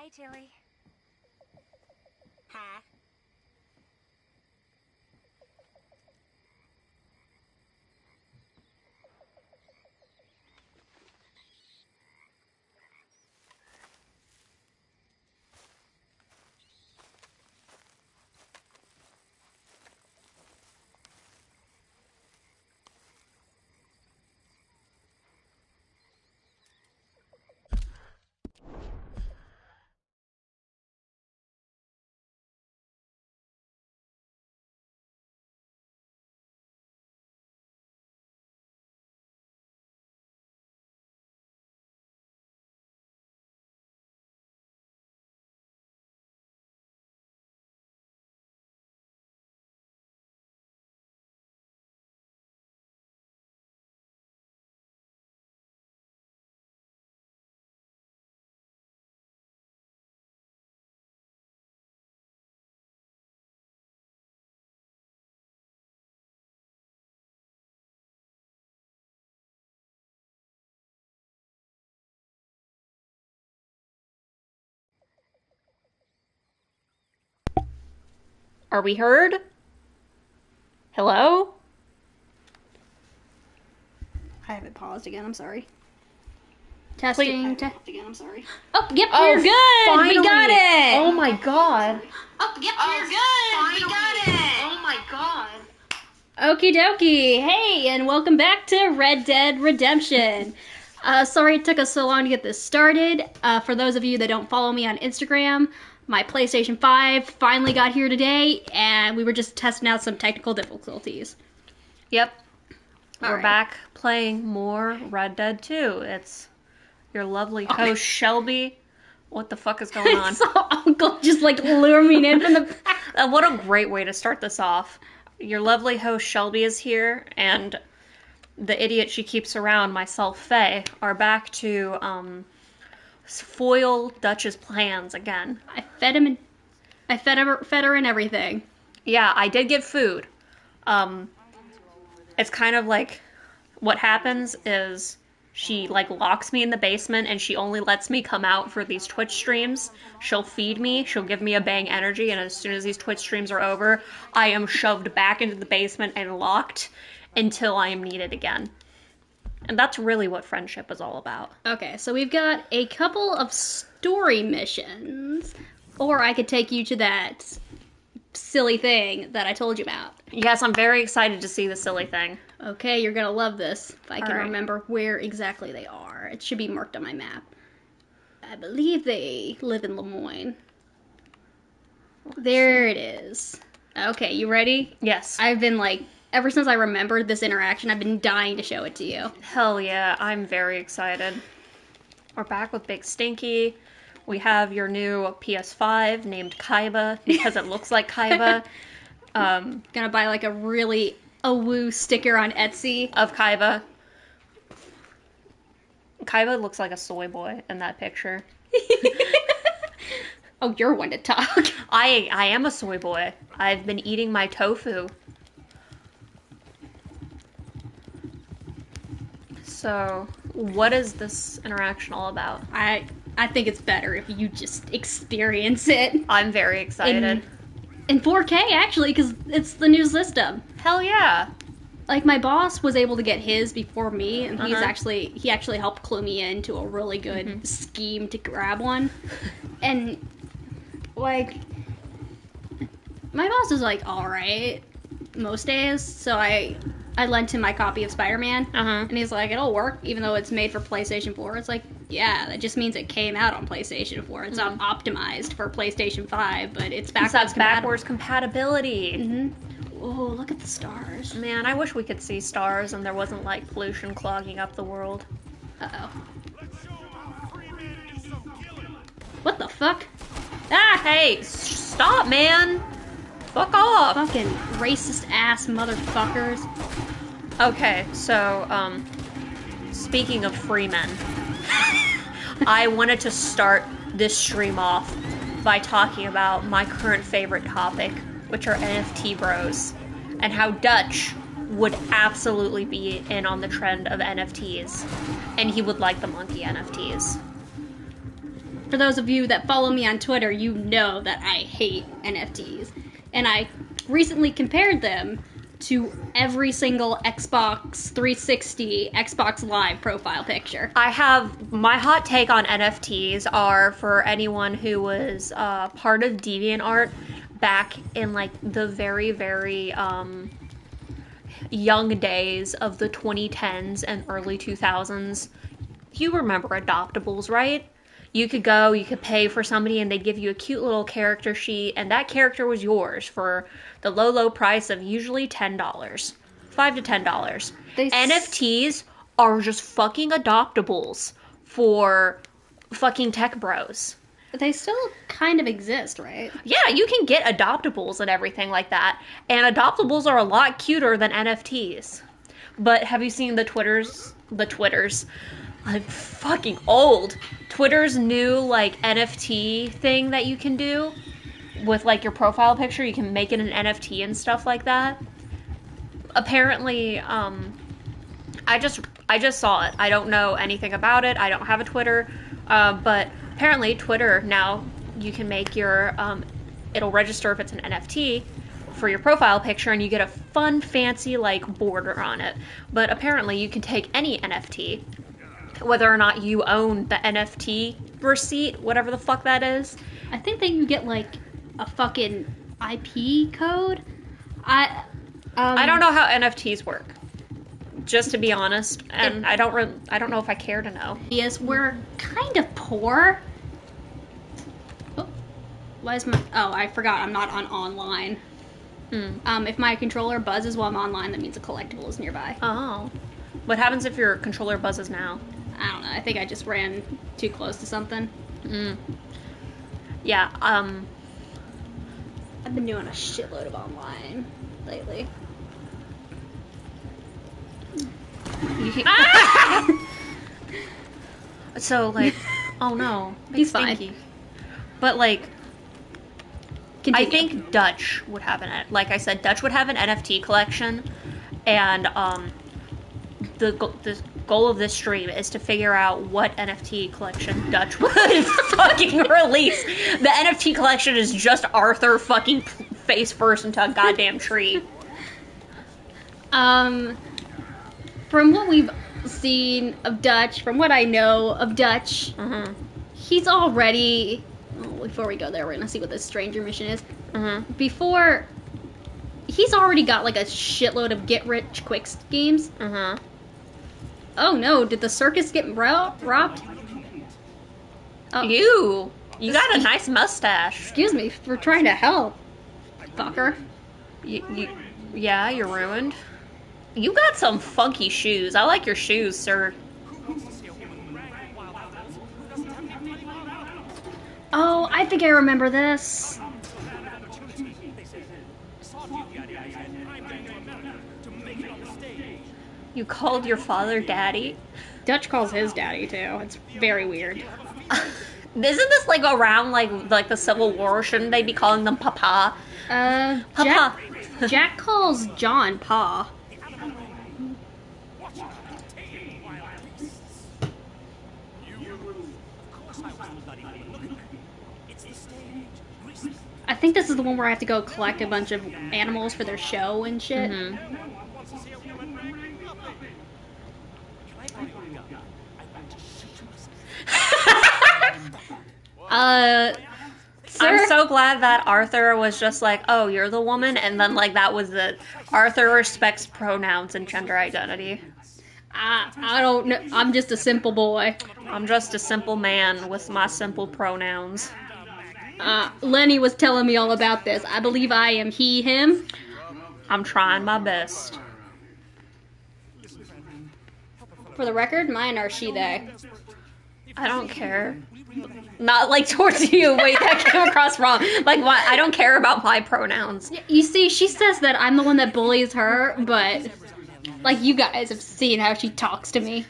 Hi, Tilly. Huh? Are we heard? Hello? I have it paused again, I'm sorry. Testing. Again, I'm sorry. Oh, yep, you're good! Finally. We got it! Oh my god. Oh, yep, you're good! Finally. We got it! Oh my god. Okie dokie! Hey, and welcome back to Red Dead Redemption. Sorry it took us so long to get this started. For those of you that don't follow me on Instagram, my PlayStation 5 finally got here today, and we were just testing out some technical difficulties. Yep. All We're right. back playing more Red Dead 2. It's your lovely host, Shelby. What the fuck is going on? So Uncle just like lure me in from the back. What a great way to start this off. Your lovely host, Shelby, is here, and the idiot she keeps around, myself, Faye, are back to foil Dutch's plans again. I fed him and I fed her and everything. Yeah, I did get food. It's kind of like what happens is she like locks me in the basement and she only lets me come out for these Twitch streams. She'll feed me, she'll give me a bang energy, and as soon as these Twitch streams are over, I am shoved back into the basement and locked until I am needed again. And that's really what friendship is all about. Okay, so we've got a couple of story missions, or I could take you to that silly thing that I told you about. Yes, I'm very excited to see the silly thing. Okay, you're gonna love this if I can All right. remember where exactly they are. It should be marked on my map. I believe they live in Lemoyne. There it is. Okay, you ready? Yes. I've been like, ever since I remembered this interaction, I've been dying to show it to you. Hell yeah, I'm very excited. We're back with Big Stinky. We have your new PS5 named Kaiba because it looks like Kaiba. Gonna buy like a really woo sticker on Etsy. Of Kaiba. Kaiba looks like a soy boy in that picture. Oh, you're one to talk. I am a soy boy. I've been eating my tofu. So, what is this interaction all about? I think it's better if you just experience it I'm very excited. in 4K actually, because it's the new system. Hell yeah. Like my boss was able to get his before me, and he Uh-huh. actually helped clue me into a really good scheme to grab one. And like my boss is like all right most days, so I lent him my copy of Spider-Man, and he's like, it'll work even though it's made for PlayStation 4. It's like, yeah, that just means it came out on PlayStation 4. It's not optimized for PlayStation 5, but it's backwards That's compatible. backwards compatibility. Oh, look at the stars. Man, I wish we could see stars and there wasn't like pollution clogging up the world. Uh-oh. What the fuck? Ah! Hey, stop, man! Fuck off! Fucking racist ass motherfuckers. Okay, so, speaking of free men, I wanted to start this stream off by talking about my current favorite topic, which are NFT bros, and how Dutch would absolutely be in on the trend of NFTs, and he would like the monkey NFTs. for those of you that follow me on Twitter, you know that I hate NFTs. And I recently compared them to every single Xbox 360, Xbox Live profile picture. I have my hot take on NFTs are for anyone who was part of DeviantArt back in like the very, very young days of the 2010s and early 2000s. You remember adoptables, right? You could go, you could pay for somebody, and they'd give you a cute little character sheet, and that character was yours for the low, low price of usually $10. $5 to $10. NFTs are just fucking adoptables for fucking tech bros. They still kind of exist, right? Yeah, you can get adoptables and everything like that, and adoptables are a lot cuter than NFTs. But have you seen the Twitters? I'm fucking old. Twitter's new, like, NFT thing that you can do with, like, your profile picture. You can make it an NFT and stuff like that. Apparently, I just saw it. I don't know anything about it. I don't have a Twitter. But apparently Twitter now, you can make your, it'll register if it's an NFT for your profile picture, and you get a fun, fancy, like, border on it. But apparently you can take any NFT, whether or not you own the NFT receipt, whatever the fuck that is. I think that you get, like, a fucking IP code. I don't know how NFTs work, just to be honest, and I don't know if I care to know. Yes, we're kind of poor. Oh, why is my... Oh, I forgot I'm not on online. If my controller buzzes while I'm online, that means a collectible is nearby. Oh. What happens if your controller buzzes now? I don't know. I think I just ran too close to something. Yeah, I've been doing a shitload of online lately. So, like, oh no. He's stinky. fine. But, like, Continue. I think Dutch would have like I said, Dutch would have an NFT collection, and, the goal of this stream is to figure out what NFT collection Dutch would fucking release. The NFT collection is just Arthur fucking face first into a goddamn tree. From what we've seen of Dutch, from what I know of Dutch, he's already... before we go there, we're gonna see what this stranger mission is. Before... He's already got, like, a shitload of get-rich-quick schemes. Oh no, did the circus get robbed? Oh. You got a nice mustache. Excuse me, we're trying to help, fucker. Yeah, you're ruined. You got some funky shoes. I like your shoes, sir. Oh, I think I remember this. You called your father daddy? Dutch calls his daddy, too. It's very weird. Isn't this, like, around, like the Civil War? Shouldn't they be calling them Papa? Papa. Jack calls John Pa. I think this is the one where I have to go collect a bunch of animals for their show and shit. Sir? I'm so glad that Arthur was just like, oh, you're the woman, and then, like, that was it. Arthur respects pronouns and gender identity. I don't know. I'm just a simple boy. I'm just a simple man with my simple pronouns. Lenny was telling me all about this. I believe I am he, him. I'm trying my best. For the record, mine are she, they. I don't care. Not, like, towards you. Wait, that came across wrong. Like, why? I don't care about my pronouns. You see, she says that I'm the one that bullies her, but, like, you guys have seen how she talks to me.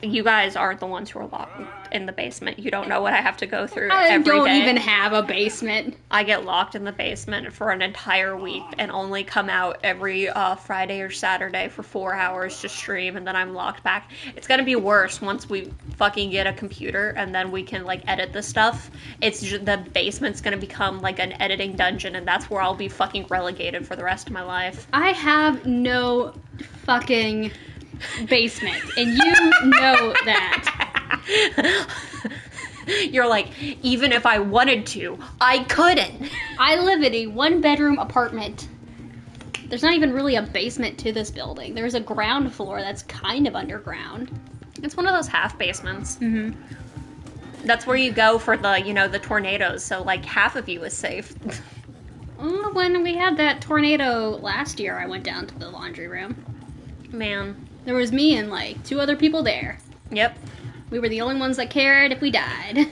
You guys aren't the ones who are locked in the basement. You don't know what I have to go through I every don't day. even have a basement. I get locked in the basement for an entire week and only come out every Friday or Saturday for 4 hours to stream, and then I'm locked back. It's gonna be worse once we fucking get a computer and then we can, like, edit the stuff. It's just, the basement's gonna become, like, an editing dungeon, and that's where I'll be fucking relegated for the rest of my life. I have no fucking basement, and you know that. You're like, even if I wanted to, I couldn't. I live in a 1-bedroom apartment. There's not even really a basement to this building. There's a ground floor that's kind of underground. It's one of those half basements. Mm-hmm. That's where you go for the, you know, the tornadoes, so, like, half of you is safe. When we had that tornado last year, I went down to the laundry room. Man. There was me and, like, 2 other people there. Yep. We were the only ones that cared if we died.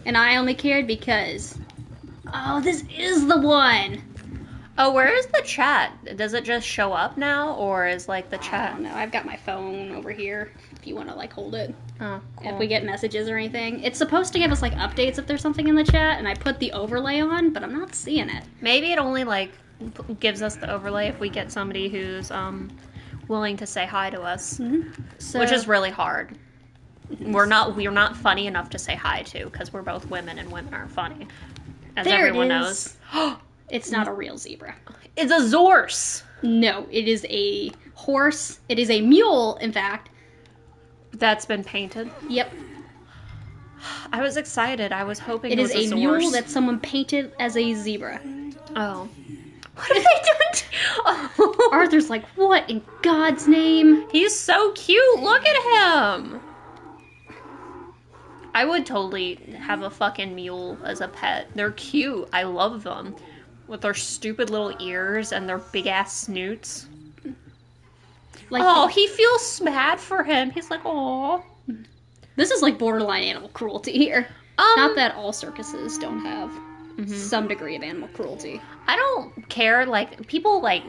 And I only cared because... Oh, this is the one! Oh, where is the chat? Does it just show up now, or is, like, the I chat... don't know. I've got my phone over here if you want to, like, hold it. Oh, cool. If we get messages or anything. It's supposed to give us, like, updates if there's something in the chat, and I put the overlay on, but I'm not seeing it. Maybe it only, like, gives us the overlay if we get somebody who's, willing to say hi to us. Mm-hmm. So, Which is really hard. We're not funny enough to say hi to, because we're both women, and women aren't funny. As there everyone it knows. is. It's not a real zebra. It's a Zorse! No, it is a horse. It is a mule, in fact. That's been painted. Yep. I was excited. I was hoping It it is was a Zorse. mule that someone painted as a zebra. Oh. What have they done to... Oh. Arthur's like, what in God's name? He's so cute. Look at him. I would totally have a fucking mule as a pet. They're cute. I love them. With their stupid little ears and their big ass snoots. Like, Oh, he feels bad for him. He's like, oh. this is like borderline animal cruelty here. Not that all circuses don't have some degree of animal cruelty. I don't care. Like, people, like,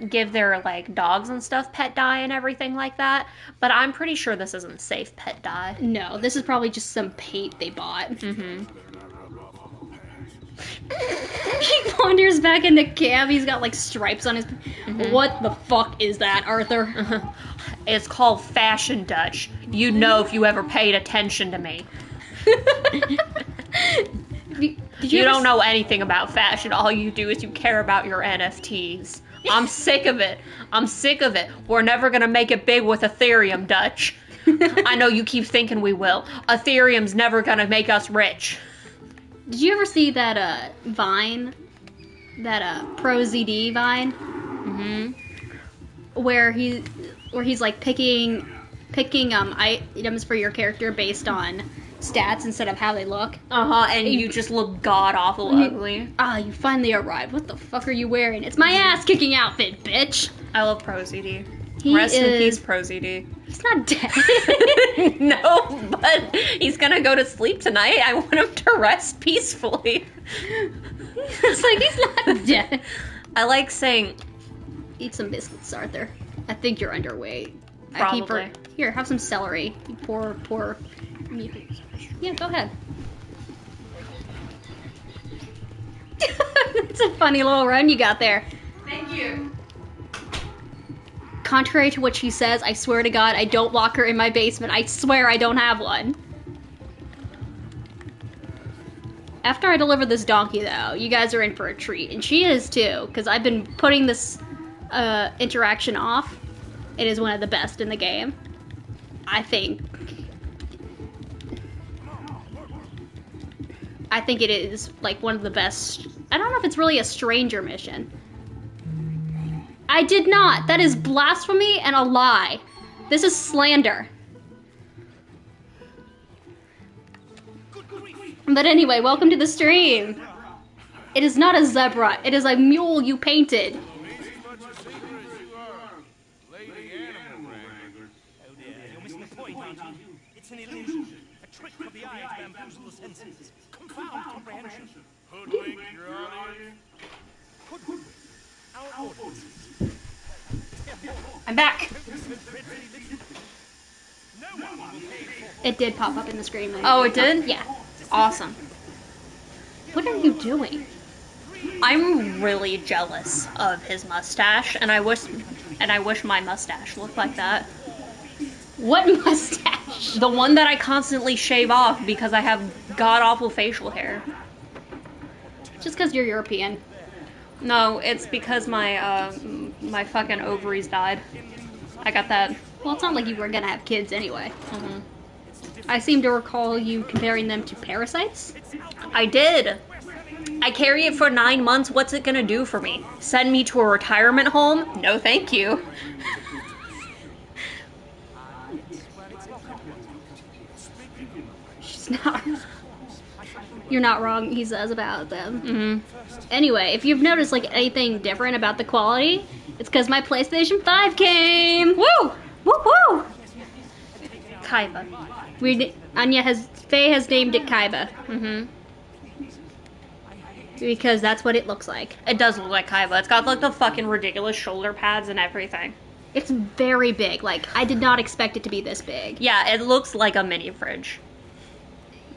give their, like, dogs and stuff pet dye and everything like that. But I'm pretty sure this isn't safe pet dye. No, this is probably just some paint they bought. Mm-hmm. He wanders back into camp. He's got like stripes on his... What the fuck is that, Arthur? It's called Fashion Dutch. You'd know if you ever paid attention to me. Did You ever don't know anything about fashion. All you do is you care about your NFTs. I'm sick of it. I'm sick of it. We're never gonna make it big with Ethereum, Dutch. I know you keep thinking we will. Ethereum's never gonna make us rich. Did you ever see that Vine? That Pro ZD Vine? Mm-hmm. Where he's like picking items for your character based on stats instead of how they look. Uh-huh, and you just look god-awful ugly. Ah, you finally arrived. What the fuck are you wearing? It's my ass-kicking outfit, bitch! I love ProZD. He Rest in is- peace, ProZD. He's not dead. No, but he's gonna go to sleep tonight. I want him to rest peacefully. It's like, he's not dead. I like saying, Eat some biscuits, Arthur. I think you're underweight. Probably. Here, have some celery. You poor... Yeah, go ahead. It's a funny little run you got there. thank you. Contrary to what she says, I swear to God, I don't lock her in my basement. I swear I don't have one. After I deliver this donkey, though, you guys are in for a treat. And she is, too, because I've been putting this interaction off. It is one of the best in the game. I think it is, like, one of the best... I don't know if it's really a stranger mission. I did not. That is blasphemy and a lie. This is slander. But anyway, welcome to the stream. It is not a zebra. It is a mule you painted. It's an illusion, a trick of the eye to bamboozle the senses, confound comprehension. Hoodwink, you're out of here. Our orders. I'm back. No one It did pop up in the screen. Oh, it did? Yeah. Awesome. What are you doing? I'm really jealous of his mustache, and I wish my mustache looked like that. What mustache? The one that I constantly shave off because I have god-awful facial hair. Just because you're European. No, it's because my my fucking ovaries died. I got that. Well, it's not like you were gonna have kids anyway. I seem to recall you comparing them to parasites. I did. I carry it for 9 months. What's it gonna do for me? Send me to a retirement home? No, thank you. She's not. You're not wrong, he says about them. Anyway, if you've noticed like anything different about the quality, it's because my PlayStation 5 came. Woo! Woo woo! Kaiba. Faye has named it Kaiba. Because that's what it looks like. It does look like Kaiba. It's got like the fucking ridiculous shoulder pads and everything. It's very big. Like, I did not expect it to be this big. Yeah, it looks like a mini fridge.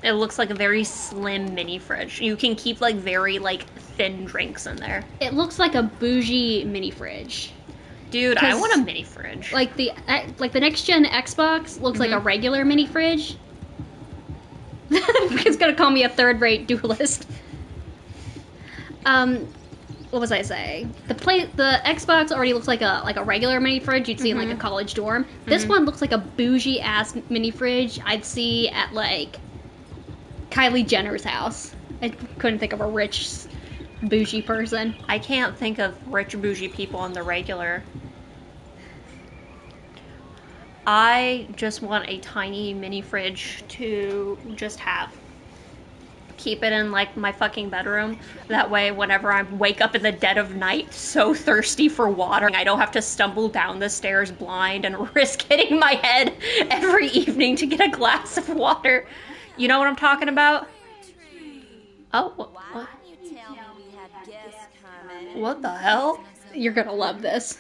It looks like a very slim mini fridge. You can keep like very like thin drinks in there. It looks like a bougie mini fridge. Dude, I want a mini fridge. Like the next gen Xbox looks like a regular mini fridge. It's gonna call me a third-rate duelist. What was I saying? The Xbox already looks like a regular mini fridge you'd see in like a college dorm. This one looks like a bougie ass mini fridge I'd see at like Kylie Jenner's house. I couldn't think of a rich bougie person. I can't think of rich bougie people on the regular. I just want a tiny mini fridge to just have. Keep it in like my fucking bedroom. That way whenever I wake up in the dead of night so thirsty for water, I don't have to stumble down the stairs blind and risk hitting my head every evening to get a glass of water. You know what I'm talking about? Oh, what the hell? You're gonna love this.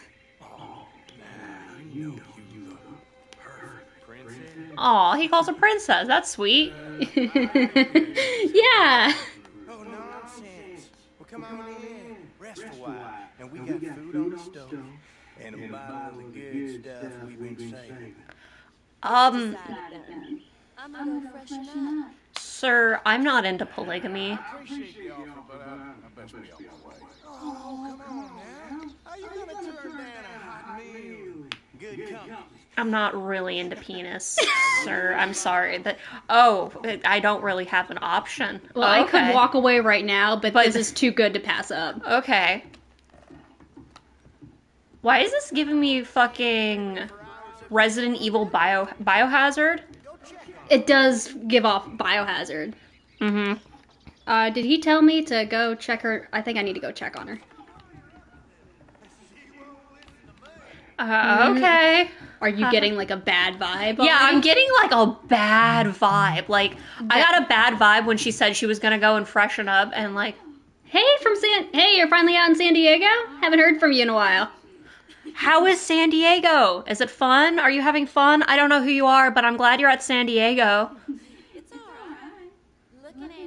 Aw, he calls her princess. That's sweet. Yeah. Oh, nonsense. Well, come on in. Rest a while. And we got food on the stove. And a bottle of the good stuff we've been saving. I'm gonna go freshen up. Sir, I'm not into polygamy. Appreciate the offer, but I best be on my way. Oh, come on now. How you gonna turn down a hot meal? Good company. I'm not really into penis, sir. I'm sorry. I don't really have an option. Well, I could walk away right now, but this is too good to pass up. Okay. Why is this giving me fucking Resident Evil Biohazard? It does give off Biohazard. Did he tell me to go check her? I think I need to go check on her. Okay. Are you getting like a bad vibe? Yeah, already? I'm getting like a bad vibe. Like, I got a bad vibe when she said she was gonna go and freshen up and like, Hey, you're finally out in San Diego? Haven't heard from you in a while. how is San Diego? Is it fun? Are you having fun? I don't know who you are, but I'm glad you're at San Diego. It's alright. Looking at it,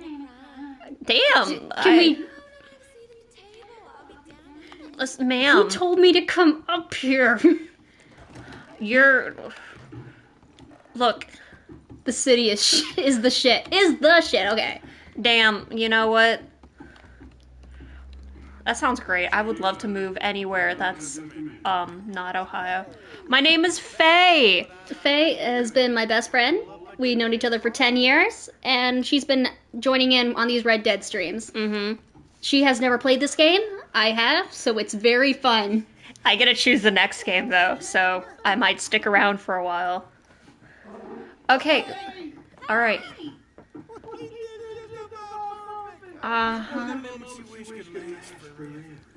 right? Damn. Can we? See the table. I'll be down. Listen, ma'am, Who told me to come up here? look, The city is the shit. Is the shit. Okay. damn, you know what? That sounds great. I would love to move anywhere that's, not Ohio. My name is Faye. Faye has been my best friend. We've known each other for 10 years, and she's been joining in on these Red Dead streams. She has never played this game. I have, so it's very fun. I get to choose the next game, though, so I might stick around for a while. Okay. Alright.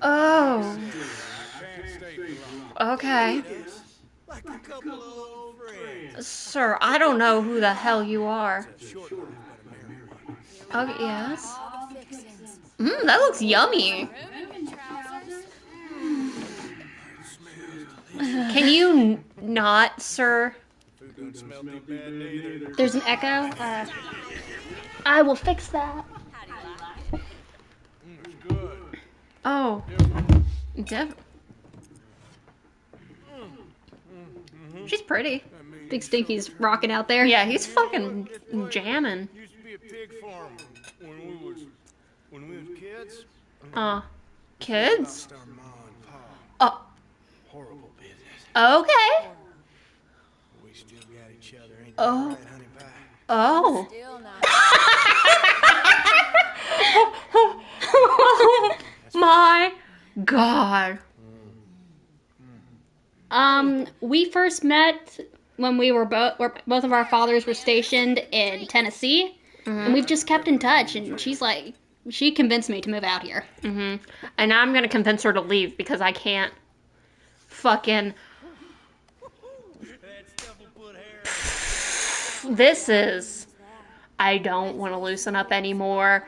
Oh. Okay. Like a couple of old friends. Sir, I don't know who the hell you are. Okay, yes. That looks yummy. Can you not, sir? food doesn't smell too bad either. There's an echo. I will fix that. It's good. Oh. Dev. She's pretty. Big Stinky's rocking out there. Yeah, he's fucking jamming. Used to be a pig farm when we was kids. Kids? Lost our ma and pa. Horrible business. Okay. We still got each other, ain't Oh. that right, honey pie? Oh. Still not. My God. We first met when we were both of our fathers were stationed in Tennessee, and we've just kept in touch. And she convinced me to move out here. And now I'm gonna convince her to leave because I can't fucking. This is. I don't want to loosen up anymore.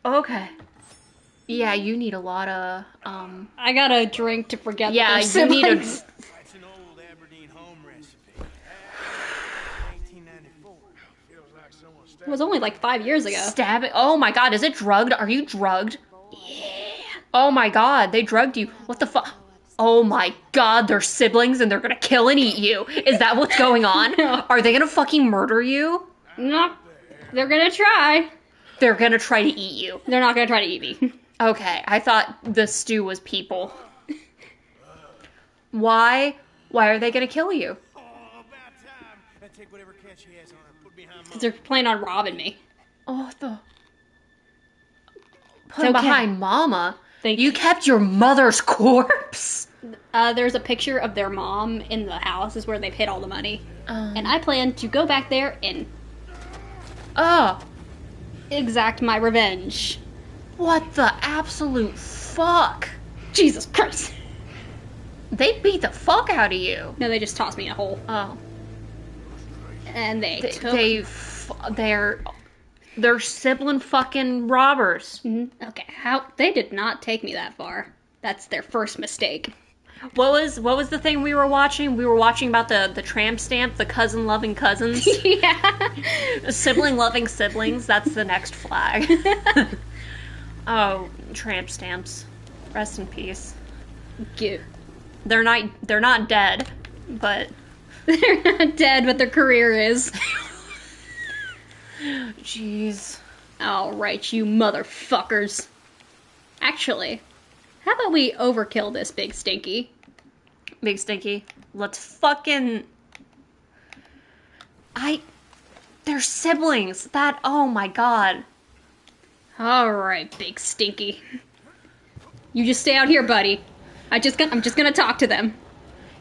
Okay. Yeah, you need a lot of, I got a drink to forget. yeah, that you need a, It's an old Aberdeen home recipe. 1894. Feels like someone It was only like 5 years ago. stab it. Oh my God, is it drugged? Are you drugged? Yeah. Oh my God, they drugged you. What the fuck? Oh my God, they're siblings and they're gonna kill and eat you. Is that what's going on? Are they gonna fucking murder you? No, they're gonna try. They're gonna try to eat you. They're not gonna try to eat me. Okay, I thought the stew was people. Why? Why are they gonna kill you? Oh, about time. And take whatever cat she has on her, put behind Because mine. they're planning on robbing me. Oh, put him okay. behind Mama. Thank You kept your mother's corpse. There's a picture of their mom in the house, is where they've hid all the money. And I plan to go back there and Oh, exact my revenge. what the absolute fuck? Jesus Christ. They beat the fuck out of you. No, they just tossed me in a hole. Oh, And they're sibling fucking robbers. Okay, they did not take me that far. That's their first mistake. What was the thing we were watching? We were watching about the tramp stamp, the cousin loving cousins. Yeah. Sibling loving siblings, that's the next flag. Oh, tramp stamps. Rest in peace. Cute. They're not dead, but They're not dead, but their career is. jeez. Alright, you motherfuckers. Actually, how about we overkill this Big Stinky? Big Stinky. Let's fucking they're siblings. Oh my God. Alright, Big Stinky. You just stay out here, buddy. I'm just gonna talk to them.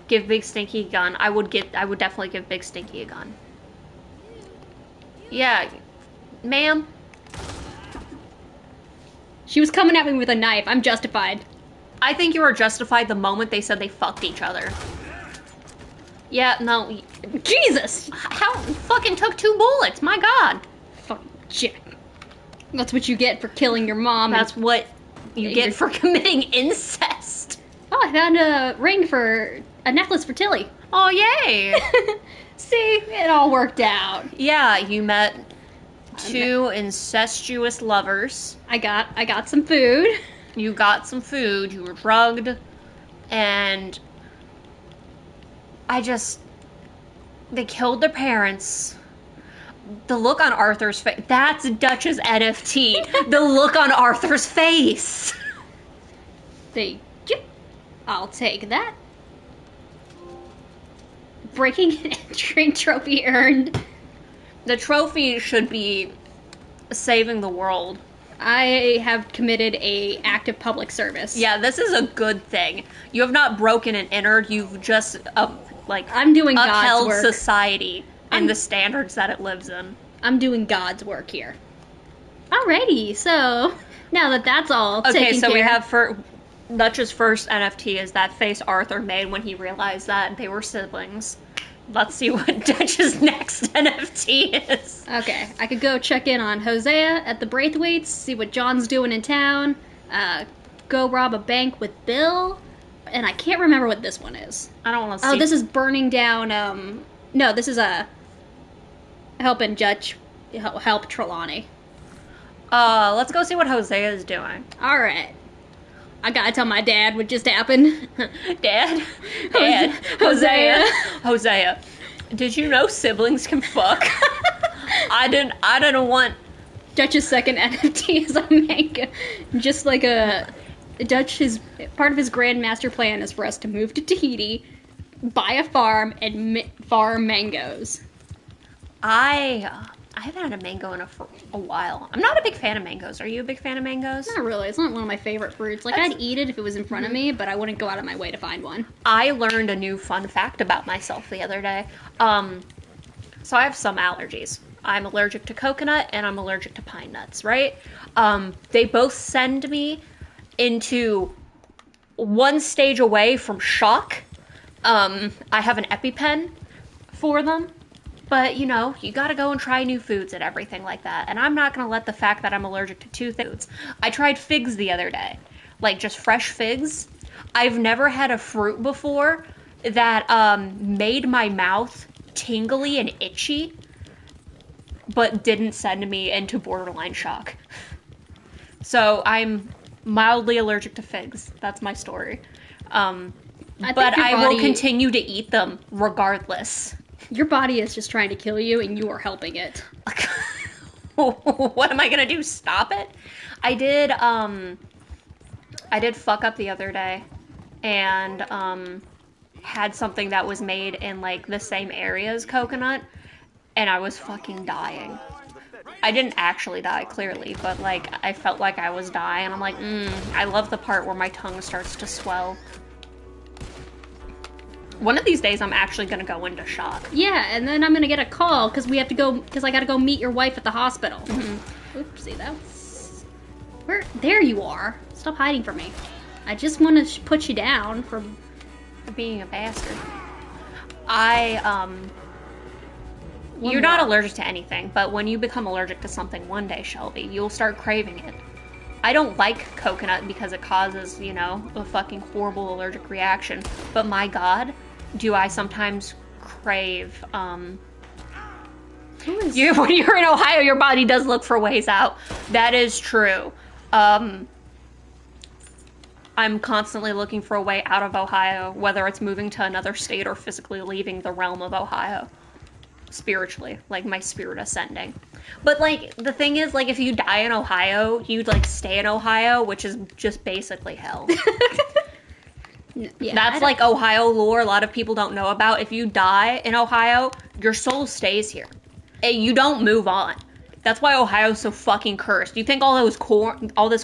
Give Big Stinky a gun. I would definitely give Big Stinky a gun. Yeah. Ma'am. She was coming at me with a knife. I'm justified. I think you were justified the moment they said they fucked each other. Yeah, no. Jesus! How fucking took 2 bullets? My God. Fucking shit. That's what you get for killing your mom. That's what you get for committing incest. Oh, I found a necklace for Tilly. Oh, yay. See, it all worked out. Yeah, you met 2 incestuous lovers. I got some food. You got some food, you were drugged, and they killed their parents. The look on Arthur's face, that's Dutch's NFT. The look on Arthur's face. Thank you. I'll take that. Breaking and entering trophy earned. The trophy should be saving the world. I have committed a act of public service. Yeah, this is a good thing. You have not broken and entered. You've just I'm doing God's upheld work. society and the standards that it lives in. I'm doing God's work here. Alrighty, so now that that's all Okay, taken so care we have Dutch's first NFT is that face Arthur made when he realized that they were siblings. Let's see what Dutch's next NFT is. Okay, I could go check in on Hosea at the Braithwaites, see what John's doing in town. go rob a bank with Bill, and I can't remember what this one is. I don't want to see. Oh, this is burning down, no, this is helping Judge help Trelawney. Let's go see what Hosea is doing. Alright. I gotta tell my dad what just happened. Dad? Hosea. Did you know siblings can fuck? I didn't want... Dutch's second NFT is a manga. Just like part of his grand master plan is for us to move to Tahiti, buy a farm, and farm mangoes. I haven't had a mango in a while. I'm not a big fan of mangoes. Are you a big fan of mangoes? Not really. It's not one of my favorite fruits. Like, I'd eat it if it was in front of me, but I wouldn't go out of my way to find one. I learned a new fun fact about myself the other day. So I have some allergies. I'm allergic to coconut and I'm allergic to pine nuts, right? They both send me into one stage away from shock. I have an EpiPen for them. But, you know, you gotta go and try new foods and everything like that. And I'm not gonna let the fact that I'm allergic to two foods. I tried figs the other day. Like, just fresh figs. I've never had a fruit before that made my mouth tingly and itchy, but didn't send me into borderline shock. So I'm mildly allergic to figs. That's my story. But I will continue to eat them regardless. Your body is just trying to kill you, and you are helping it. What am I gonna do? Stop it? I did fuck up the other day, and had something that was made in like the same area as coconut, and I was fucking dying. I didn't actually die, clearly, but like I felt like I was dying. I'm like, I love the part where my tongue starts to swell. One of these days, I'm actually gonna go into shock. Yeah, and then I'm gonna get a call because I gotta go meet your wife at the hospital. Mm-hmm. Oopsie, that's there you are. Stop hiding from me. I just want to put you down for being a bastard. You're not allergic to anything, but when you become allergic to something one day, Shelby, you'll start craving it. I don't like coconut because it causes, you know, a fucking horrible allergic reaction. But my God, do I sometimes crave, when you're in Ohio, your body does look for ways out. That is true. I'm constantly looking for a way out of Ohio, whether it's moving to another state or physically leaving the realm of Ohio. Spiritually, like my spirit ascending. But like the thing is, like if you die in Ohio, you'd like stay in Ohio, which is just basically hell. Yeah, that's like Ohio lore a lot of people don't know about. If you die in Ohio, your soul stays here. You don't move on. That's why Ohio's so fucking cursed. You think all this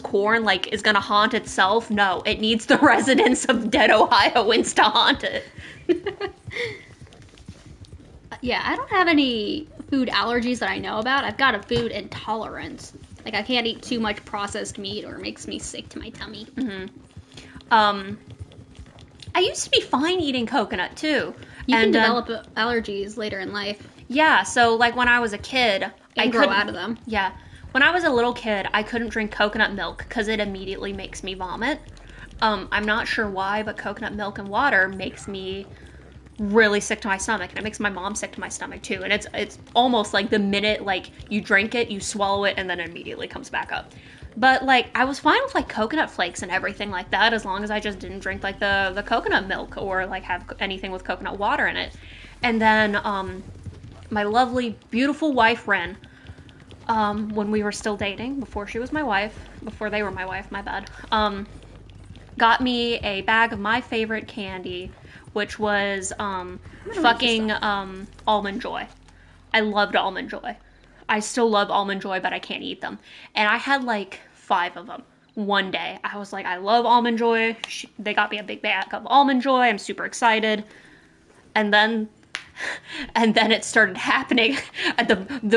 corn like is gonna haunt itself? No, it needs the residents of dead Ohioans to haunt it. Yeah, I don't have any food allergies that I know about. I've got a food intolerance. Like, I can't eat too much processed meat or it makes me sick to my tummy. Mm-hmm. I used to be fine eating coconut, too. You can develop allergies later in life. Yeah, so, like, when I was a kid... I grow out of them. Yeah. When I was a little kid, I couldn't drink coconut milk because it immediately makes me vomit. I'm not sure why, but coconut milk and water makes me really sick to my stomach, and it makes my mom sick to my stomach too. And it's almost like the minute like you drink it, you swallow it, and then it immediately comes back up. But like I was fine with like coconut flakes and everything like that, as long as I just didn't drink like the coconut milk or like have anything with coconut water in it. And then my lovely, beautiful wife Ren, when we were still dating, before she was my wife, before they were my wife, my bad, got me a bag of my favorite candy, which was fucking Almond Joy. I loved Almond Joy. I still love Almond Joy, but I can't eat them. And I had like 5 of them one day. I was like, I love Almond Joy. They got me a big bag of Almond Joy. I'm super excited. And then it started happening.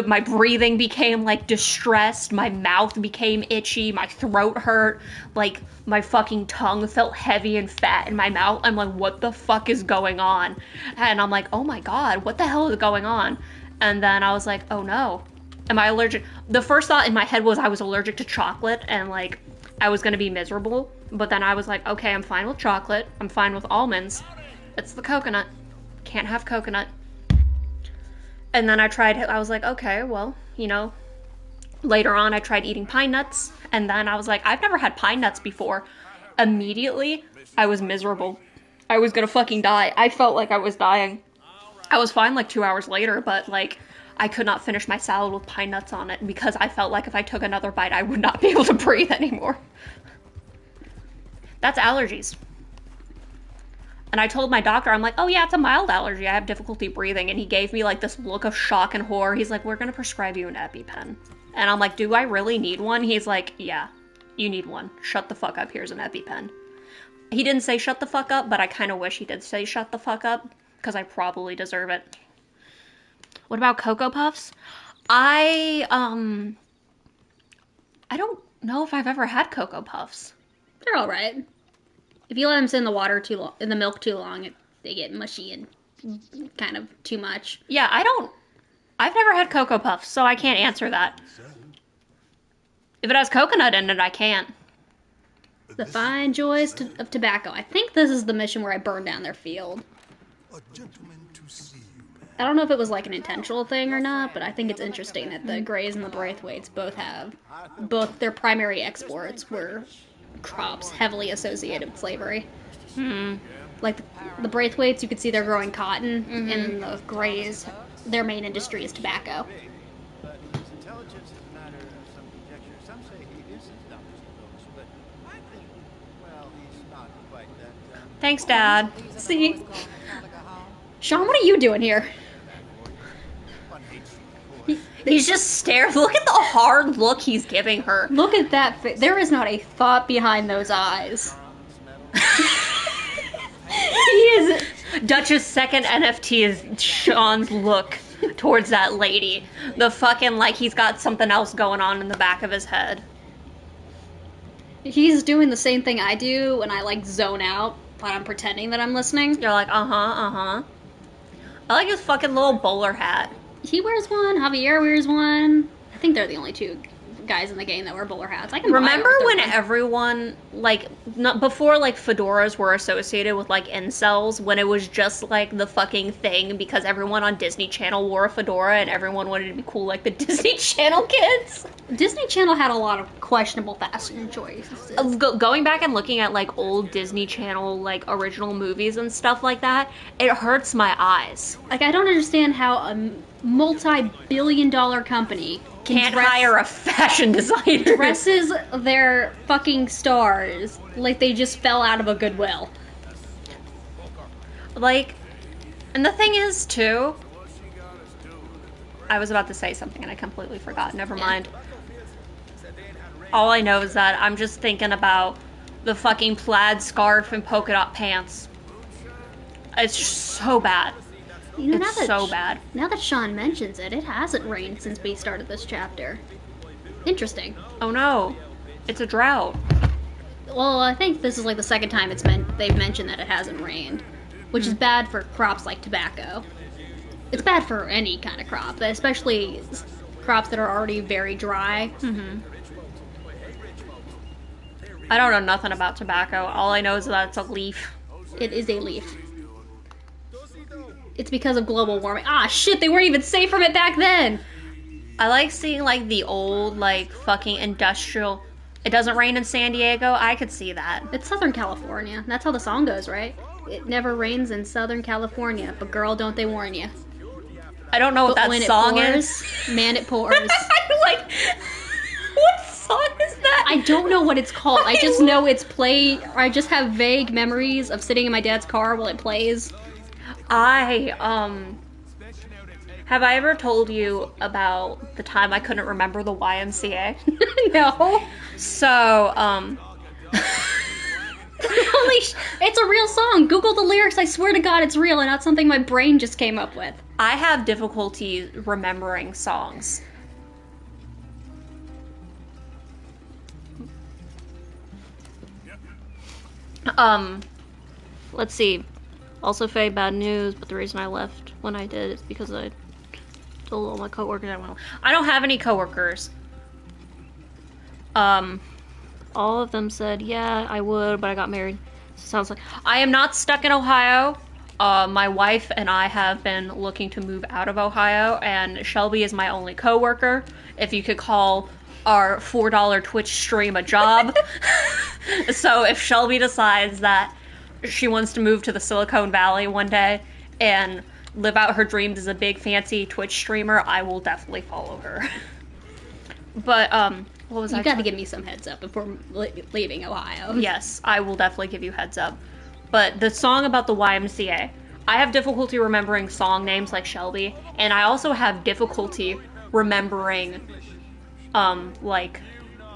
My breathing became like distressed. My mouth became itchy. My throat hurt. Like my fucking tongue felt heavy and fat in my mouth. I'm like, what the fuck is going on? And I'm like, oh my God, what the hell is going on? And then I was like, oh no, am I allergic? The first thought in my head was I was allergic to chocolate, and like I was gonna be miserable, but then I was like, okay, I'm fine with chocolate, I'm fine with almonds. It's the coconut. Can't have coconut. And then I was like, okay, well, you know, later on I tried eating pine nuts, and then I was like, I've never had pine nuts before. Immediately, I was miserable. I was gonna fucking die. I felt like I was dying. I was fine like 2 hours later, but like, I could not finish my salad with pine nuts on it because I felt like if I took another bite, I would not be able to breathe anymore. That's allergies. And I told my doctor, I'm like, oh yeah, it's a mild allergy. I have difficulty breathing. And he gave me like this look of shock and horror. He's like, we're going to prescribe you an EpiPen. And I'm like, do I really need one? He's like, yeah, you need one. Shut the fuck up. Here's an EpiPen. He didn't say shut the fuck up, but I kind of wish he did say shut the fuck up because I probably deserve it. What about Cocoa Puffs? I don't know if I've ever had Cocoa Puffs. They're all right. If you let them sit in the water too long, in the milk too long, they get mushy and kind of too much. Yeah, I've never had Cocoa Puffs, so I can't answer that. If it has coconut in it, I can't. The fine joys of tobacco. I think this is the mission where I burn down their field. I don't know if it was like an intentional thing or not, but I think it's interesting that the Greys and the Braithwaites both their primary exports were crops heavily associated with slavery. Like the Braithwaites, you could see they're growing cotton, and the Greys, their main industry is tobacco. But his intelligence is a matter of some conjecture. Some say he is his doctor's nose, but I think, well, he's not quite that. Thanks, Dad. See? Sean, what are you doing here? He's just staring. Look at the hard look he's giving her. Look at that face. There is not a thought behind those eyes. He is... Dutch's second NFT is Sean's look towards that lady. The fucking, like, he's got something else going on in the back of his head. He's doing the same thing I do when I, like, zone out, but I'm pretending that I'm listening. You're like, I like his fucking little bowler hat. He wears one, Javier wears one. I think they're the only two guys in the game that wear bowler hats. I can Remember buy when one. everyone, like, not before, like, fedoras were associated with, like, incels, when it was just, like, the fucking thing because everyone on Disney Channel wore a fedora and everyone wanted to be cool like the Disney Channel kids? Disney Channel had a lot of questionable fashion choices. Going back and looking at, like, old Disney Channel, like, original movies and stuff like that, it hurts my eyes. Like, I don't understand how a multi-billion-dollar company Can't hire a fashion designer. dresses their fucking stars like they just fell out of a Goodwill. Like, and the thing is, too, I was about to say something and I completely forgot. Never mind. All I know is that I'm just thinking about the fucking plaid scarf and polka dot pants. It's just so bad. You know, It's so bad. Now that Sean mentions it, it hasn't rained since we started this chapter. Interesting. Oh no, it's a drought. Well, I think this is like the second time they've mentioned that it hasn't rained, which is bad for crops like tobacco. It's bad for any kind of crop, but especially crops that are already very dry. I don't know nothing about tobacco. All I know is that it's a leaf. It is a leaf. It's because of global warming. Ah, shit, they weren't even safe from it back then! I like seeing, like, the old, like, fucking industrial... It doesn't rain in San Diego? I could see that. It's Southern California. That's how the song goes, right? It never rains in Southern California, but girl, don't they warn you. I don't know what But that when song it pours, is. man, it pours. I'm like, what song is that? I don't know what it's called. I just know it's I just have vague memories of sitting in my dad's car while it plays. Have I ever told you about the time I couldn't remember the YMCA? No. So, It's a real song. Google the lyrics. I swear to God, it's real and not something my brain just came up with. I have difficulty remembering songs. Let's see. Also, Faye, bad news, but the reason I left when I did is because I told all my coworkers I don't have any coworkers. All of them said, yeah, I would, but I got married. Sounds like I am not stuck in Ohio. My wife and I have been looking to move out of Ohio, and Shelby is my only coworker. If you could call our $4 Twitch stream a job. So if Shelby decides that she wants to move to the Silicon Valley one day and live out her dreams as a big fancy Twitch streamer, I will definitely follow her. But what was You I got to talking- give me some heads up before leaving Ohio. Yes, I will definitely give you heads up. But the song about the YMCA, I have difficulty remembering song names like Shelby, and I also have difficulty remembering, like,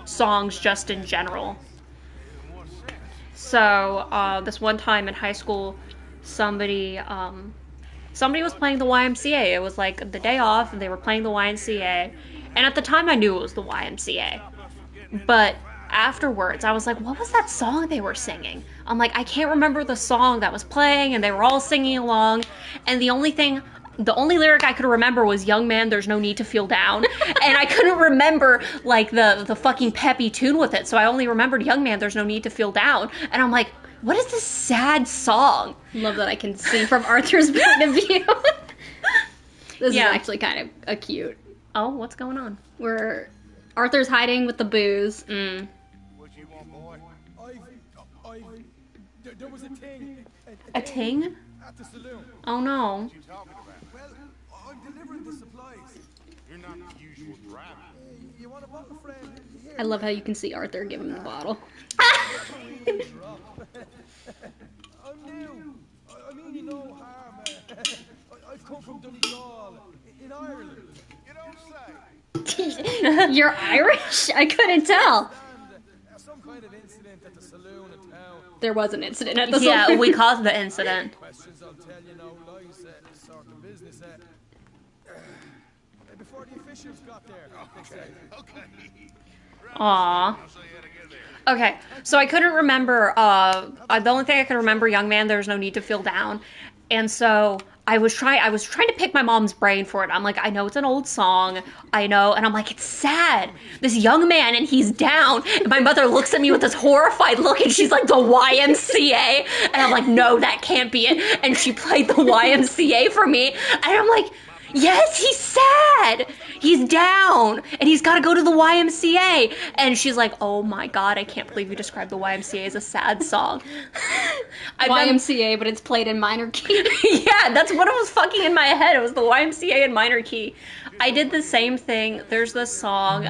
songs just in general. So, this one time in high school, somebody was playing the YMCA. It was like the day off, and they were playing the YMCA. And at the time, I knew it was the YMCA. But afterwards, I was like, what was that song they were singing? I'm like, I can't remember the song that was playing, and they were all singing along. And the only lyric I could remember was "Young man, there's no need to feel down," and I couldn't remember like the fucking peppy tune with it. So I only remembered "Young man, there's no need to feel down," and I'm like, what is this sad song? Love that I can see from Arthur's point of view. This Yeah. is actually kind of a cute. Oh, what's going on? Where Arthur's hiding with the booze. What you want, boy? There was a thing A ting? at the saloon. Oh no. You talking about? Well, I'm delivering the supplies. You're not the usual driver. You want a bottle, friend? Here. I love how you can see Arthur give him the bottle. I'm new. I mean, you no harm. I've come from Donegal, in Ireland. You don't say. You're Irish? I couldn't tell. And some kind of incident at the saloon in town. There was an incident at the Yeah, saloon. we caused the incident. Questions I'll tell you, no lies. This sort of business. Before the officials got there, they said. Aww. Okay, so I couldn't remember, the only thing I could remember, "Young man, there's no need to feel down," and so I was trying to pick my mom's brain for it. I'm like, I know it's an old song, I know, and I'm like, it's sad. This young man, and he's down, and my mother looks at me with this horrified look, and she's like, the YMCA, and I'm like, no, that can't be it, and she played the YMCA for me, and I'm like, yes, he's sad. He's down, and he's got to go to the YMCA. And she's like, oh my god, I can't believe you described the YMCA as a sad song. YMCA, but it's played in minor key. Yeah, that's what it was fucking in my head. It was the YMCA in minor key. I did the same thing. There's this song,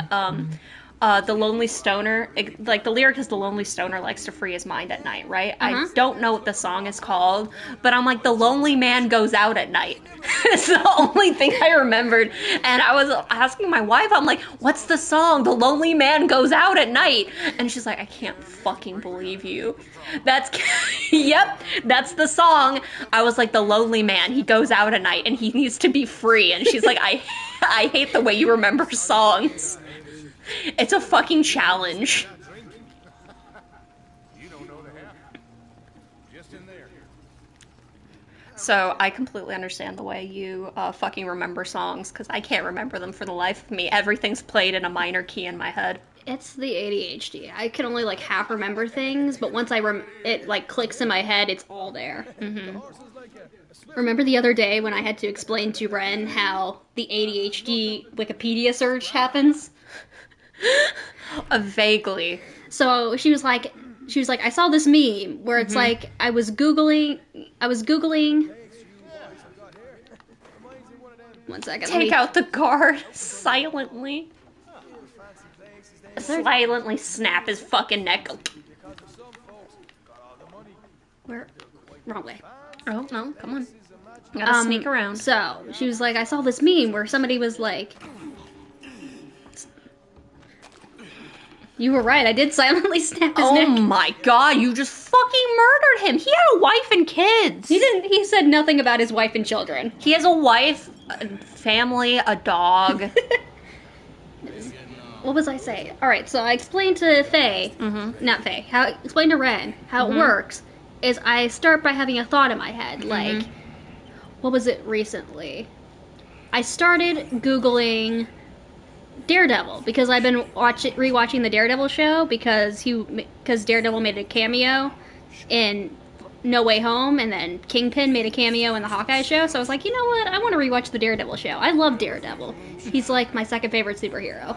The Lonely Stoner. Like, the lyric is, the lonely stoner likes to free his mind at night, right? I don't know what the song is called, but I'm like, the lonely man goes out at night. It's the only thing I remembered. And I was asking my wife, I'm like, what's the song? The lonely man goes out at night. And she's like, I can't fucking believe you. That's, yep, that's the song. I was like, the lonely man, he goes out at night and he needs to be free. And she's like, I hate the way you remember songs. It's a fucking challenge. You don't know the half. Just in there. So I completely understand the way you fucking remember songs, because I can't remember them for the life of me. Everything's played in a minor key in my head. It's the ADHD. I can only like half remember things, but once it like clicks in my head, it's all there. Remember the other day when I had to explain to Ren how the ADHD Wikipedia search happens? Vaguely. So she was like, I saw this meme where it's like I was googling. One second. Take out the guard silently. Silently snap his fucking neck. Where? Wrong way. Oh, no, come on. Gotta sneak around. So she was like, I saw this meme where somebody was like, you were right, I did silently snap his neck. Oh my god, you just fucking murdered him. He had a wife and kids. He said nothing about his wife and children. He has a wife, a family, a dog. What was I saying? Alright, so I explained to Faye, not Faye, explained to Ren how it works is I start by having a thought in my head, like, what was it recently? I started Googling Daredevil, because I've been rewatching the Daredevil show because Daredevil made a cameo in No Way Home, and then Kingpin made a cameo in the Hawkeye show. So I was like, you know what? I want to rewatch the Daredevil show. I love Daredevil. He's like my second favorite superhero.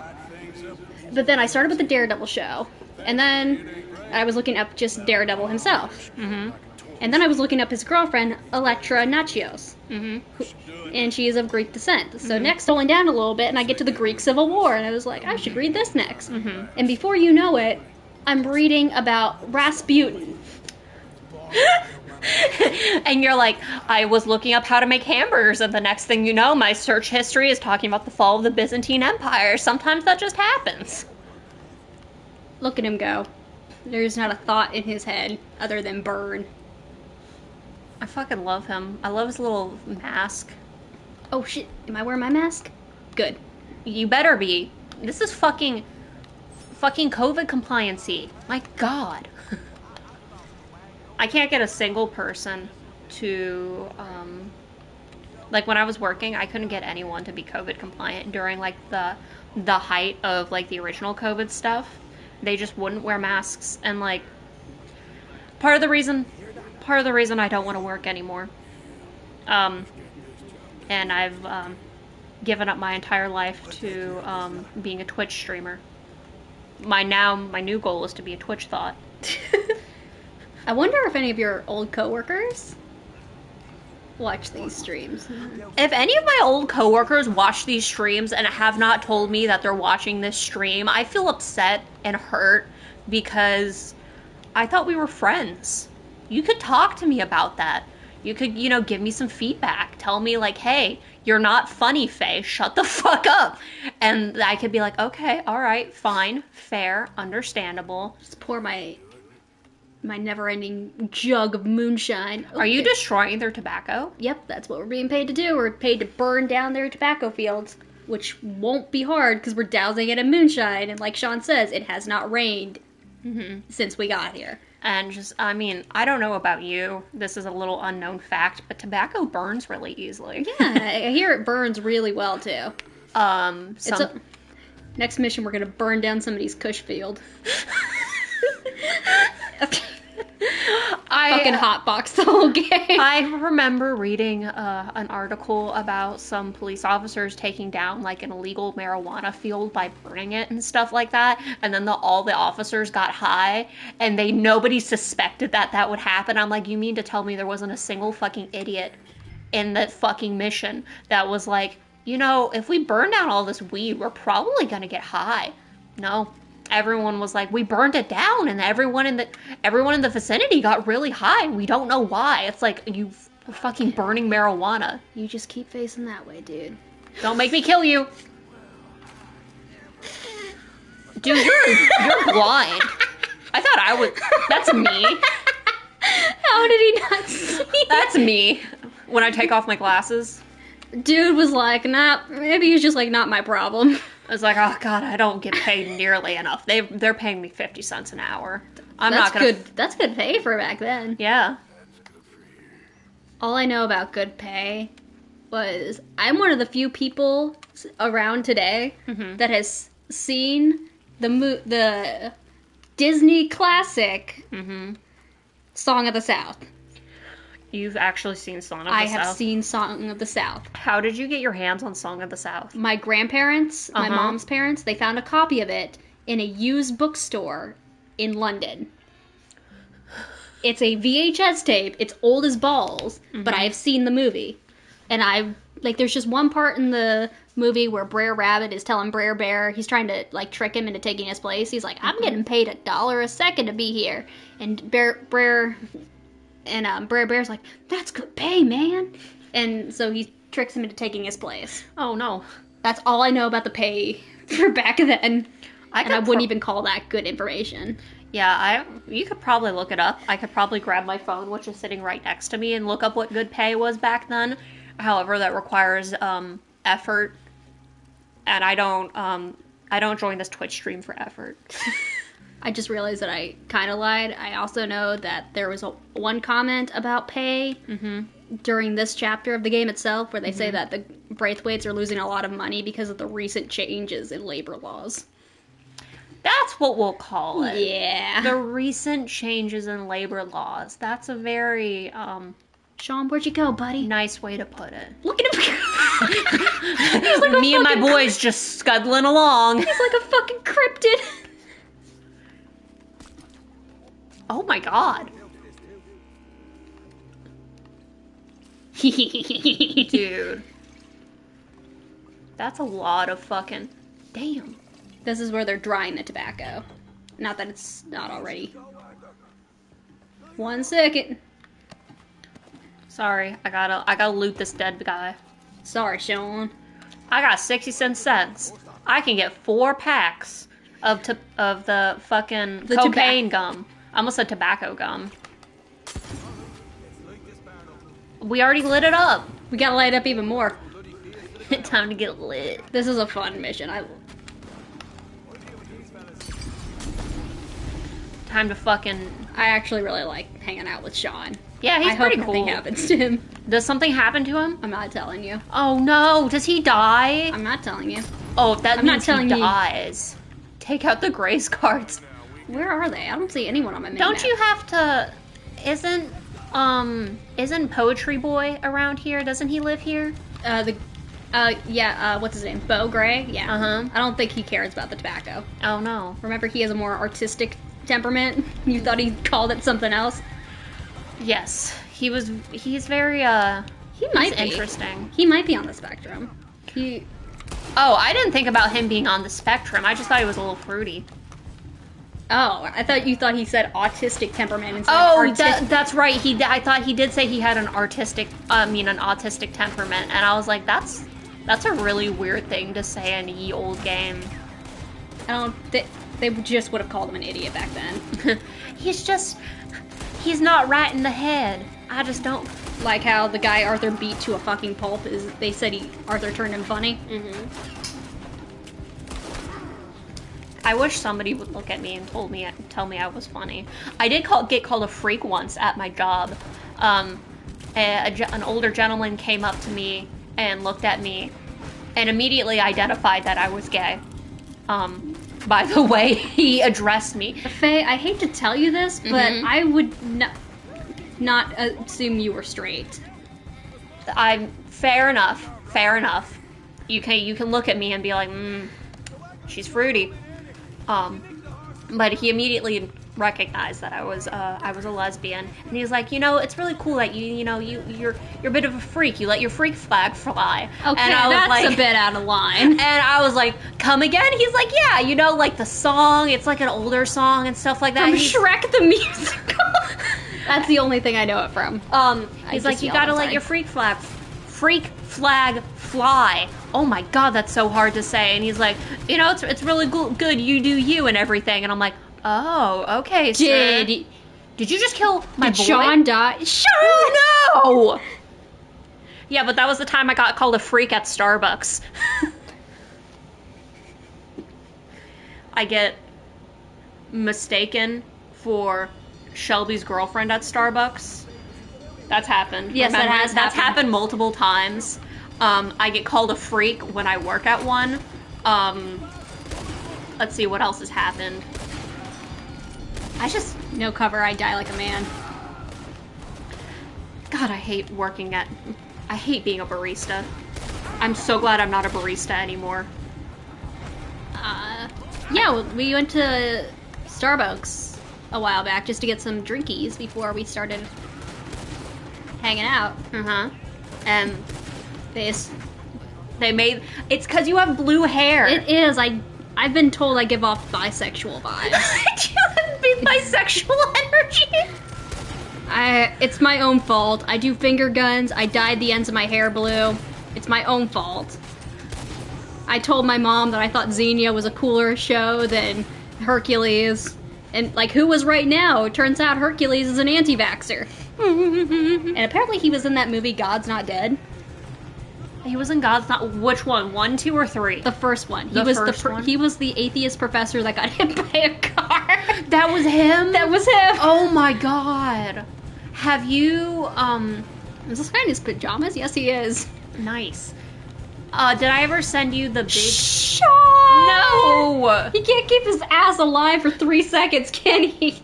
But then I started with the Daredevil show, and then I was looking up just Daredevil himself. Mm-hmm. And then I was looking up his girlfriend, Elektra Natchios. Mm-hmm. And she is of Greek descent. So next, rolling down a little bit, and I get to the Greek Civil War, and I was like, I should read this next. Mm-hmm. And before you know it, I'm reading about Rasputin. And you're like, I was looking up how to make hamburgers, and the next thing you know, my search history is talking about the fall of the Byzantine Empire. Sometimes that just happens. Look at him go. There's not a thought in his head other than burn. I fucking love him. I love his little mask. Oh shit, am I wearing my mask? Good. You better be. This is fucking COVID compliancy. My god. I can't get a single person to, like when I was working, I couldn't get anyone to be COVID compliant during like the height of like the original COVID stuff. They just wouldn't wear masks, and like part of the reason I don't want to work anymore. And I've given up my entire life to being a Twitch streamer. My new goal is to be a Twitch thought. I wonder if any of your old coworkers watch these streams. If any of my old coworkers watch these streams and have not told me that they're watching this stream, I feel upset and hurt because I thought we were friends. You could talk to me about that. You could, give me some feedback. Tell me like, hey, you're not funny, Faye. Shut the fuck up. And I could be like, okay, all right, fine, fair, understandable. Just pour my never-ending jug of moonshine. Okay. Are you destroying their tobacco? Yep, that's what we're being paid to do. We're paid to burn down their tobacco fields, which won't be hard because we're dousing it in moonshine. And like Sean says, it has not rained since we got here. And just, I mean, I don't know about you. This is a little unknown fact, but tobacco burns really easily. Yeah, I hear it burns really well, too. Next mission, we're going to burn down somebody's Kush field. Fucking hotbox the whole game. I remember reading an article about some police officers taking down like an illegal marijuana field by burning it and stuff like that, and then all the officers got high, and nobody suspected that would happen. I'm like, you mean to tell me there wasn't a single fucking idiot in that fucking mission that was like, if we burn down all this weed, we're probably gonna get high? No. Everyone was like, we burned it down, and everyone in the vicinity got really high. We don't know why. It's like, you fucking burning marijuana. You just keep facing that way, dude. Don't make me kill you. Dude, you're blind. I thought I was. That's me. How did he not see? That's me. When I take off my glasses. Dude was like, nah, maybe he's just like, not my problem. I was like, oh god, I don't get paid nearly enough. They're paying me 50 cents an hour. That's good pay for back then. Yeah. All I know about good pay was I'm one of the few people around today that has seen the Disney classic Song of the South. You've actually seen Song of the South? I have seen Song of the South. How did you get your hands on Song of the South? My grandparents, my mom's parents, they found a copy of it in a used bookstore in London. It's a VHS tape. It's old as balls, but I have seen the movie. And there's just one part in the movie where Brer Rabbit is telling Brer Bear, he's trying to, trick him into taking his place. He's like, I'm getting paid $1 a second to be here. And Brer Bear's like, that's good pay, man. And so he tricks him into taking his place. Oh, no. That's all I know about the pay for back then. I wouldn't even call that good information. Yeah, you could probably look it up. I could probably grab my phone, which is sitting right next to me, and look up what good pay was back then. However, that requires effort. And I don't join this Twitch stream for effort. I just realized that I kind of lied. I also know that there was one comment about pay during this chapter of the game itself where they say that the Braithwaites are losing a lot of money because of the recent changes in labor laws. That's what we'll call it. Yeah. The recent changes in labor laws. That's a very, Sean, where'd you go, buddy? nice way to put it. Look at him. Me and my boys just scuttling along. He's like a fucking cryptid. Oh my god. Dude. That's a lot of fucking... Damn. This is where they're drying the tobacco. Not that it's not already. 1 second. Sorry, I gotta loot this dead guy. Sorry, Sean. I got 60 cents. I can get 4 packs of the fucking cocaine gum. I almost said tobacco gum. We already lit it up. We gotta light up even more. Time to get lit. This is a fun mission. Time to fucking... I actually really like hanging out with Sean. Yeah, he's I pretty hope cool. nothing happens to him. Does something happen to him? I'm not telling you. Oh no, does he die? I'm not telling you. Oh, that I'm not means telling he you. dies. Take out the grace cards. Where are they? I don't see anyone on my main Don't map. you have to... Isn't Poetry Boy around here? Doesn't he live here? What's his name? Bo Gray? Yeah. Uh-huh. I don't think he cares about the tobacco. Oh no. Remember, he has a more artistic temperament? You thought he called it something else? Yes. He's very, He might be. interesting. He might be on the spectrum. Oh, I didn't think about him being on the spectrum. I just thought he was a little fruity. Oh, I thought you thought he said autistic temperament instead Oh, of artistic. that's right. I thought he did say he had an autistic temperament, and I was like, that's a really weird thing to say in ye old game. They just would have called him an idiot back then. He's not right in the head. I just don't. Like how the guy Arthur beat to a fucking pulp they said Arthur turned him funny. Mm-hmm. I wish somebody would look at me and tell me I was funny. I did get called a freak once at my job. An older gentleman came up to me and looked at me and immediately identified that I was gay. By the way he addressed me. Faye, I hate to tell you this, but I would not assume you were straight. Fair enough. You can look at me and be like, she's fruity. But he immediately recognized that I was a lesbian, and he was like, it's really cool that you're a bit of a freak. You let your freak flag fly. Okay, and I was that's like, a bit out of line. And I was like, come again? He's like, yeah, like the song. It's like an older song and stuff like that. From Shrek the Musical. That's the only thing I know it from. He's like, you gotta let your freak flag fly. Oh my god, that's so hard to say. And he's like, it's really good. You do you and everything. And I'm like, oh, okay, sir. Did you just kill my boy? Sean die? Shut up! No! Yeah, but that was the time I got called a freak at Starbucks. I get mistaken for Shelby's girlfriend at Starbucks. That's happened. Yes, Remember? that has That's happened. happened multiple times. I get called a freak when I work at one. Let's see what else has happened. No cover, I die like a man. God, I hate being a barista. I'm so glad I'm not a barista anymore. Yeah, we went to Starbucks a while back just to get some drinkies before we started hanging out. And It's because you have blue hair. It is. I've been told I give off bisexual vibes. You have bisexual energy. It's my own fault. I do finger guns. I dyed the ends of my hair blue. It's my own fault. I told my mom that I thought Xenia was a cooler show than Hercules. And, who was right now? It turns out Hercules is an anti-vaxxer. And apparently he was in that movie God's Not Dead. He was in God's Not. Which one? 1, 2, or 3? The first one. The first one? He was the atheist professor that got hit by a car. That was him? That was him. Oh my god. Have you, Is this guy in his pajamas? Yes, he is. Nice. Did I ever send you the big... Sean! No! He can't keep his ass alive for 3 seconds, can he?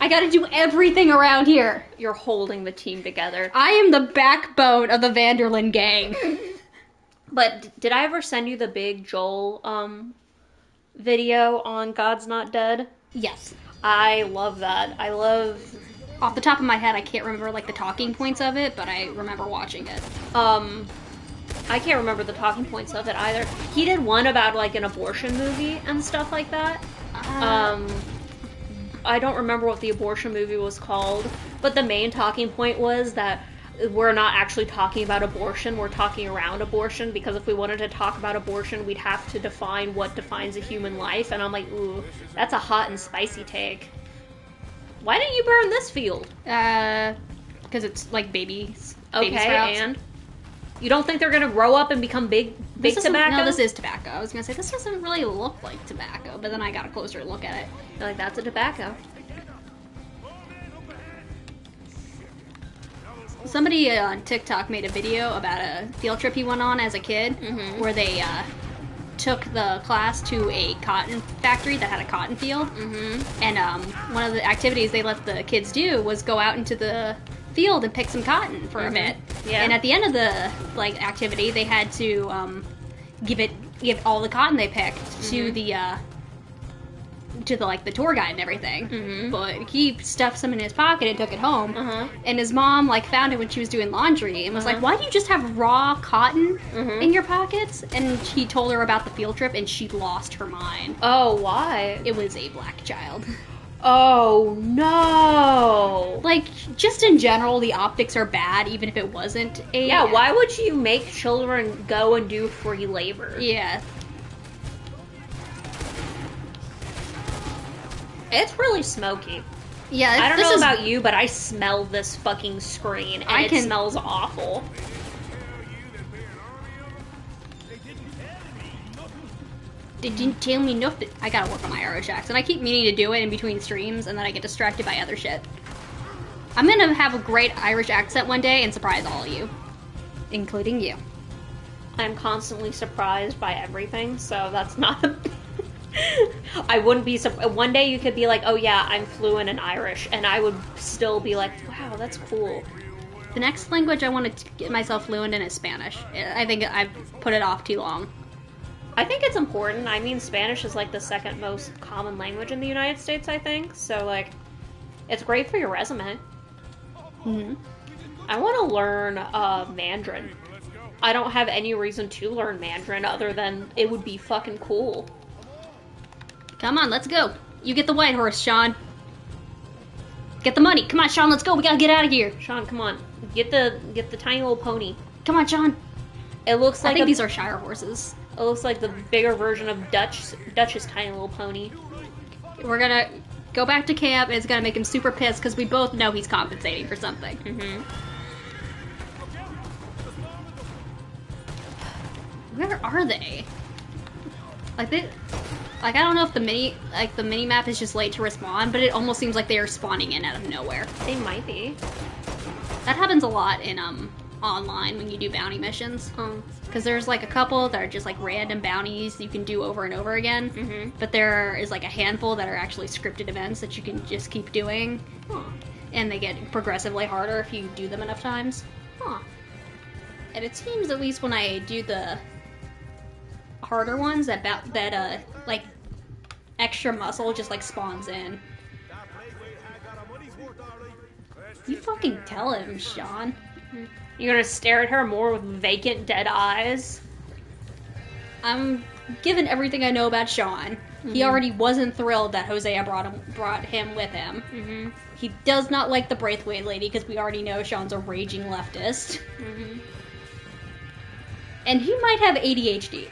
I gotta do everything around here. You're holding the team together. I am the backbone of the Vanderlyn gang. But did I ever send you the big Joel, video on God's Not Dead? Yes. I love that. I love... Off the top of my head, I can't remember, like, the talking points of it, but I remember watching it. I can't remember the talking points of it either. He did one about, like, an abortion movie and stuff like that. I don't remember what the abortion movie was called, but the main talking point was that we're not actually talking about abortion, we're talking around abortion, because if we wanted to talk about abortion, we'd have to define what defines a human life, and I'm like, ooh, that's a hot and spicy take. Why didn't you burn this field? Because it's, like, baby Okay, sprouts. and? You don't think they're gonna grow up and become big tobacco? No, this is tobacco. I was gonna say, this doesn't really look like tobacco, but then I got a closer look at it. You're like, that's a tobacco. Somebody on TikTok made a video about a field trip he went on as a kid, where they took the class to a cotton factory that had a cotton field, and one of the activities they let the kids do was go out into the field and pick some cotton for a bit. Yeah. And at the end of the activity, they had to give all the cotton they picked to the tour guide and everything. But he stuffed some in his pocket and took it home. And his mom found it when she was doing laundry and was like, "Why do you just have raw cotton in your pockets?" And he told her about the field trip and she lost her mind. Oh, why? It was a black child. Oh, no! Just in general, the optics are bad, even if it wasn't a... Yeah, why would you make children go and do free labor? Yeah. It's really smoky. Yeah, I don't know about you, but I smell this fucking screen, and it smells awful. They didn't tell me nothing. I gotta work on my Irish accent. I keep meaning to do it in between streams, and then I get distracted by other shit. I'm gonna have a great Irish accent one day and surprise all of you. Including you. I'm constantly surprised by everything, so that's not a... I wouldn't be surprised. One day you could be like, oh yeah, I'm fluent in Irish, and I would still be like, wow, that's cool. The next language I want to get myself fluent in is Spanish. I think I've put it off too long. I think it's important. I mean, Spanish is the second most common language in the United States, I think. So, it's great for your resume. I want to learn Mandarin. I don't have any reason to learn Mandarin other than it would be fucking cool. Come on, let's go. You get the white horse, Sean. Get the money. Come on, Sean, let's go. We gotta get out of here. Sean, come on. Get the tiny little pony. Come on, Sean. It looks like I think these are Shire horses. It looks like the bigger version of Dutch's tiny little pony. We're gonna go back to camp, and it's gonna make him super pissed because we both know he's compensating for something. Where are they? I don't know if the mini map is just late to respawn, but it almost seems like they are spawning in out of nowhere. They might be. That happens a lot in online when you do bounty missions. Because there's a couple that are just random bounties you can do over and over again. But there is a handful that are actually scripted events that you can just keep doing. And they get progressively harder if you do them enough times. And it seems, at least when I do the harder ones, that extra muscle just spawns in. You fucking tell him, Sean. You're gonna stare at her more with vacant, dead eyes? I'm given everything I know about Sean. He already wasn't thrilled that Hosea brought him with him. He does not like the Braithwaite lady because we already know Sean's a raging leftist. And he might have ADHD.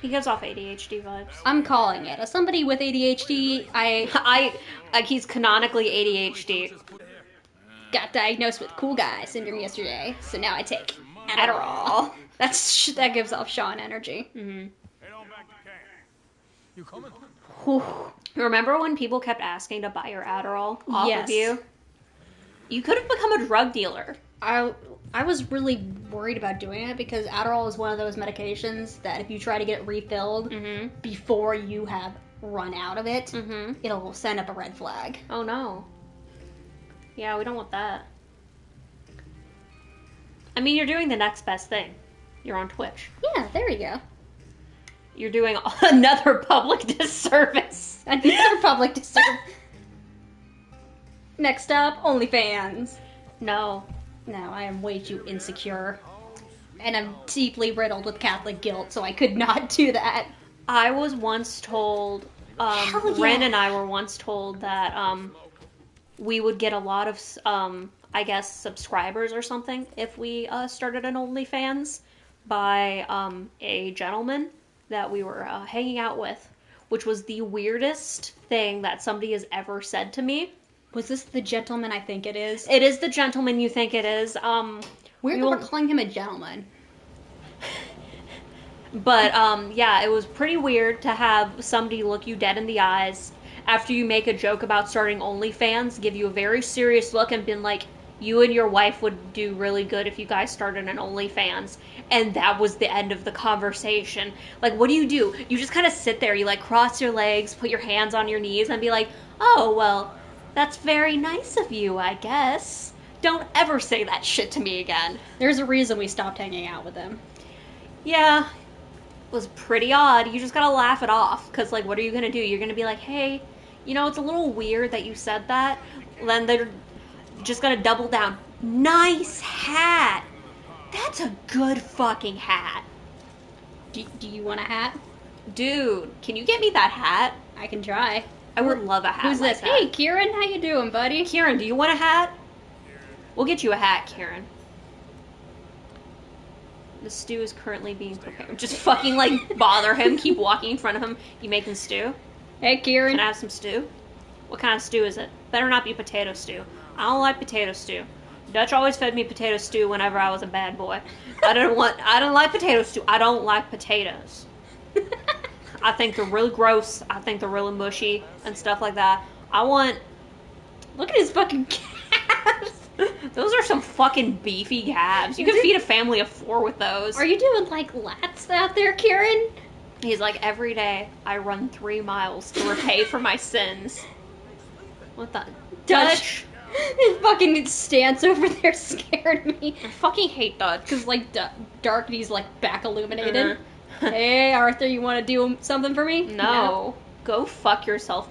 He gives off ADHD vibes. I'm calling it. As somebody with ADHD, he's canonically ADHD. Got diagnosed with cool guy syndrome yesterday, so now I take Adderall. That gives off Sean energy. Mm-hmm. You coming? Whew. Remember when people kept asking to buy your Adderall off Yes. of you? You could have become a drug dealer. I was really worried about doing it because Adderall is one of those medications that if you try to get it refilled Mm-hmm. before you have run out of it, Mm-hmm. it'll send up a red flag. Oh no. Yeah, we don't want that. I mean, you're doing the next best thing. You're on Twitch. Yeah, there you go. You're doing another public disservice. Another public disservice. Next up, OnlyFans. No. No, I am way too insecure. And I'm deeply riddled with Catholic guilt, so I could not do that. I was once told, Hell yeah. Ren and I were once told that we would get a lot of, I guess, subscribers or something if we started an OnlyFans by a gentleman that we were hanging out with, which was the weirdest thing that somebody has ever said to me. Was this the gentleman I think it is? It is the gentleman you think it is. Weird we that we're won't- calling him a gentleman. But, yeah, it was pretty weird to have somebody look you dead in the eyes after you make a joke about starting OnlyFans, give you a very serious look and been like, you and your wife would do really good if you guys started an OnlyFans. And that was the end of the conversation. Like, what do? You just kind of sit there, you, like, cross your legs, put your hands on your knees, and be like, oh, well, that's very nice of you, I guess. Don't ever say that shit to me again. There's a reason we stopped hanging out with him. Yeah, it was pretty odd. You just gotta laugh it off. Because, like, what are you gonna do? You're gonna be like, hey, you know, it's a little weird that you said that. Then they're just gonna double down. Nice hat! That's a good fucking hat. Do you want a hat? Dude, can you get me that hat? I can try. I would love a hat. Who's like this? that. Hey, Kieran, how you doing, buddy? Kieran, do you want a hat? We'll get you a hat, Kieran. The stew is currently being prepared. Just fucking, like, bother him. Keep walking in front of him. You making stew? Hey, Kieran. Can I have some stew? What kind of stew is it? Better not be potato stew. I don't like potato stew. Dutch always fed me potato stew whenever I was a bad boy. I don't like potato stew. I don't like potatoes. I think they're really gross. I think they're really mushy and stuff like that. Look at his fucking calves. Those are some fucking beefy calves. You can feed a family of 4 with those. Are you doing, like, lats out there, Kieran? He's like, every day I run 3 miles to repay for my sins. What the? Dutch? His fucking stance over there scared me. I fucking hate Dutch. Because, like, dark and he's, like, back illuminated. Uh-huh. Hey, Arthur, you want to do something for me? No. Go fuck yourself.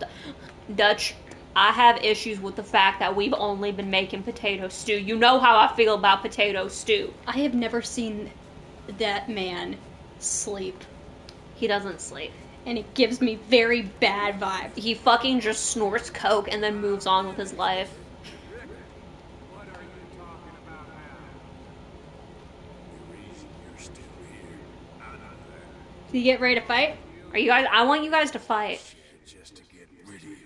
Dutch, I have issues with the fact that we've only been making potato stew. You know how I feel about potato stew. I have never seen that man sleep. He doesn't sleep. And it gives me very bad vibes. He fucking just snorts coke and then moves on with his life. What are you talking about now? The reason you're still here, none of that. Do you get ready to fight? Are you guys? I want you guys to fight. Just to get rid of you.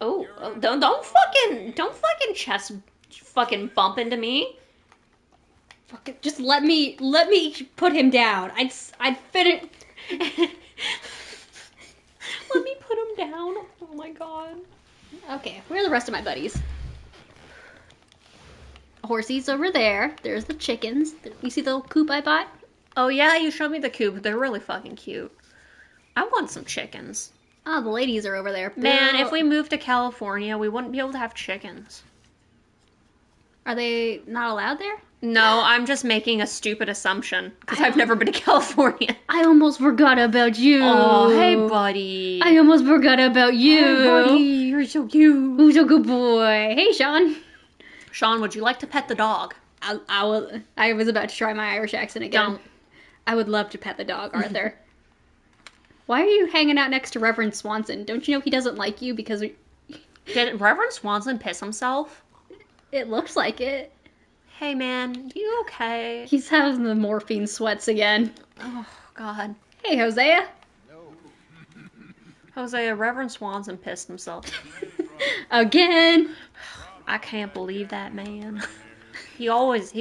Oh, don't fucking chest fucking bump into me. Fucking, just let me put him down. I'd fit it. Let me put him down. Oh my god. Okay, where are the rest of my buddies? Horsey's over there. There's the chickens. You see the little coop I bought? Oh yeah, you showed me the coop. They're really fucking cute. I want some chickens. Oh, the ladies are over there. Man, if we moved to California, we wouldn't be able to have chickens. Are they not allowed there? No, I'm just making a stupid assumption because I've never been to California. I almost forgot about you. Oh, hey, buddy. I almost forgot about you. Hey, buddy, you're so cute. Who's a good boy? Hey, Sean. Sean, would you like to pet the dog? I was about to try my Irish accent again. Don't. I would love to pet the dog, Arthur. Why are you hanging out next to Reverend Swanson? Don't you know he doesn't like you because Did Reverend Swanson piss himself? it looks like it? Hey, man, you okay? He's having the morphine sweats again. Oh, God. Hey, Hosea. Hosea, Reverend Swanson pissed himself. Again. I can't believe that, man. He's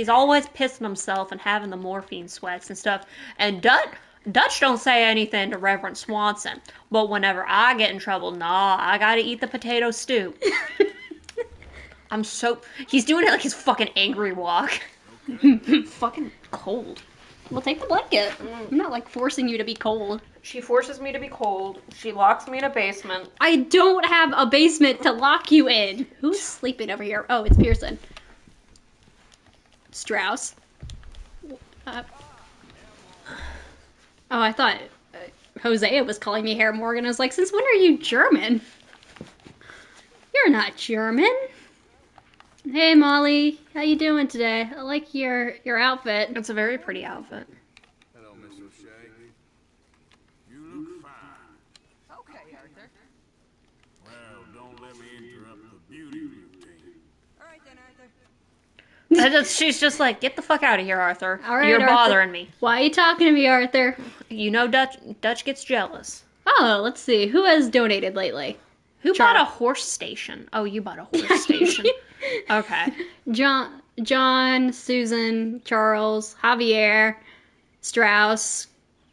always pissing himself and having the morphine sweats and stuff. And Dutch don't say anything to Reverend Swanson. But whenever I get in trouble, nah, I gotta eat the potato stew. He's doing it like his fucking angry walk. Fucking cold. Well, take the blanket. I'm not like forcing you to be cold. She forces me to be cold. She locks me in a basement. I don't have a basement to lock you in. Who's sleeping over here? Oh, it's Pearson. Strauss. Oh, I thought Hosea was calling me Herr Morgan. I was like, since when are you German? You're not German. Hey, Molly. How you doing today? I like your outfit. It's a very pretty outfit. Hello, Miss O'Shea. You look fine. Okay, Arthur. Well, don't let me interrupt the beauty routine. All right then, Arthur. She's just like, get the fuck out of here, Arthur. All right, You're Arthur. bothering me. Why are you talking to me, Arthur? You know Dutch gets jealous. Oh, let's see. Who has donated lately? Who bought a horse station? Oh, you bought a horse station. Okay. John, Susan, Charles, Javier, Strauss,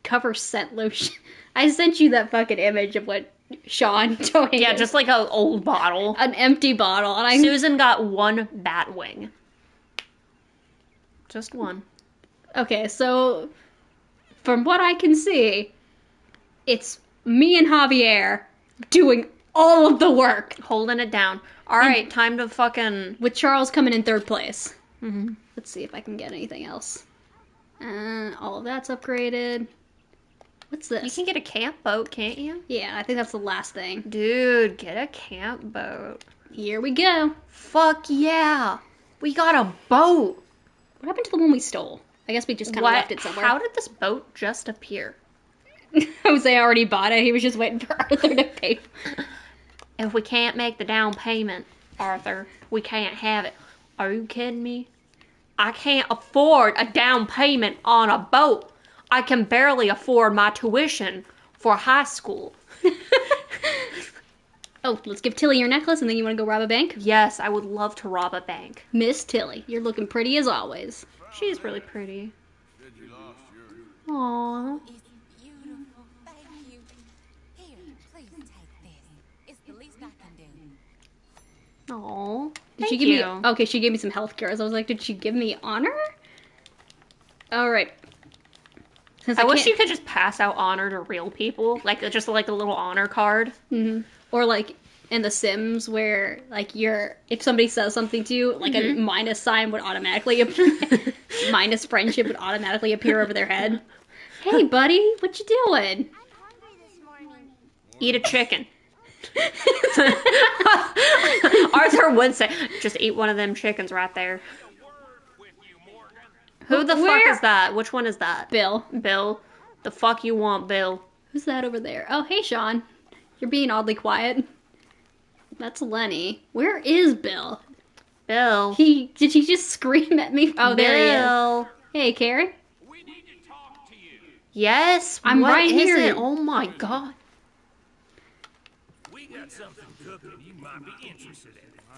cover scent lotion. I sent you that fucking image of what Sean donated. Yeah, just like an old bottle. An empty bottle. And Susan got one bat wing. Just one. Okay, so from what I can see, it's me and Javier doing all of the work. Holding it down. Alright, time to fucking... With Charles coming in third place. Mm-hmm. Let's see if I can get anything else. All of that's upgraded. What's this? You can get a camp boat, can't you? Yeah, I think that's the last thing. Dude, get a camp boat. Here we go. Fuck yeah. We got a boat. What happened to the one we stole? I guess we just kind of left it somewhere. How did this boat just appear? Jose already bought it. He was just waiting for Arthur to pay. If we can't make the down payment, Arthur, we can't have it. Are you kidding me? I can't afford a down payment on a boat. I can barely afford my tuition for high school. Oh, let's give Tilly your necklace and then you want to go rob a bank? Yes, I would love to rob a bank. Miss Tilly, you're looking pretty as always. She's really pretty. Said you lost yours. Aww. It's beautiful. Thank you. Here, please take this. It's the least I can do. Aww. Did she give me? Okay, she gave me some health cures. I was like, did she give me honor? All right. Since I wish you could just pass out honor to real people, like just like a little honor card. Mm-hmm. Or like in The Sims, where like if somebody says something to you, like a minus sign would automatically appear. Minus friendship would automatically appear over their head. Hey, buddy, what you doing? Eat a chicken. Arthur would say, just eat one of them chickens right there. Who the fuck is that? Which one is that? Bill. Bill. The fuck you want, Bill? Who's that over there? Oh, hey, Sean. You're being oddly quiet. That's Lenny. Where is Bill? Bill. Did he just scream at me? Oh, there he is. Bill. Hey, Karen. We need to talk to you. Yes, I'm what right is here. it? Oh my god. We got something cooking you might be interested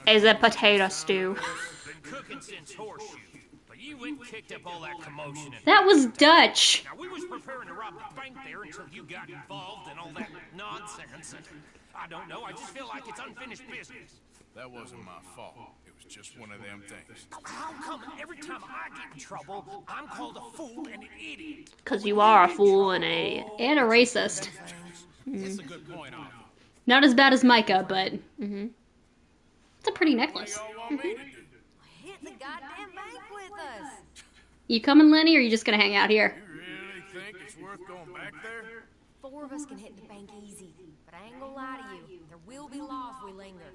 in. Is it potato stew? Been cooking since horseshoe. But you went and kicked up all that commotion. That was Dutch. Now, we was preparing to rob the bank there until you got involved in all that nonsense. And I don't know, I just feel like it's unfinished business. That wasn't my fault. It was just one of them things. How come every time I get in trouble, I'm called a fool and an idiot? Because you are a fool and an idiot. And a racist. That's a good point, Arthur. Not as bad as Micah, but it's a pretty necklace. Y'all want me to do? Hit the goddamn bank with us. You coming, Lenny, or are you just gonna hang out here? You really think it's worth going back there? 4 of us can hit the bank easy. But I ain't gonna lie to you. There will be law if we linger.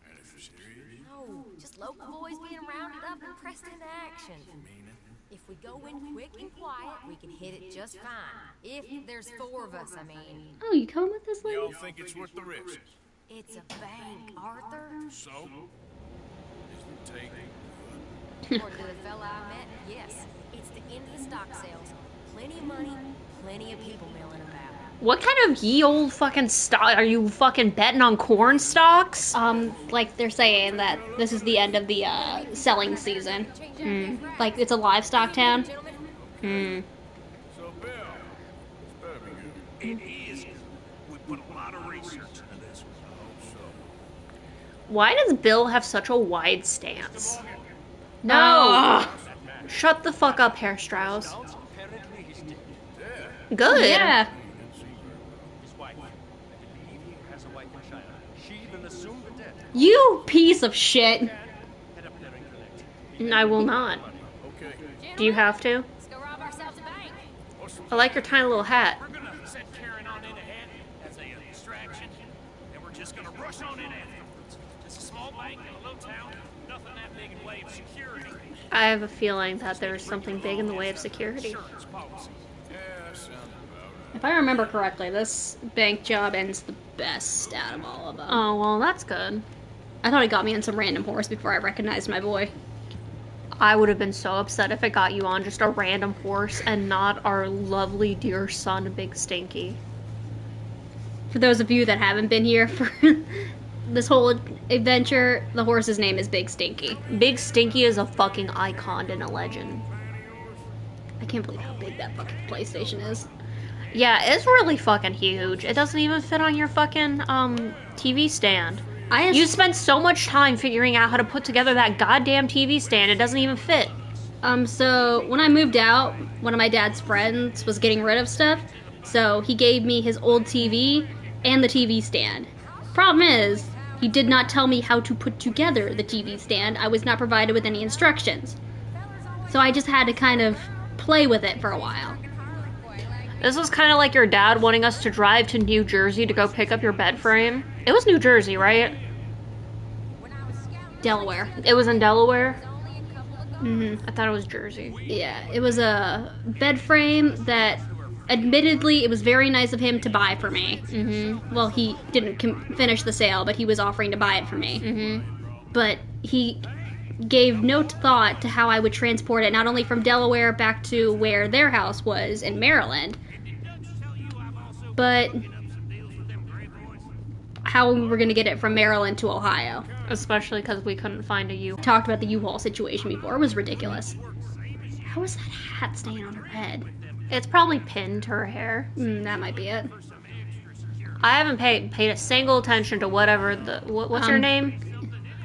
And if you're serious, No, just local boys being rounded up and pressed into action. If we go in quick and quiet, we can hit it just fine. If there's 4 of us, I mean. Oh, you coming with us, y'all Lenny? think it's worth the risk? It's a bank, Arthur. So, is the take According to the fella I met, yes. It's the end of the stock sales. Plenty of money, plenty of people milling about. What kind of ye old fucking stock? Are you fucking betting on corn stocks? Like they're saying that this is the end of the selling season. Like it's a livestock town. Hmm. So, Bill, this better be good. It is. We put a lot of research into this. I hope so. Why does Bill have such a wide stance? No! Oh. Shut the fuck up, Hair Strauss. Good. Yeah. You piece of shit. I will not. Okay. Do you have to? Let's go rob ourselves a bank. I like your tiny little hat. We're gonna set Karen on in ahead as a distraction, and we're just gonna rush on in afterwards. It's a small bank in a little town, nothing that big in way of security. I have a feeling that there's something big in the way of security. Insurance policy. Yeah, sounds about right. If I remember correctly, this bank job ends the best out of all of them. Oh, well, that's good. I thought it got me on some random horse before I recognized my boy. I would have been so upset if it got you on just a random horse and not our lovely dear son, Big Stinky. For those of you that haven't been here for this whole adventure, the horse's name is Big Stinky. Big Stinky is a fucking icon and a legend. I can't believe how big that fucking PlayStation is. Yeah, it's really fucking huge. It doesn't even fit on your fucking TV stand. You spent so much time figuring out how to put together that goddamn TV stand. It doesn't even fit. So when I moved out, one of my dad's friends was getting rid of stuff, so he gave me his old TV and the TV stand. Problem is, he did not tell me how to put together the TV stand. I was not provided with any instructions. So I just had to kind of play with it for a while. This was kind of like your dad wanting us to drive to New Jersey to go pick up your bed frame. It was New Jersey, right? Delaware. It was in Delaware? Mm-hmm. I thought it was Jersey. Yeah, it was a bed frame that, admittedly, it was very nice of him to buy for me. Mm-hmm. Well, he didn't finish the sale, but he was offering to buy it for me. Mm-hmm. But he gave no thought to how I would transport it, not only from Delaware back to where their house was in Maryland, but how we were going to get it from Maryland to Ohio. Especially because we couldn't find a U. Talked about the U-Haul situation before. It was ridiculous. How is that hat staying on her head? It's probably pinned to her hair. That might be it. I haven't paid a single attention to whatever the... what's her name?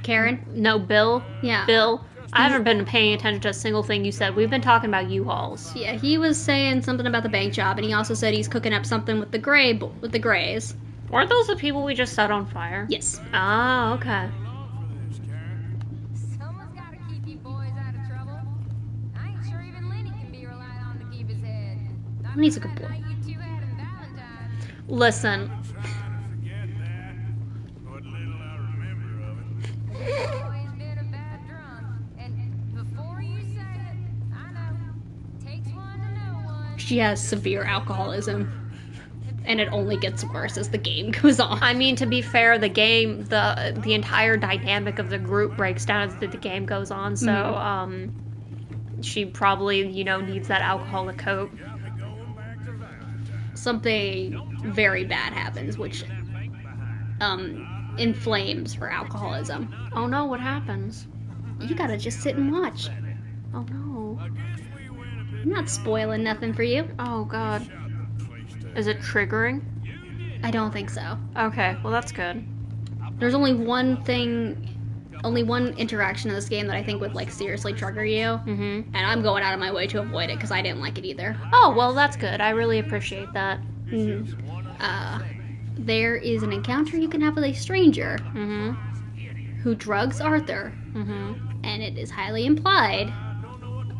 Karen? No, Bill? Yeah. Bill? I haven't been paying attention to a single thing you said. We've been talking about U-Hauls. Yeah, he was saying something about the bank job, and he also said he's cooking up something with the Greys. Weren't those the people we just set on fire? Yes. Ah, okay. Someone's gotta keep you boys out of trouble. I ain't sure even Lenny can be relied on to keep his head. Not He's a good that boy. night you two had in Valentine's. Listen, Forget that. What little I remember of it. You've always been a bad drunk. And before you say it, I know. Takes one to know one. She has severe alcoholism. And it only gets worse as the game goes on. I mean, to be fair, the game, the entire dynamic of the group breaks down as the game goes on, so, she probably, needs that alcohol to cope. Something very bad happens, which inflames her alcoholism. Oh no, what happens? You gotta just sit and watch. Oh no. I'm not spoiling nothing for you. Oh god. Is it triggering? I don't think so. Okay, well that's good. There's only one interaction in this game that I think would, seriously trigger you. Mm-hmm. And I'm going out of my way to avoid it because I didn't like it either. Oh, well that's good. I really appreciate that. There is an encounter you can have with a stranger Mm-hmm. who drugs Arthur. Mm-hmm. And it is highly implied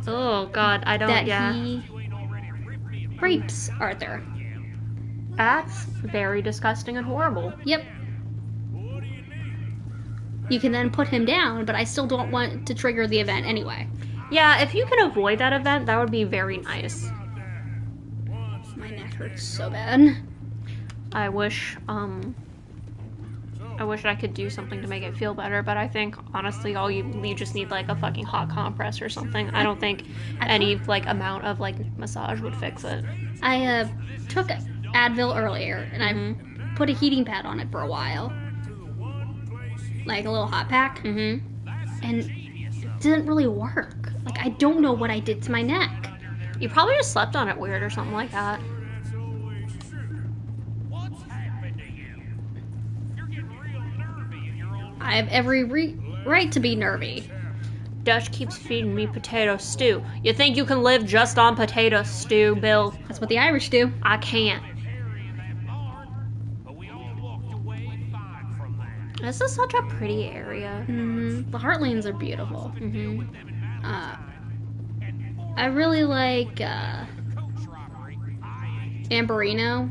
Oh god, I don't, that he rapes Arthur. That's very disgusting and horrible. Yep. You can then put him down, but I still don't want to trigger the event anyway. Yeah, if you can avoid that event, that would be very nice. My neck hurts so bad. I wish I could do something to make it feel better, but I think, honestly, you just need, a fucking hot compress or something. I don't think any, amount of, massage would fix it. I took Advil earlier, and I put a heating pad on it for a while. Like a little hot pack. And it didn't really work. Like, I don't know what I did to my neck. You probably just slept on it weird or something like that. What's happened to you? You're getting real nervy in your own. I have every right to be nervy. Dutch keeps feeding me potato stew. You think you can live just on potato stew, Bill? That's what the Irish do. I can't. But we all walked away fine from that. This is such a pretty area. The Heartlands are beautiful. I really like Amberino,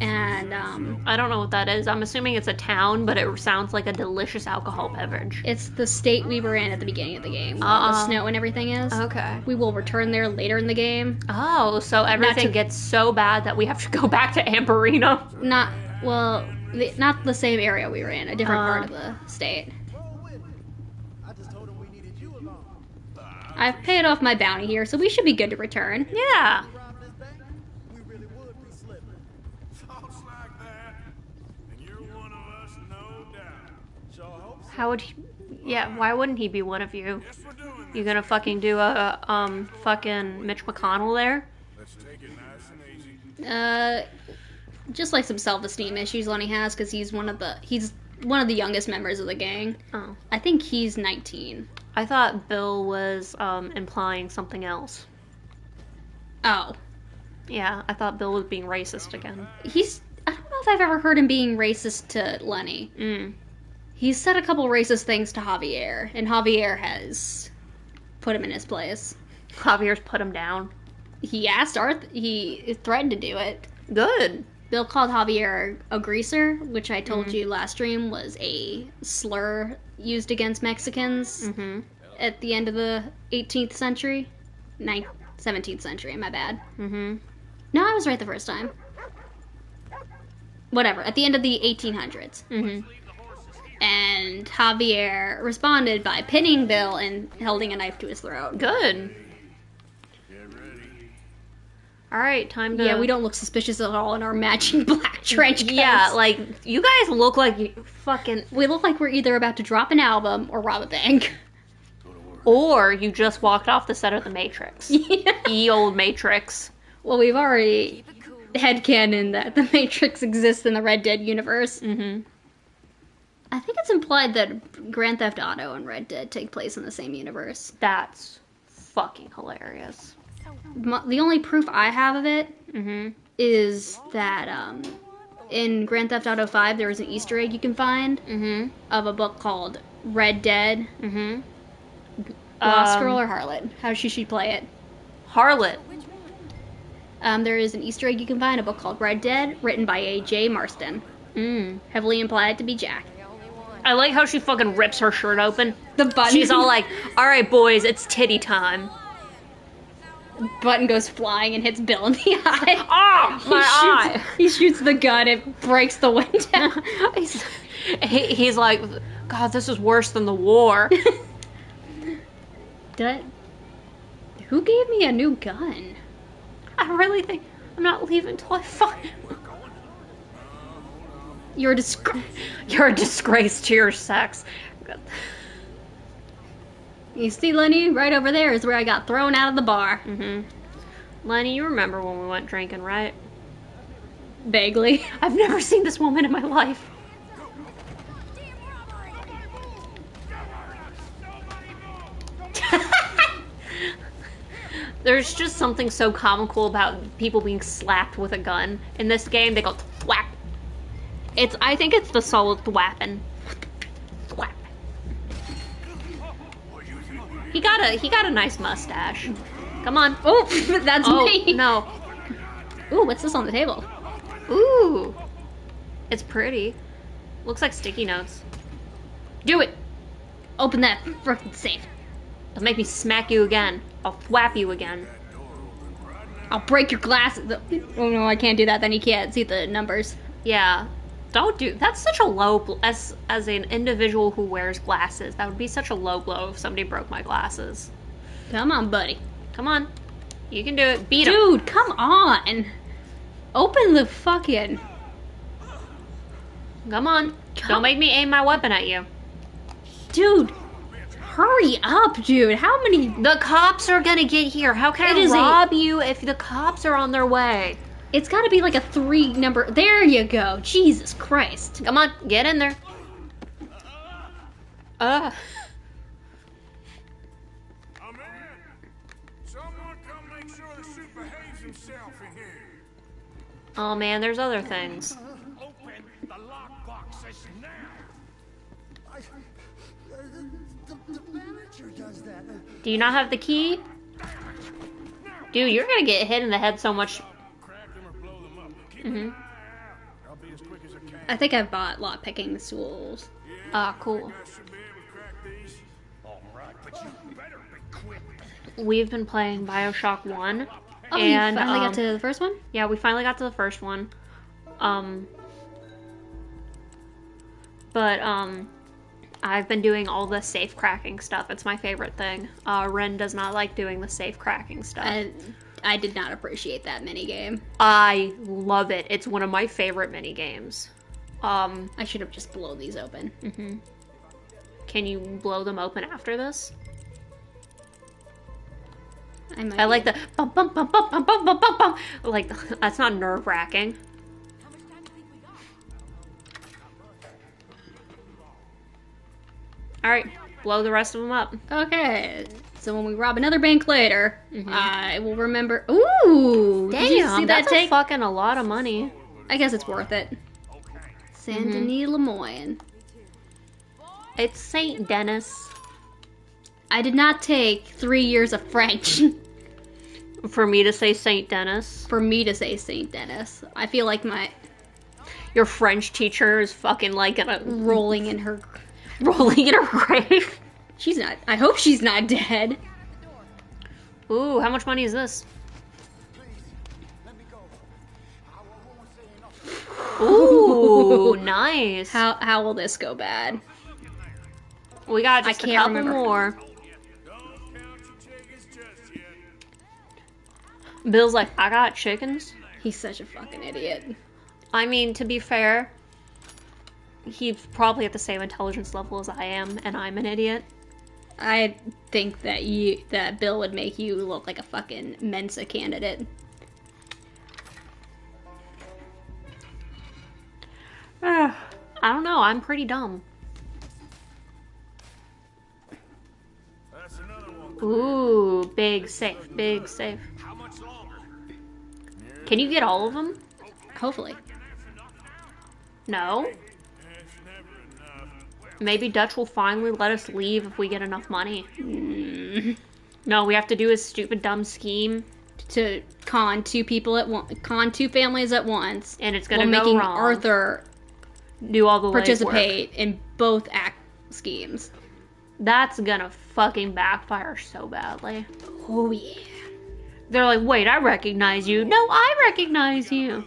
and I don't know what that is. I'm assuming it's a town, but it sounds like a delicious alcohol beverage. it's the state we were in at the beginning of the game, where all the snow and everything is. Okay. We will return there later in the game. Oh, so everything gets so bad that we have to go back to Amberino? Not the same area we were in, a different part of the state. I've paid off my bounty here, so we should be good to return. Yeah. Thoughts like that, and you're one of us, no doubt. So I hope How would he... Yeah, why wouldn't he be one of you? yes, we're doing this. You gonna fucking do a, fucking Mitch McConnell there? Let's take it nice and easy. Just like some self-esteem issues Lenny has, because he's one of the youngest members of the gang. Oh. I think he's 19. I thought Bill was, implying something else. Oh. Yeah, I thought Bill was being racist again. I don't know if I've ever heard him being racist to Lenny. He's said a couple racist things to Javier, and Javier has put him in his place. Javier's put him down. He asked he threatened to do it. Good. Bill called Javier a greaser, which I told you last stream was a slur used against Mexicans at the end of the 18th century. 17th century, my bad. No, I was right the first time. Whatever, at the end of the 1800s. And Javier responded by pinning Bill and holding a knife to his throat. Good. Get ready. Alright, time to... Yeah, we don't look suspicious at all in our matching black trench coats. Yeah, like, you guys look like you fucking... We look like we're either about to drop an album or rob a bank. Or you just walked off the set of The Matrix. Ye old Matrix. Well, we've already headcanon that the Matrix exists in the Red Dead universe. I think it's implied that Grand Theft Auto and Red Dead take place in the same universe. That's fucking hilarious. The only proof I have of it is that in Grand Theft Auto 5 there is an Easter egg you can find of a book called Red Dead. Lost Girl or Harlot? How should she play it? Harlot. There is an Easter egg you can find, a book called Red Dead, written by A. J. Marston. Heavily implied to be Jack. I like how she fucking rips her shirt open. The button. She's all like, alright boys, it's titty time. Button goes flying and hits Bill in the eye. Oh, my eye. He shoots the gun, it breaks the window. He's like, God, this is worse than the war. Who gave me a new gun? I really think I'm not leaving till I find... You're a disgrace. You're a disgrace to your sex. You see, Lenny, right over there is where I got thrown out of the bar. Lenny, you remember when we went drinking, right? Vaguely. I've never seen this woman in my life. There's just something so comical about people being slapped with a gun. In this game, they go thwap. I think it's the solid thwapping. Thwap. He got a nice mustache. Come on. Oh, that's me. No. Ooh, what's this on the table? Ooh. It's pretty. Looks like sticky notes. Do it. Open that frickin' safe. It'll make me smack you again. I'll thwap you again. I'll break your glasses. Oh no, I can't do that. Then you can't see the numbers. Yeah. Don't do... That's such a low... As an individual who wears glasses, that would be such a low blow if somebody broke my glasses. Come on, buddy. Come on. You can do it. Beat him. Dude, come on. Open the fucking... Come on. Don't make me aim my weapon at you. Dude, hurry up, dude. How many... The cops are gonna get here. How can I rob you if the cops are on their way? It's gotta be like a 3 number... There you go. Jesus Christ. Come on, get in there. I'm in. Someone come make sure the suit behaves himself in here. Oh man, there's other things. Open the lockboxes now. The manager does that. Do you not have the key? Dude, you're gonna get hit in the head so much. Crack them or blow them up. Keep an eye out. I'll be as quick as I can. I think I've bought lockpicking tools. Ah, cool. I should be able to crack these. All right, but you better be quick. We've been playing Bioshock 1. Oh, and you finally got to the first one? Yeah, we finally got to the first one. But I've been doing all the safe cracking stuff. It's my favorite thing. Ren does not like doing the safe cracking stuff. I did not appreciate that minigame. I love it. It's one of my favorite minigames. I should have just blown these open. Mm-hmm. Can you blow them open after this? I like the bum bum bum bum bum bum bum bum bum. Like, that's not nerve-wracking. Alright, blow the rest of them up. Okay, so when we rob another bank later, I will remember... Ooh! Damn, did you see that that's take? fucking a lot of money. I guess it's worth it. Saint Denis Lemoyne. It's Saint Denis. I did not take 3 years of French For me to say Saint Denis. for me to say Saint Denis. I feel like my Your French teacher is fucking like rolling in her... rolling in her grave. She's not... I hope she's not dead. Ooh, how much money is this? Ooh, nice. How will this go bad? We got just I a can't couple remember. more. Don't count your chickens just yet. Bill's like, I got chickens. He's such a fucking idiot. I mean, to be fair, he's probably at the same intelligence level as I am, and I'm an idiot. I think that Bill would make you look like a fucking Mensa candidate. I don't know, I'm pretty dumb. That's another one. Ooh, big safe, big safe. How much longer? Can you get all of them? Hopefully. No? It's never enough. Maybe Dutch will finally let us leave if we get enough money. No, we have to do his stupid dumb scheme. To con 2 people at once, con 2 families at once, And it's gonna while go making wrong. Arthur Do all the legwork. participate in both act schemes. That's gonna fucking backfire so badly. Oh yeah. They're like, wait, I recognize you. No, I recognize you.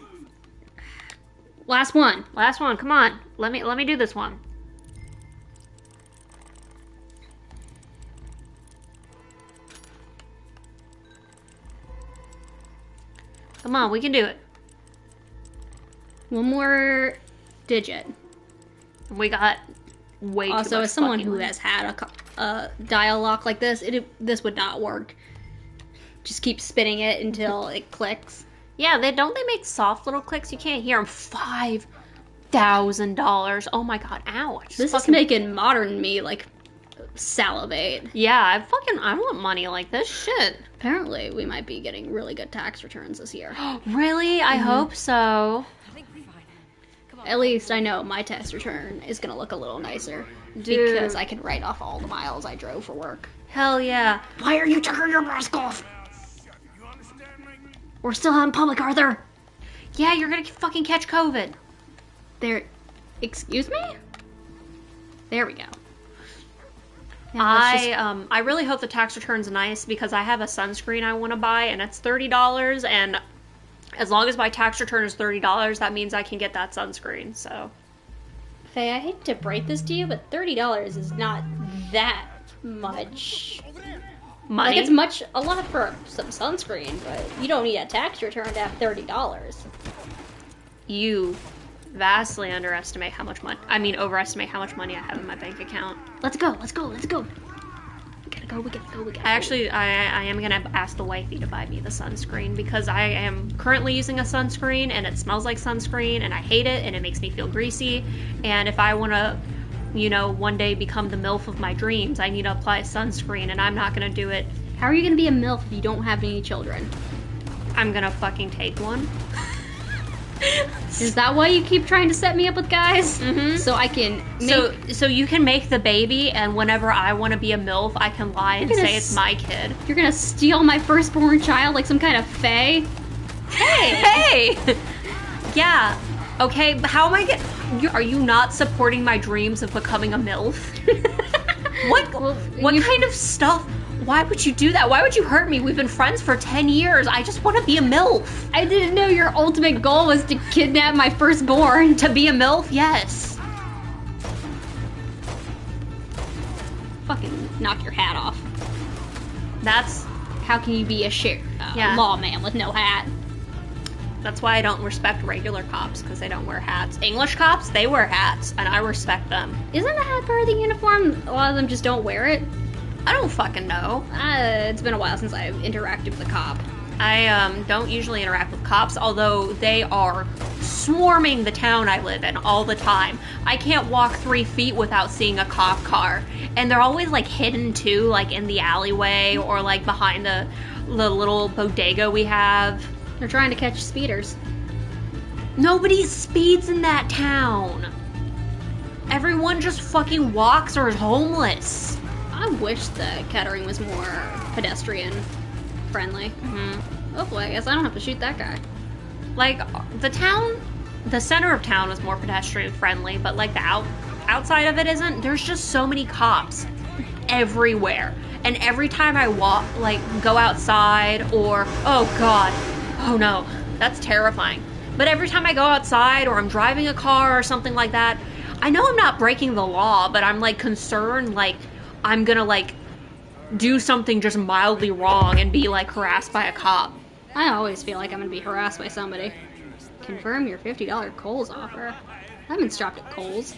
Last one. Last one, come on. Let me do this one. Come on, we can do it. One more digit. We got way too much Also, as someone fucking who money. has had a dial lock like this, this would not work. Just keep spinning it until it clicks. Yeah, they make soft little clicks. You can't hear them. $5,000. Oh my god, ouch. This is making modern me like salivate. Yeah, I want money like this shit. Apparently, we might be getting really good tax returns this year. Really? I hope so. At least I know my tax return is gonna look a little nicer Dude. because I can write off all the miles I drove for work. Hell yeah. Why are you taking your mask off? You understand me? We're still out in public, Arthur. Yeah, you're gonna fucking catch COVID. There. Excuse me? There we go. Now let's just- I really hope the tax return's nice because I have a sunscreen I want to buy and it's $30, and as long as my tax return is $30, that means I can get that sunscreen. So Faye, I hate to break this to you, but $30 is not that much. money. Like, it's a lot for some sunscreen, but you don't need a tax return to have $30. You vastly overestimate how much money I have in my bank account. Let's go. We gotta go. I am gonna ask the wifey to buy me the sunscreen because I am currently using a sunscreen and it smells like sunscreen and I hate it and it makes me feel greasy. And if I wanna, one day become the MILF of my dreams, I need to apply sunscreen and I'm not gonna do it. How are you gonna be a MILF if you don't have any children? I'm gonna fucking take one. Is that why you keep trying to set me up with guys? Mm-hmm. So I can So you can make the baby, and whenever I want to be a MILF, I can lie and say it's my kid. You're gonna steal my firstborn child like some kind of fae? Hey! Yeah. Okay, but how am I are you not supporting my dreams of becoming a MILF? What kind of stuff? Why would you do that? Why would you hurt me? We've been friends for 10 years. I just want to be a MILF. I didn't know your ultimate goal was to kidnap my firstborn. To be a MILF? Yes. Fucking knock your hat off. That's... How can you be a lawman with no hat? That's why I don't respect regular cops, because they don't wear hats. English cops, they wear hats, and I respect them. Isn't a hat part of the uniform? A lot of them just don't wear it. I don't fucking know. It's been a while since I've interacted with a cop. I don't usually interact with cops, although they are swarming the town I live in all the time. I can't walk 3 feet without seeing a cop car. And they're always like hidden too, like in the alleyway or like behind the little bodega we have. They're trying to catch speeders. Nobody speeds in that town. Everyone just fucking walks or is homeless. I wish the Kettering was more pedestrian friendly. Hopefully, I guess I don't have to shoot that guy. Like, the center of town was more pedestrian friendly, but like the outside of it isn't. There's just so many cops everywhere. And every time I go outside or, oh god, oh no, that's terrifying. But every time I go outside or I'm driving a car or something like that, I know I'm not breaking the law, but I'm like concerned, like, I'm gonna like do something just mildly wrong and be like harassed by a cop. I always feel like I'm gonna be harassed by somebody. Confirm your $50 Kohl's offer. I haven't stopped at Kohl's.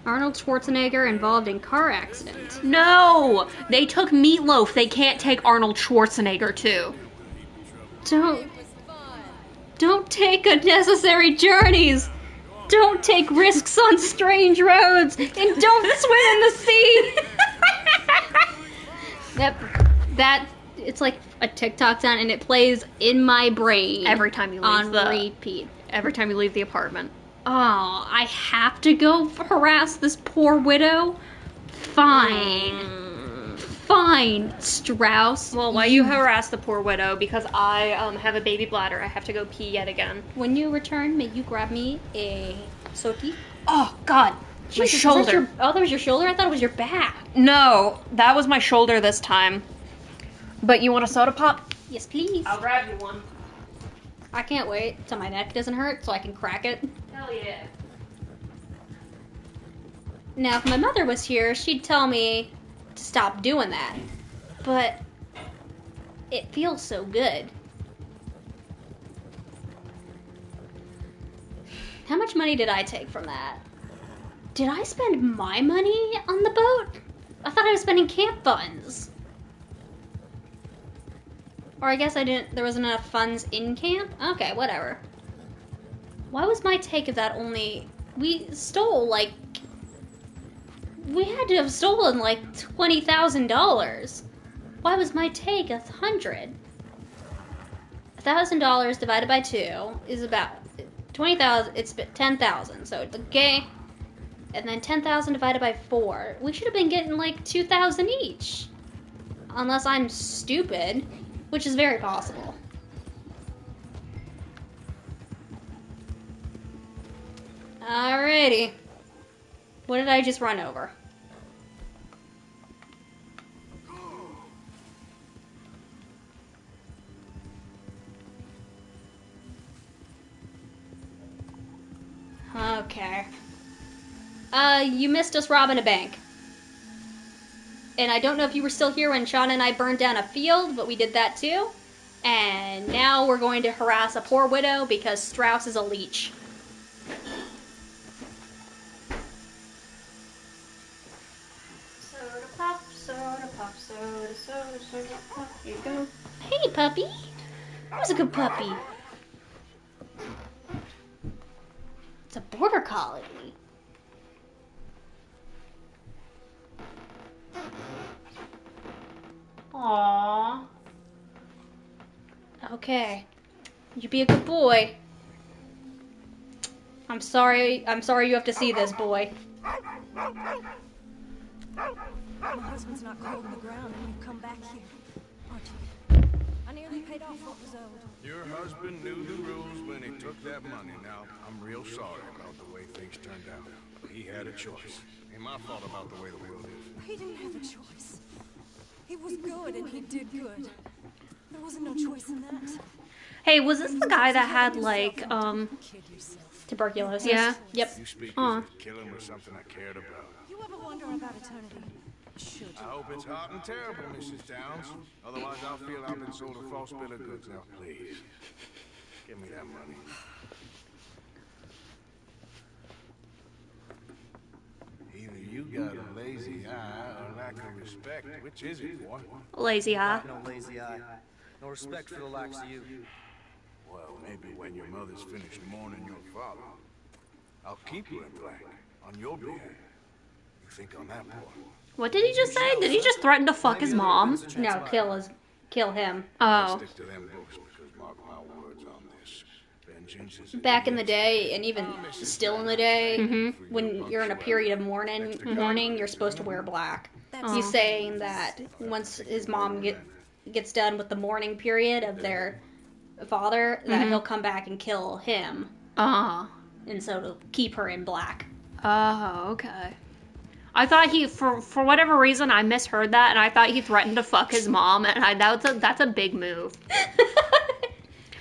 Arnold Schwarzenegger involved in car accident. No! They took Meatloaf. They can't take Arnold Schwarzenegger too. Don't take unnecessary journeys! Don't take risks on strange roads! And don't swim in the sea! It's like a TikTok sound and it plays in my brain. Every time you leave repeat. Every time you leave the apartment. Oh, I have to go harass this poor widow? Fine. Fine, Strauss. Well, why you harass the poor widow? Because I have a baby bladder. I have to go pee yet again. When you return, may you grab me a soti? Oh, God. My shoulder. That was your shoulder? I thought it was your back. No, that was my shoulder this time. But you want a soda pop? Yes, please. I'll grab you one. I can't wait till my neck doesn't hurt so I can crack it. Hell yeah. Now, if my mother was here, she'd tell me to stop doing that. But it feels so good. How much money did I take from that? Did I spend my money on the boat? I thought I was spending camp funds. Or I guess I didn't, there wasn't enough funds in camp? Okay, whatever. Why was my take of that only, we stole like, we had to have stolen like $20,000. Why was my take $100? $1,000 divided by 2 is about 20,000, it's 10,000, so it's okay. And then 10,000 divided by 4. We should have been getting like 2,000 each. Unless I'm stupid, which is very possible. Alrighty. What did I just run over? Okay. You missed us robbing a bank. And I don't know if you were still here when Sean and I burned down a field, but we did that too. And now we're going to harass a poor widow because Strauss is a leech. Soda pop, soda pop, soda, soda, soda pop. Here you go. Hey, puppy. Who's a good puppy? It's a border collie. Aww. Okay. You be a good boy. I'm sorry you have to see this, boy. My husband's not cold in the ground and you've come back here, aren't you? I nearly paid off what was owed. Your husband knew the rules when he took that money. Now, I'm real sorry about the way things turned out. He had a choice. Ain't my fault about the way the world is. He didn't have a choice. He was good and he did good. There wasn't no choice in that. Hey, was this the guy that had, like, Kid yourself. Tuberculosis. Yeah. Yep. You speak Aw. as if killing was something I cared about. You ever wonder about eternity? Should I you? hope it's hot and terrible, Mrs. Downs. Otherwise, I'll feel I've been sold a false bill of goods. Now, please, give me that money. Either you got a lazy eye or lack of respect. Which is it, boy? lazy eye? No lazy eye. No respect for the likes of you. Well, maybe when your mother's finished mourning your father, I'll keep her in black on your behalf. You think on that, boy? What did he just say? Did he just threaten to fuck his mom? No, kill him. Oh. Stick to them books because mark my words on this. Vengeance is Back in the day, and even still in the day, when you're in a period of mourning, you're supposed to wear black. He's saying that once his mom gets done with the mourning period of their father, that he'll come back and kill him, Oh. and so to keep her in black. Oh, okay. I thought he, for whatever reason, I misheard that, and I thought he threatened to fuck his mom, and that's a big move.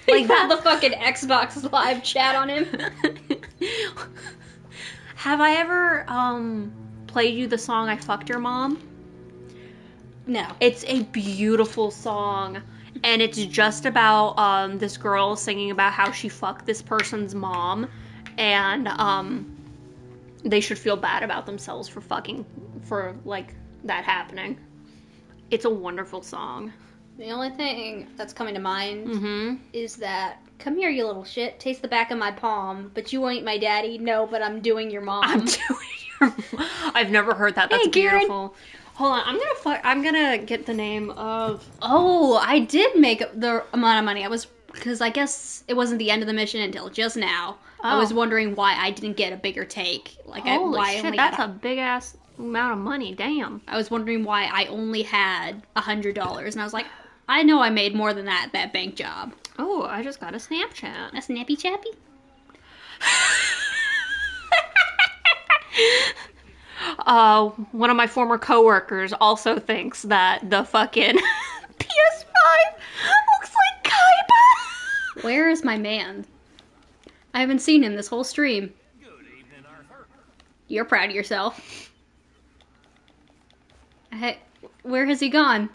Like that, the fucking Xbox Live chat on him. Have I ever played you the song "I Fucked Your Mom"? No. It's a beautiful song, and it's just about this girl singing about how she fucked this person's mom, and they should feel bad about themselves for like that happening. It's a wonderful song. The only thing that's coming to mind is that, come here, you little shit, taste the back of my palm, but you won't eat my daddy. No, but I'm doing your mom. I'm doing your mom. I've never heard that. That's Hey, Karen. beautiful. Hold on, I'm gonna get the name of. Oh, I did make the amount of money. Because I guess it wasn't the end of the mission until just now. I was wondering why I didn't get a bigger take. Like, Holy why I shit, only that's had a big ass amount of money. Damn. I was wondering why I only had $100, and I was like, I know I made more than that bank job. Oh, I just got a Snapchat. A snappy chappy? One of my former coworkers also thinks that the fucking PS5 looks like Kaiba. Where is my man? I haven't seen him this whole stream. Good evening, Arthur. You're proud of yourself. Hey, where has he gone?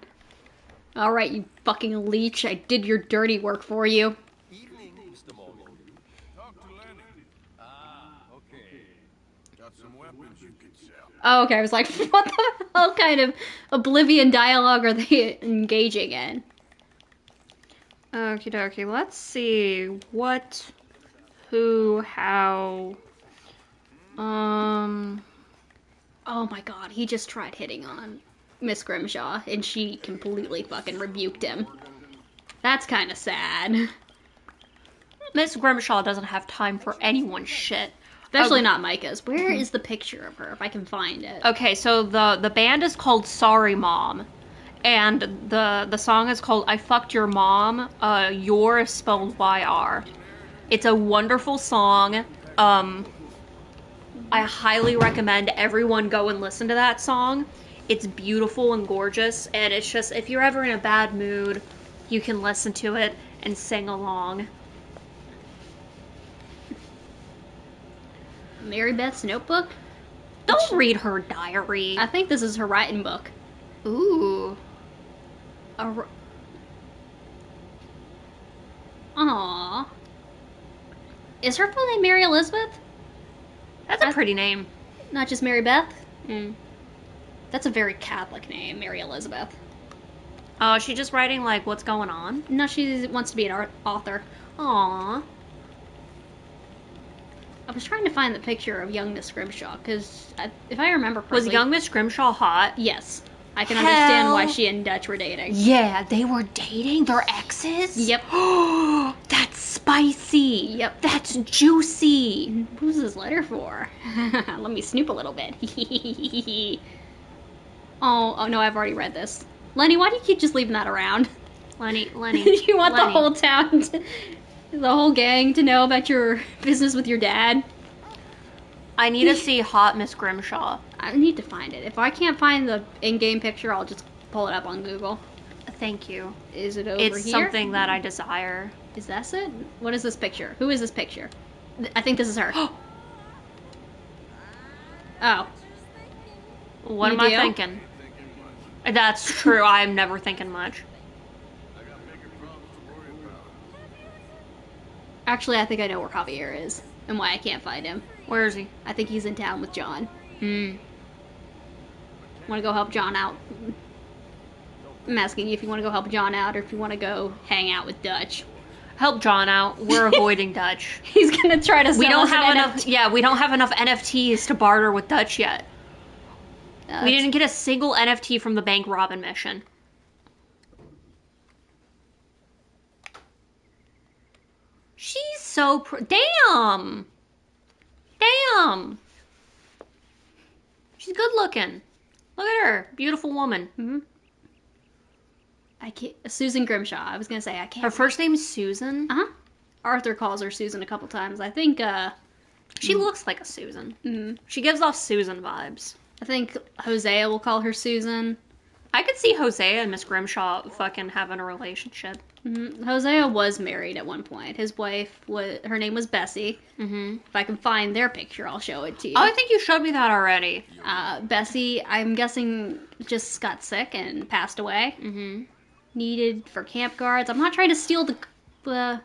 Alright, you fucking leech. I did your dirty work for you. Evening, Mr. Morgan. Talk to Lenny. Okay. Got some weapons you can sell. Oh, okay. I was like, what the hell kind of Oblivion dialogue are they engaging in? Okie dokie, let's see. What, who, how. Oh my god, he just tried hitting on Miss Grimshaw, and she completely fucking rebuked him. That's kind of sad. Miss Grimshaw doesn't have time for anyone's shit. Especially not Micah's. Where is the picture of her, if I can find it? Okay, so the band is called Sorry Mom, and the song is called I Fucked Your Mom. Your is spelled Y-R. It's a wonderful song. I highly recommend everyone go and listen to that song. It's beautiful and gorgeous, and it's just, if you're ever in a bad mood, you can listen to it and sing along. Mary Beth's notebook? Don't read her diary. I think this is her writing book. Ooh. Aww. Is her full name Mary Elizabeth? That's a pretty name. Not just Mary Beth? Mm. That's a very Catholic name, Mary Elizabeth. Oh, is she just writing, like, what's going on? No, she wants to be an author. Aww. I was trying to find the picture of young Miss Grimshaw, because if I remember correctly... Was young Miss Grimshaw hot? Yes. I can understand why she and Dutch were dating. Yeah, they were dating? Their exes? Yep. That's spicy. Yep. That's juicy. Who's this letter for? Let me snoop a little bit. Oh, no, I've already read this. Lenny, why do you keep just leaving that around? Lenny. You want Lenny. the whole town, the whole gang to know about your business with your dad? I need to see hot Miss Grimshaw. I need to find it. If I can't find the in-game picture, I'll just pull it up on Google. Thank you. Is it over It's here? something that I desire. Is that it? What is this picture? Who is this picture? I think this is her. Oh. What You am I do? thinking? That's true. I'm never thinking much. Actually, I think I know where Javier is and why I can't find him. Where is he? I think he's in town with John. Hmm. Want to go help John out? I'm asking you if you want to go help John out or if you want to go hang out with Dutch. Help John out. We're avoiding Dutch. He's gonna try to sell We don't us an have enough. NFT. Yeah, we don't have enough NFTs to barter with Dutch yet. We didn't get a single NFT from the bank robin mission. She's so damn. Damn. She's good looking. Look at her, beautiful woman. Mm-hmm. I can't. Susan Grimshaw. I was gonna say I can't. Her first name's Susan. Uh-huh. Arthur calls her Susan a couple times. I think. She looks like a Susan. Mm-hmm. She gives off Susan vibes. I think Hosea will call her Susan. I could see Hosea and Miss Grimshaw fucking having a relationship. Mm-hmm. Hosea was married at one point. His wife was. Her name was Bessie. Mm-hmm. If I can find their picture, I'll show it to you. Oh, I think you showed me that already. Bessie, I'm guessing, just got sick and passed away. Mm-hmm. Needed for camp guards. I'm not trying to steal the.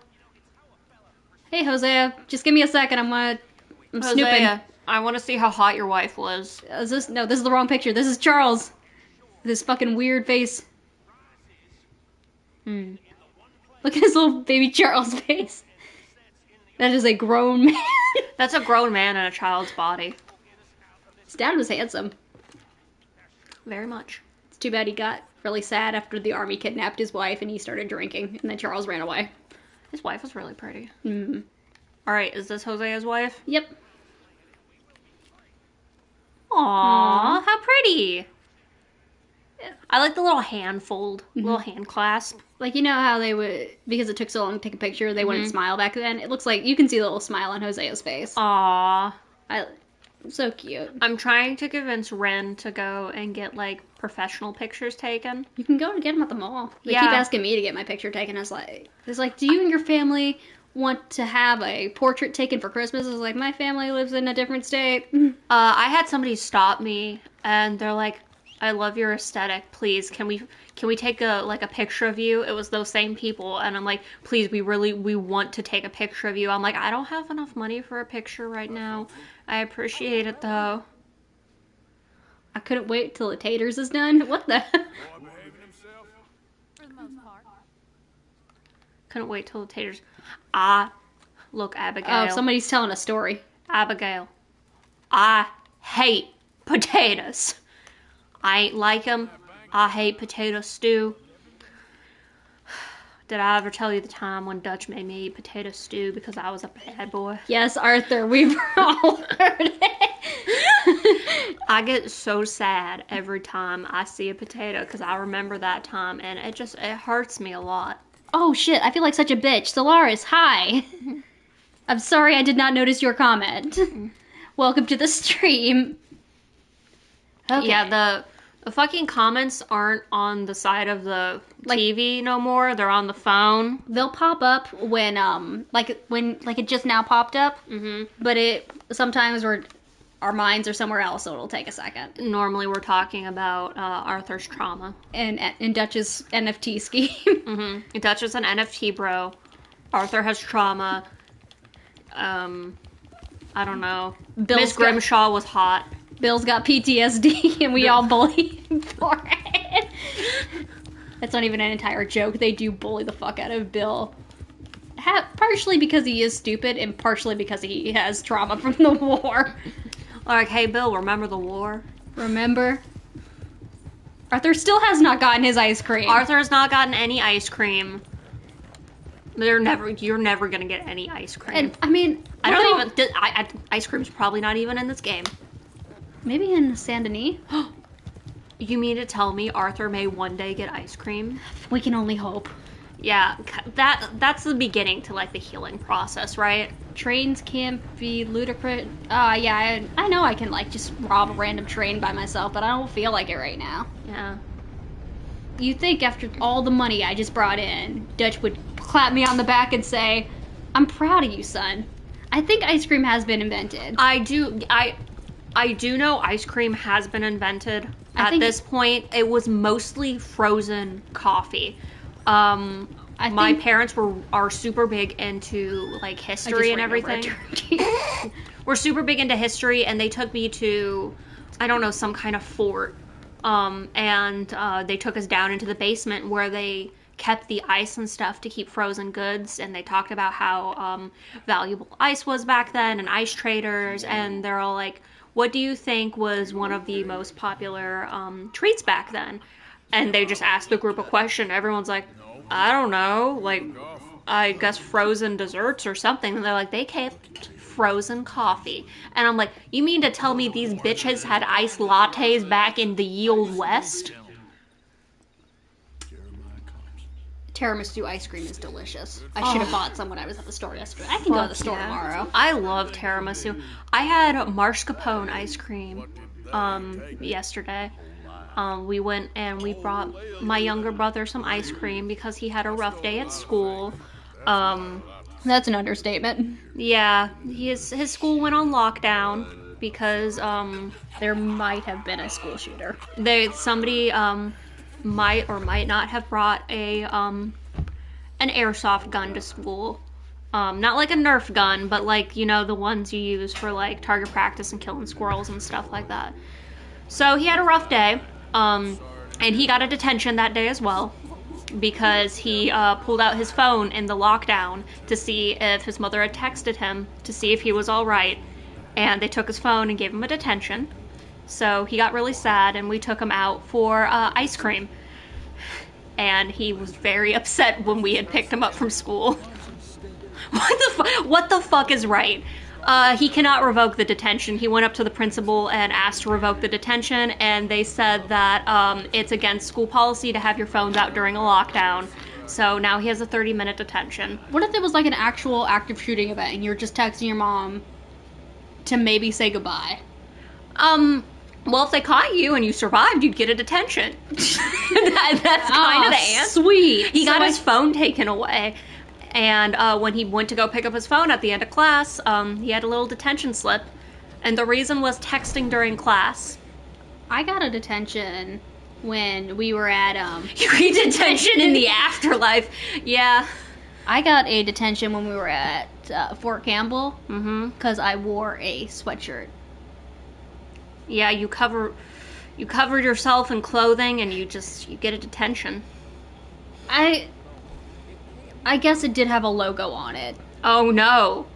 Hey, Hosea, just give me a second. I'm Hosea, snooping. I want to see how hot your wife was. Is this? No, this is the wrong picture. This is Charles. This fucking weird face. Hmm. Look at his little baby Charles face. That is a grown man. That's a grown man in a child's body. His dad was handsome. Very much. It's too bad he got really sad after the army kidnapped his wife and he started drinking, and then Charles ran away. His wife was really pretty. Mm-hmm. Alright, is this Hosea's wife? Yep. Aww, how pretty. I like the little hand fold, little hand clasp. Like, you know how they would, because it took so long to take a picture, they wouldn't smile back then? It looks like, you can see the little smile on Hosea's face. Aww. So cute. I'm trying to convince Ren to go and get, like, professional pictures taken. You can go and get them at the mall. They Yeah. keep asking me to get my picture taken. It's like, do you and your family want to have a portrait taken for Christmas? I was like, my family lives in a different state. I had somebody stop me, and they're like, I love your aesthetic. Please, can we take a picture of you? It was those same people, and I'm like, please, we want to take a picture of you. I'm like, I don't have enough money for a picture right now. I appreciate it though. I couldn't wait till the taters is done. What the? Couldn't wait till the taters. Look, Abigail. Oh, somebody's telling a story. Abigail, I hate potatoes. I ain't like them. I hate potato stew. Did I ever tell you the time when Dutch made me eat potato stew because I was a bad boy? Yes, Arthur, we've all heard it. I get so sad every time I see a potato because I remember that time and it hurts me a lot. Oh shit, I feel like such a bitch. Solaris, hi. I'm sorry I did not notice your comment. Welcome to the stream. Okay. Yeah, the fucking comments aren't on the side of the TV no more. They're on the phone. They'll pop up when it just now popped up. Mm-hmm. But it sometimes our minds are somewhere else, so it'll take a second. Normally we're talking about Arthur's trauma. And Dutch's NFT scheme. Mm-hmm. Dutch is an NFT bro. Arthur has trauma. I don't know. Miss Grimshaw was hot. Bill's got PTSD, and we all bully him for it. That's not even an entire joke. They do bully the fuck out of Bill. Partially because he is stupid, and partially because he has trauma from the war. Like, hey, Bill, remember the war? Remember? Arthur still has not gotten his ice cream. Arthur has not gotten any ice cream. You're never gonna get any ice cream. And, I mean... ice cream's probably not even in this game. Maybe in Saint Denis? You mean to tell me Arthur may one day get ice cream? We can only hope. Yeah, that's the beginning to, like, the healing process, right? Trains can't be ludicrous. Yeah, I know I can, like, just rob a random train by myself, but I don't feel like it right now. Yeah. You'd think after all the money I just brought in, Dutch would clap me on the back and say, I'm proud of you, son. I think ice cream has been invented. I do know ice cream has been invented. At this point, it was mostly frozen coffee. My parents are super big into, like, history and everything. We're super big into history, and they took me to, I don't know, some kind of fort. And they took us down into the basement where they kept the ice and stuff to keep frozen goods, and they talked about how valuable ice was back then, and ice traders, and they're all like, what do you think was one of the most popular treats back then? And they just asked the group a question. Everyone's like, I don't know, like, I guess frozen desserts or something. And they're like, they kept frozen coffee. And I'm like, you mean to tell me these bitches had iced lattes back in the ye old West? Tiramisu ice cream is delicious. I should have bought some when I was at the store yesterday. I can go to the store tomorrow. I love tiramisu. I had mascarpone ice cream yesterday. We went and we brought my younger brother some ice cream because he had a rough day at school. That's an understatement. Yeah, his school went on lockdown because there might have been a school shooter. Somebody might or might not have brought an airsoft gun to school. Not like a Nerf gun, but like, you know, the ones you use for like target practice and killing squirrels and stuff like that. So he had a rough day, and he got a detention that day as well because he pulled out his phone in the lockdown to see if his mother had texted him to see if he was all right, and they took his phone and gave him a detention. So he got really sad, and we took him out for ice cream. And he was very upset when we had picked him up from school. What the fuck is right? He cannot revoke the detention. He went up to the principal and asked to revoke the detention, and they said that it's against school policy to have your phones out during a lockdown. So now he has a 30-minute detention. What if it was like an actual active shooting event, and you're just texting your mom to maybe say goodbye? Well, if they caught you and you survived, you'd get a detention. That's kind of the answer. Sweet. He got his phone taken away. And when he went to go pick up his phone at the end of class, he had a little detention slip. And the reason was texting during class. I got a detention when we were at... You get detention in the afterlife. Yeah. I got a detention when we were at Fort Campbell. Because I wore a sweatshirt. Yeah, you covered yourself in clothing and you get a detention. I guess it did have a logo on it. Oh no.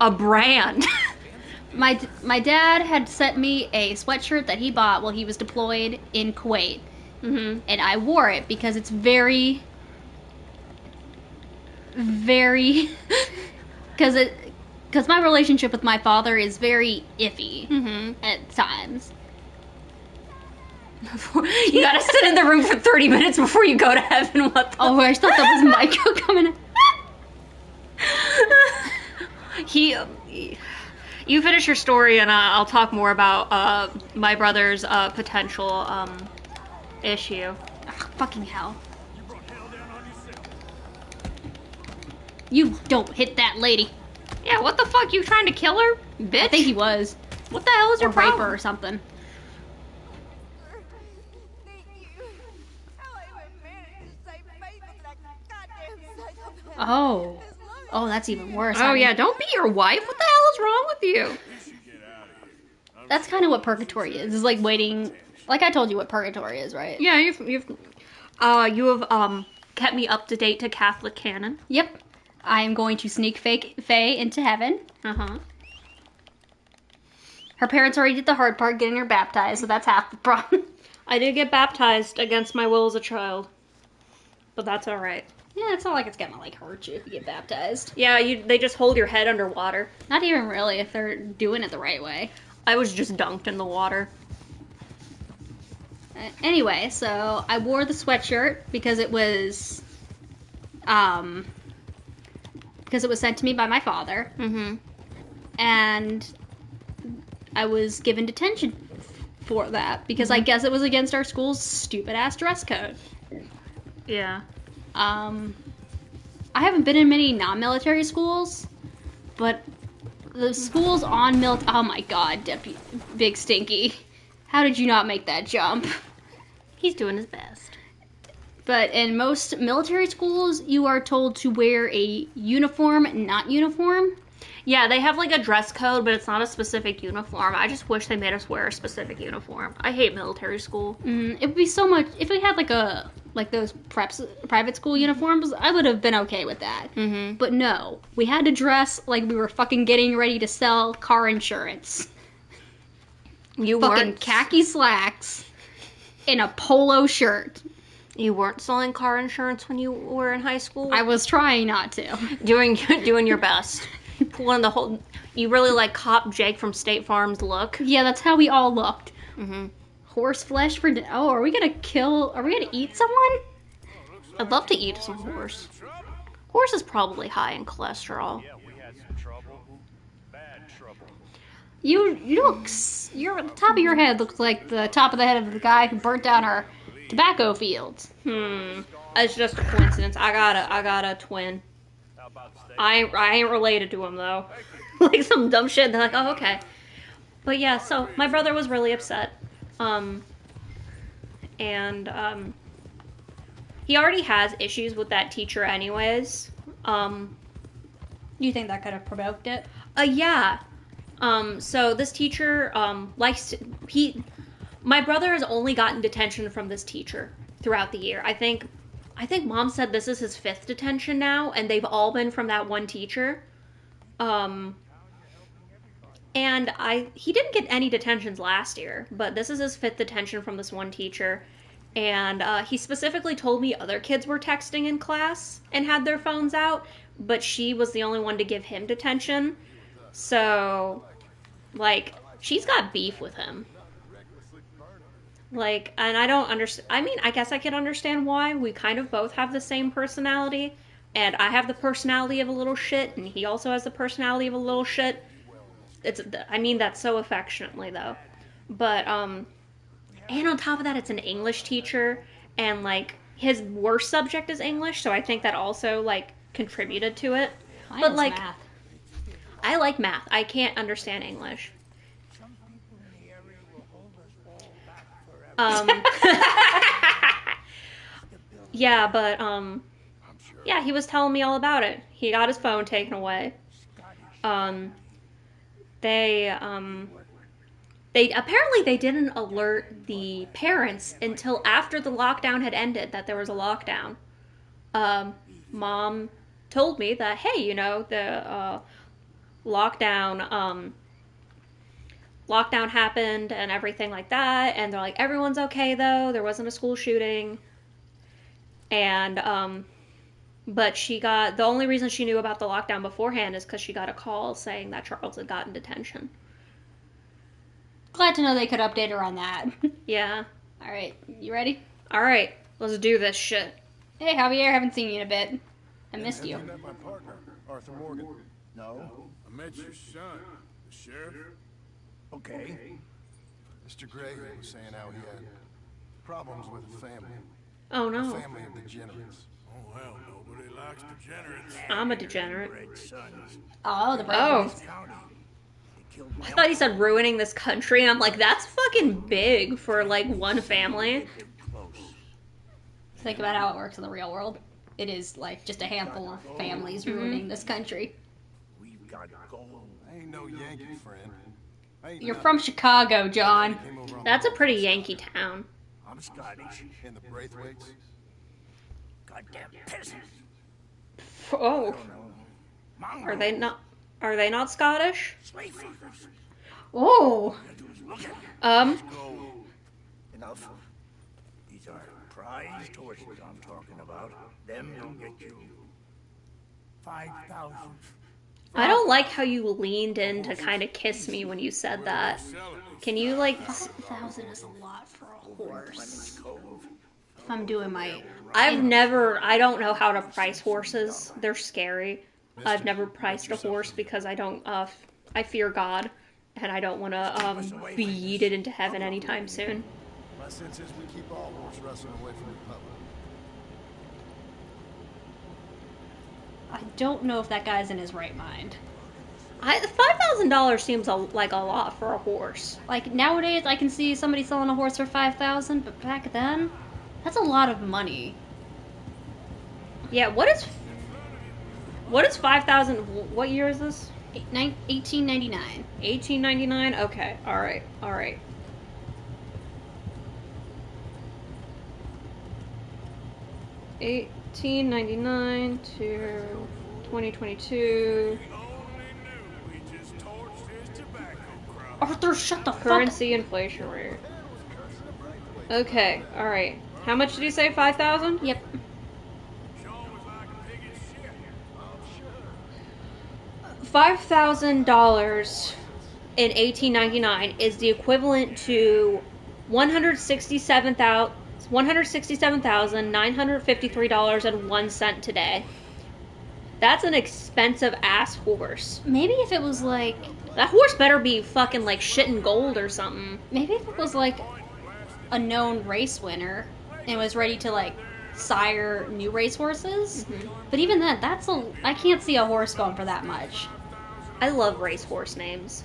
A brand. My dad had sent me a sweatshirt that he bought while he was deployed in Kuwait. And I wore it because it's very because my relationship with my father is very iffy at times. You gotta sit in the room for 30 minutes before you go to heaven. What the Oh, I thought that was Michael coming in. You finish your story and I'll talk more about my brother's potential issue. Ugh, fucking hell. You don't hit that lady. Yeah, what the fuck? You trying to kill her? Bitch. I think he was. What the hell is Or your raper problem? or something. Thank you. How I even managed to stay faithful to that goddamn psychopath. Oh. As long as Oh, that's even worse. Oh honey. yeah, don't beat your wife. What the hell is wrong with you? That's kind of what purgatory is. It's like waiting. Like I told you what purgatory is, right? Yeah, you have kept me up to date to Catholic canon. Yep. I am going to sneak fake Faye into heaven. Uh-huh. Her parents already did the hard part, getting her baptized, so that's half the problem. I did get baptized against my will as a child. But that's alright. Yeah, it's not like it's gonna like hurt you if you get baptized. Yeah, they just hold your head underwater. Not even really if they're doing it the right way. I was just dunked in the water. Anyway, so I wore the sweatshirt because it was sent to me by my father. Mm-hmm. And I was given detention for that because I guess it was against our school's stupid ass dress code. Yeah. I haven't been in many non-military schools, but the schools on oh my god, Big Stinky. How did you not make that jump? He's doing his best. But in most military schools, you are told to wear a uniform, not uniform. Yeah, they have like a dress code, but it's not a specific uniform. I just wish they made us wear a specific uniform. I hate military school. It would be so much if we had like those private school uniforms. I would have been okay with that. Mm-hmm. But no, we had to dress like we were fucking getting ready to sell car insurance. You Fucking weren't khaki slacks and a polo shirt. You weren't selling car insurance when you were in high school? I was trying not to. Doing your best. Pulling the whole... You really like Cop Jake from State Farm's look. Yeah, that's how we all looked. Mm-hmm. Horse flesh for... Oh, are we gonna eat someone? I'd love to eat some horse. Horse is probably high in cholesterol. Yeah, we had some trouble. Bad trouble. You look... The top of your head looks like the top of the head of the guy who burnt down our tobacco fields. It's just a coincidence. I got a twin. How about steak? I ain't related to him though. Like some dumb shit. They're like, oh okay. But yeah, so my brother was really upset. He already has issues with that teacher anyways. You think that could have provoked it? Yeah. So this teacher my brother has only gotten detention from this teacher throughout the year. I think mom said this is his 5th detention now, and they've all been from that one teacher. And he didn't get any detentions last year, but this is his 5th detention from this one teacher. And he specifically told me other kids were texting in class and had their phones out, but she was the only one to give him detention. So, like, she's got beef with him. Like, and I don't understand. I mean, I guess I can understand why. We kind of both have the same personality, and I have the personality of a little shit, and he also has the personality of a little shit. I mean that so affectionately, though. But, and on top of that, it's an English teacher, and, like, his worst subject is English, so I think that also, like, contributed to it. But, like, math. I like math. I can't understand English. Yeah, but, yeah, he was telling me all about it. He got his phone taken away. They apparently they didn't alert the parents until after the lockdown had ended that there was a lockdown. Mom told me that, hey, you know, the, lockdown happened and everything like that, and they're like, everyone's okay though, there wasn't a school shooting. And, but the only reason she knew about the lockdown beforehand is because she got a call saying that Charles had gotten detention. Glad to know they could update her on that. Yeah. Alright, you ready? Alright, let's do this shit. Hey, Javier, haven't seen you in a bit. I missed you. Have you met my partner, Arthur Morgan? No? I met your son, the sheriff. Okay. Mr. Gray was saying how he had problems with a family. Oh A no. family of degenerates. Oh, hell, nobody likes degenerates. I'm a degenerate. Great sons. Oh, the Oh. brothers. County. He I thought he said ruining this country, and I'm like, that's fucking big for, like, one family. Think about how it works in the real world. It is, like, just a handful of families ruining this country. We've got gold. I ain't no Yankee friend. I ain't You're nothing. from Chicago, John. Came over on That's a the pretty boat. Yankee town. I'm Scottish. In the Braithwaites. Goddamn peasant. Oh, Mongrel. are they not Scottish? Slave fuckers. Oh, Look at them. Gold. Enough. These are prized horses I'm talking about. Them will get you 5,000. I don't like how you leaned in to kind of kiss me when you said that. Can you, like... 5,000 is a lot for a horse. If I'm doing my... I don't know how to price horses. They're scary. I've never priced a horse because I don't, I fear God. And I don't want to, be yeeted into heaven anytime soon. My sense is we keep all horse rustling away from the public. I don't know if that guy's in his right mind. $5,000 seems like a lot for a horse. Like, nowadays, I can see somebody selling a horse for 5,000, but back then, that's a lot of money. Yeah, what is 5,000? What year is this? 1899. 1899? Okay, alright. 1899 to 2022. Arthur, shut the fuck up. Currency inflation rate. Okay, alright. How much did you say? 5,000? Yep. $5,000 in 1899 is the equivalent to $167,953.01 today. That's an expensive ass horse. Maybe if it was like... That horse better be fucking like shit in gold or something. Maybe if it was like a known race winner and was ready to like sire new race horses. Mm-hmm. But even then, I can't see a horse going for that much. I love racehorse names.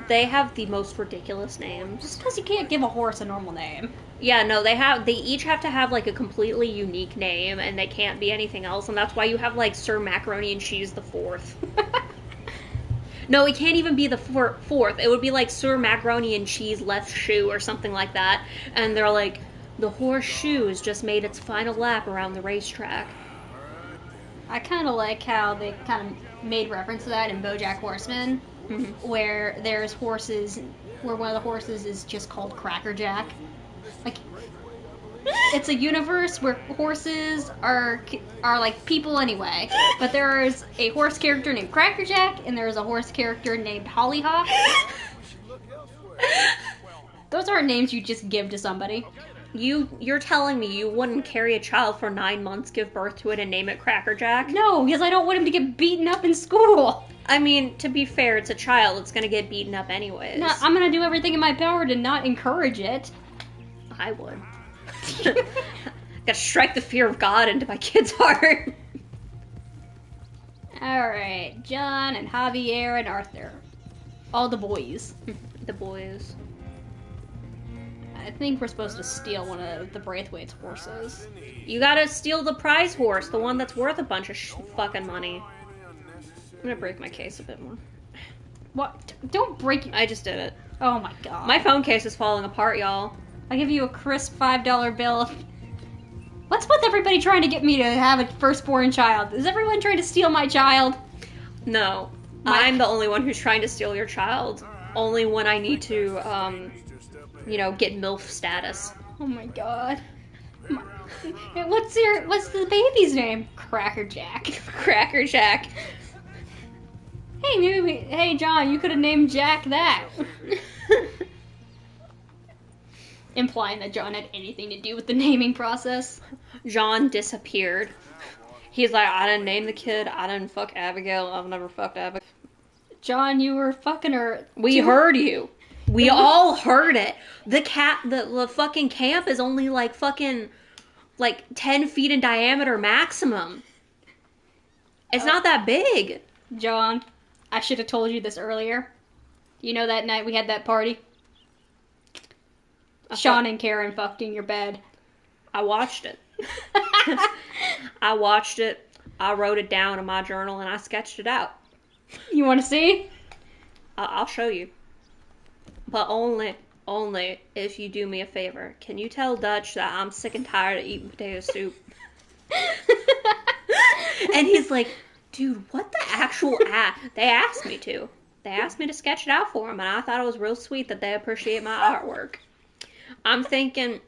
They have the most ridiculous names. Just because you can't give a horse a normal name. Yeah, no, they each have to have like a completely unique name, and they can't be anything else, and that's why you have like Sir Macaroni and Cheese the Fourth. No, it can't even be the fourth. It would be like Sir Macaroni and Cheese Left Shoe or something like that, and they're like, the horseshoe has just made its final lap around the racetrack. I kind of like how they kind of made reference to that in BoJack Horseman, mm-hmm. where there's horses, where one of the horses is just called Cracker Jack. Like, it's a universe where horses are like people anyway, but there is a horse character named Cracker Jack, and there is a horse character named Hollyhock. Those aren't names you just give to somebody. You're telling me you wouldn't carry a child for 9 months, give birth to it, and name it Cracker Jack? No, because I don't want him to get beaten up in school. I mean, to be fair, it's a child. It's gonna get beaten up anyways. No, I'm gonna do everything in my power to not encourage it. I would. Gotta strike the fear of God into my kid's heart. Alright, John and Javier and Arthur. All the boys. The boys. I think we're supposed to steal one of the Braithwaite's horses. You gotta steal the prize horse, the one that's worth a bunch of fucking money. I'm gonna break my case a bit more. What? Don't break it. I just did it. Oh my god. My phone case is falling apart, y'all. I'll give you a crisp $5 bill. What's with everybody trying to get me to have a firstborn child? Is everyone trying to steal my child? No. I'm the only one who's trying to steal your child. Only when I need to, get MILF status. Oh my god. What's the baby's name? Cracker Jack. Cracker Jack. Hey, hey John, you could have named Jack that. Implying that John had anything to do with the naming process. John disappeared. He's like, I didn't name the kid, I didn't fuck Abigail, I've never fucked Abigail. John, you were fucking her. We heard you. We all heard it. The fucking camp is only like fucking 10 feet in diameter maximum. It's not that big. John, I should have told you this earlier. You know that night we had that party? Sean and Karen fucked in your bed. I watched it. I watched it. I wrote it down in my journal and I sketched it out. You want to see? I'll show you. But only if you do me a favor. Can you tell Dutch that I'm sick and tired of eating potato soup? And he's like, dude, what the actual They asked me to. They asked me to sketch it out for them, and I thought it was real sweet that they appreciate my artwork. I'm thinking,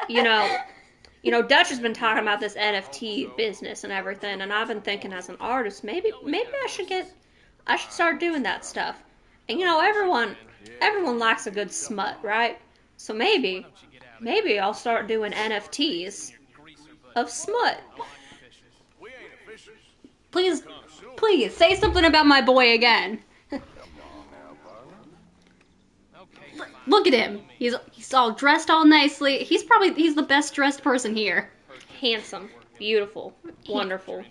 you know, Dutch has been talking about this NFT business and everything, and I've been thinking as an artist, maybe I should start doing that stuff. And everyone likes a good smut, right? So maybe I'll start doing NFTs of smut. Please say something about my boy again. Look at him. He's all dressed all nicely. He's the best dressed person here. Handsome, beautiful, wonderful,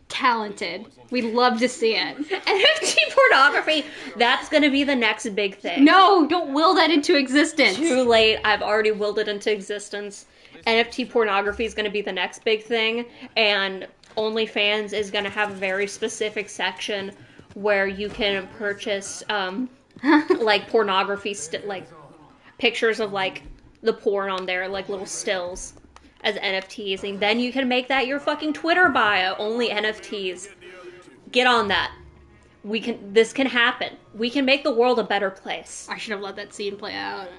talented. We love to see it. NFT pornography, that's gonna be the next big thing. No, don't will that into existence. Too late. I've already willed it into existence. NFT pornography is gonna be the next big thing, and OnlyFans is gonna have a very specific section where you can purchase like pornography, like pictures of like the porn on there, like little stills as NFTs, and then you can make that your fucking Twitter bio. Only NFTs. Get on that. This can happen. We can make the world a better place. I should have let that scene play out.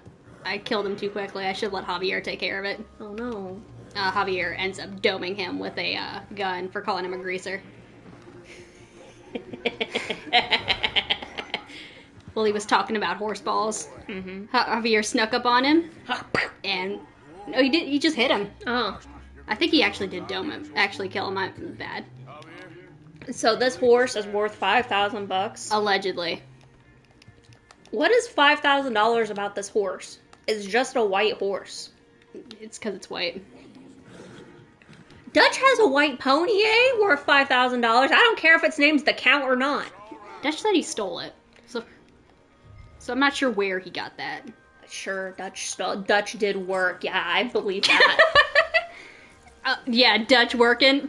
I killed him too quickly. I should let Javier take care of it. Oh no. Javier ends up doming him with a gun for calling him a greaser. Well, he was talking about horse balls. Mm-hmm. Javier snuck up on him, and no, he did. He just hit him. Oh, I think he actually did dome him. Actually, kill him. I'm bad. So this horse is worth $5,000. Allegedly. What is $5,000 about this horse? It's just a white horse. It's because it's white. Dutch has a white pony, worth $5,000. I don't care if its name's the Count or not. Dutch said he stole it. So I'm not sure where he got that. Sure, Dutch did work. Yeah, I believe that. Yeah, Dutch working.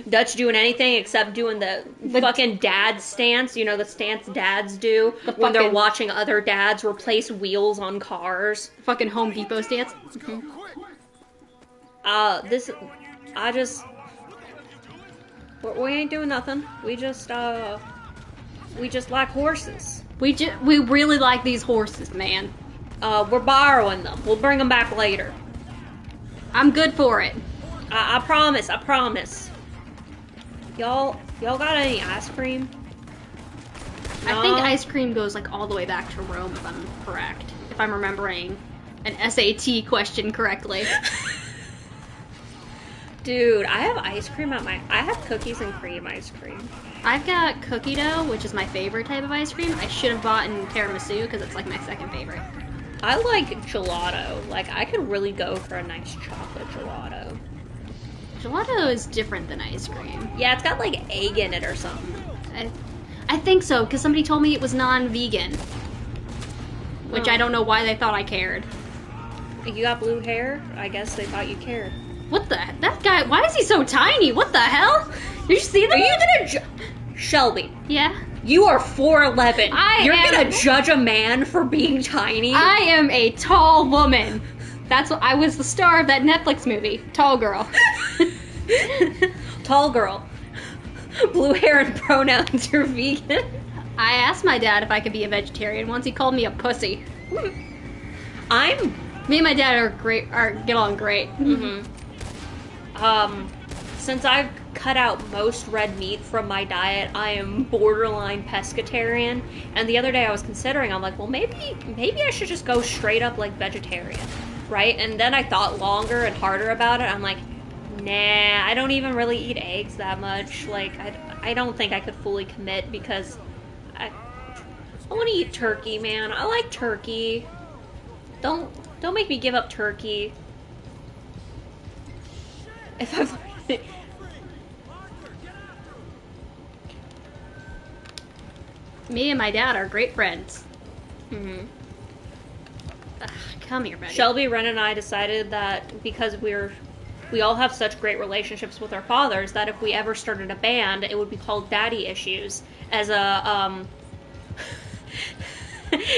Dutch doing anything except doing the fucking dad stance. You know, the stance dads do when they're watching other dads replace wheels on cars. Fucking Home Depot stance. Mm-hmm. We ain't doing nothing. We just like horses. We really like these horses, man. We're borrowing them. We'll bring them back later. I'm good for it. I promise. Y'all got any ice cream? No? I think ice cream goes like all the way back to Rome, if I'm correct. If I'm remembering an SAT question correctly. Dude, I have ice cream I have cookies and cream ice cream. I've got cookie dough, which is my favorite type of ice cream. I should have bought in tiramisu because it's like my second favorite. I like gelato. Like, I could really go for a nice chocolate gelato. Gelato is different than ice cream. Yeah, it's got like egg in it or something. I think so, because somebody told me it was non-vegan. Which I don't know why they thought I cared. You got blue hair? I guess they thought you cared. What the? That guy, why is he so tiny? What the hell? Did you see that? Are you gonna Shelby? Yeah? You are 4'11". You're gonna judge a man for being tiny? I am a tall woman. That's what I was the star of that Netflix movie, Tall Girl. Tall girl. Blue hair and pronouns, you're vegan. I asked my dad if I could be a vegetarian once. He called me a pussy. Me and my dad get along great. Mm-hmm. Since I've cut out most red meat from my diet, I am borderline pescatarian. And the other day I was considering, I'm like, well, maybe I should just go straight up like vegetarian, right? And then I thought longer and harder about it. I'm like, nah, I don't even really eat eggs that much. Like, I don't think I could fully commit because I want to eat turkey, man. I like turkey. Don't make me give up turkey. If I'm Me and my dad are great friends. Mm-hmm. Come here, buddy. Shelby, Ren, and I decided that because we all have such great relationships with our fathers that if we ever started a band, it would be called Daddy Issues as a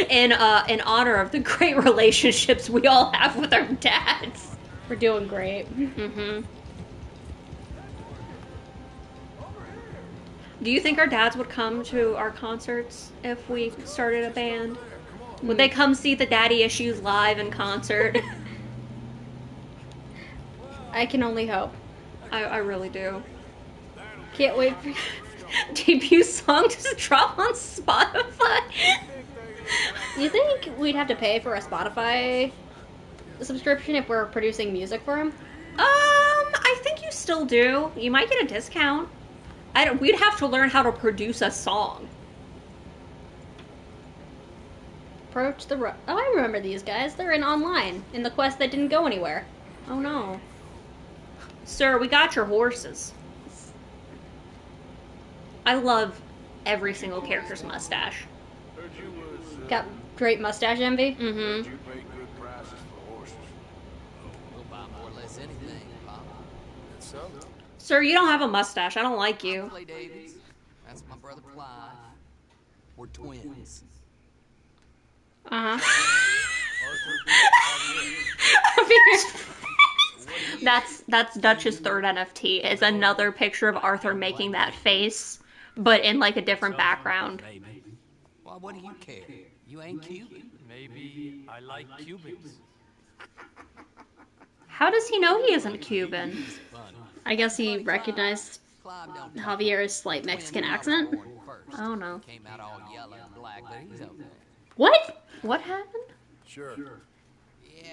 in honor of the great relationships we all have with our dads. We're doing great. Mm-hmm. Do you think our dads would come to our concerts if we started a band? Would they come see the Daddy Issues live in concert? I can only hope. I really do. Can't wait for Debut song just drop on Spotify. You think we'd have to pay for a Spotify subscription if we're producing music for him? I think you still do. You might get a discount. We'd have to learn how to produce a song. Approach the road. Oh, I remember these guys. They're in online in the quest that didn't go anywhere. Oh no. Sir, we got your horses. I love every single character's mustache. Heard you was, Got great mustache envy. Mm-hmm. you pay good prices for horses. We'll buy more or less anything, Pop. That's so? Sir, you don't have a mustache. I don't like you. Clay Davies. That's my brother Clyde. We're twins. Uh-huh. That's Dutch's third NFT. It's another picture of Arthur making that face, but in like a different background. Maybe. Well, what do you care? You ain't Cuban. Maybe I like Cubans. How does he know he isn't Cuban? He's funny. I guess he recognized Clive don't Javier's slight Mexican accent. I don't know. Came out all yellow and black, but he's okay. What? What happened? Sure. Yeah,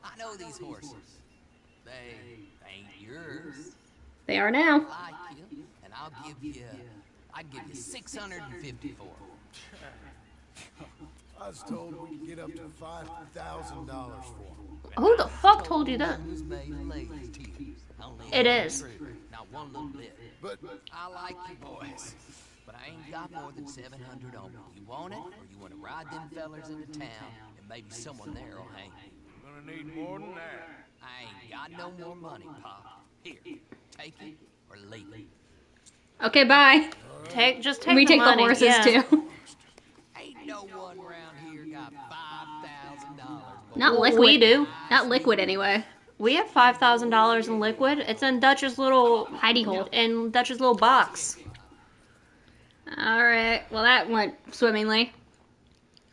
I know these horses. They ain't yours. They are now. I like you, and I'd give you 650 for them. I was told we could get up to $5,000 for them. Who the fuck told you that? Who's made ladies' tears. Only It ain't is. true. Not one little bit. But I like you boys, but I ain't got more than 700 on me. You want it, or you want to ride them fellers into town, and maybe someone there will hang you. Gonna need more than that. I ain't got no more money, Pop. Here, take it or leave it. Okay, bye. Just take We the take money. the horses Yeah. too. Ain't no one around here got $5,000. Not liquid. We do. Not liquid anyway. We have $5,000 in liquid. It's in Dutch's little Hidey hole. in Dutch's little box. Alright, well that went swimmingly.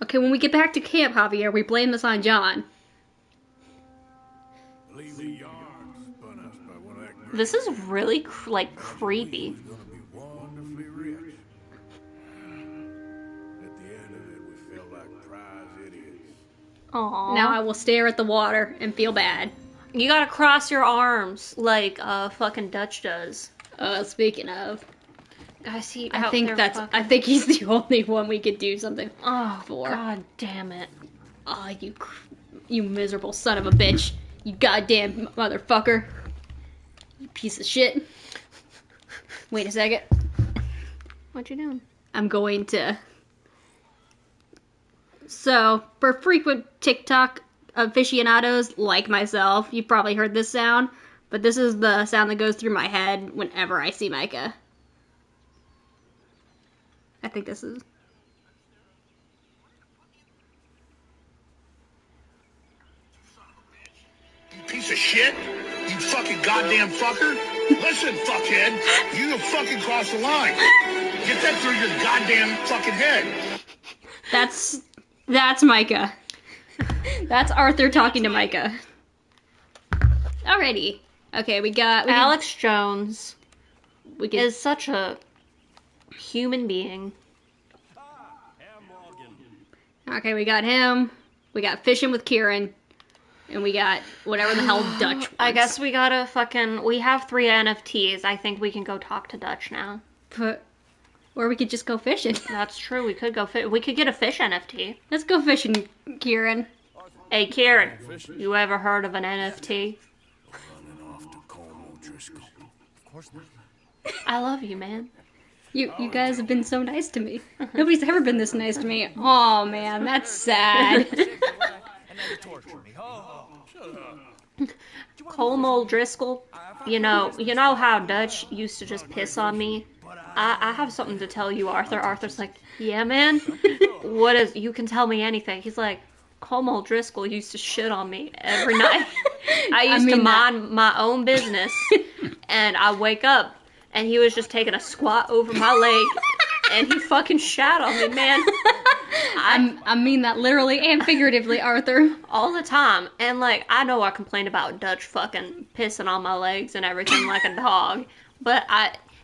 Okay, when we get back to camp, Javier, we blame this on John. Leave the yards spun us by one of that This is really creepy. gonna be wonderfully rich. At the end of it, we felt like prize idiots. Aww. Now I will stare at the water and feel bad. You gotta cross your arms like fucking Dutch does. Speaking of, Guys, see, I think he's the only one we could do something Oh, for. God damn it. Oh, you miserable son of a bitch. You goddamn motherfucker. You piece of shit. Wait a second. What you doing? I'm going to... So, for frequent TikTok aficionados like myself, you've probably heard this sound, but this is the sound that goes through my head whenever I see Micah. I think this is... You piece of shit! You fucking goddamn fucker! Listen, fuckhead! You have fucking crossed the line! Get that through your goddamn fucking head! That's Micah. That's Arthur talking to Micah. Alrighty. Okay, we got... Alex Jones We could, is such a human being. Okay, we got him. We got fishing with Kieran. And we got whatever the hell Dutch wants. I guess we gotta we have 3 NFTs. I think we can go talk to Dutch now. Or we could just go fishing. That's true. We could go we could get a fish NFT. Let's go fishing, Kieran. Hey, Kieran, you ever heard of an NFT? Running off to Como Driscoll. Of course not. I love you, man. You guys have been so nice to me. Nobody's ever been this nice to me. Oh man, that's sad. And then you torture me. Oh, shut up. Colm Driscoll, you know how Dutch used to just piss on me? I have something to tell you, Arthur. Arthur's like, yeah, man? What is, you can tell me anything. He's like, Colm Driscoll used to shit on me every night. I used to mind my own business, and I wake up, and he was just taking a squat over my leg, and he fucking shat on me, man. I mean that literally and figuratively, Arthur. All the time. And, like, I know I complained about Dutch fucking pissing on my legs and everything like a dog, but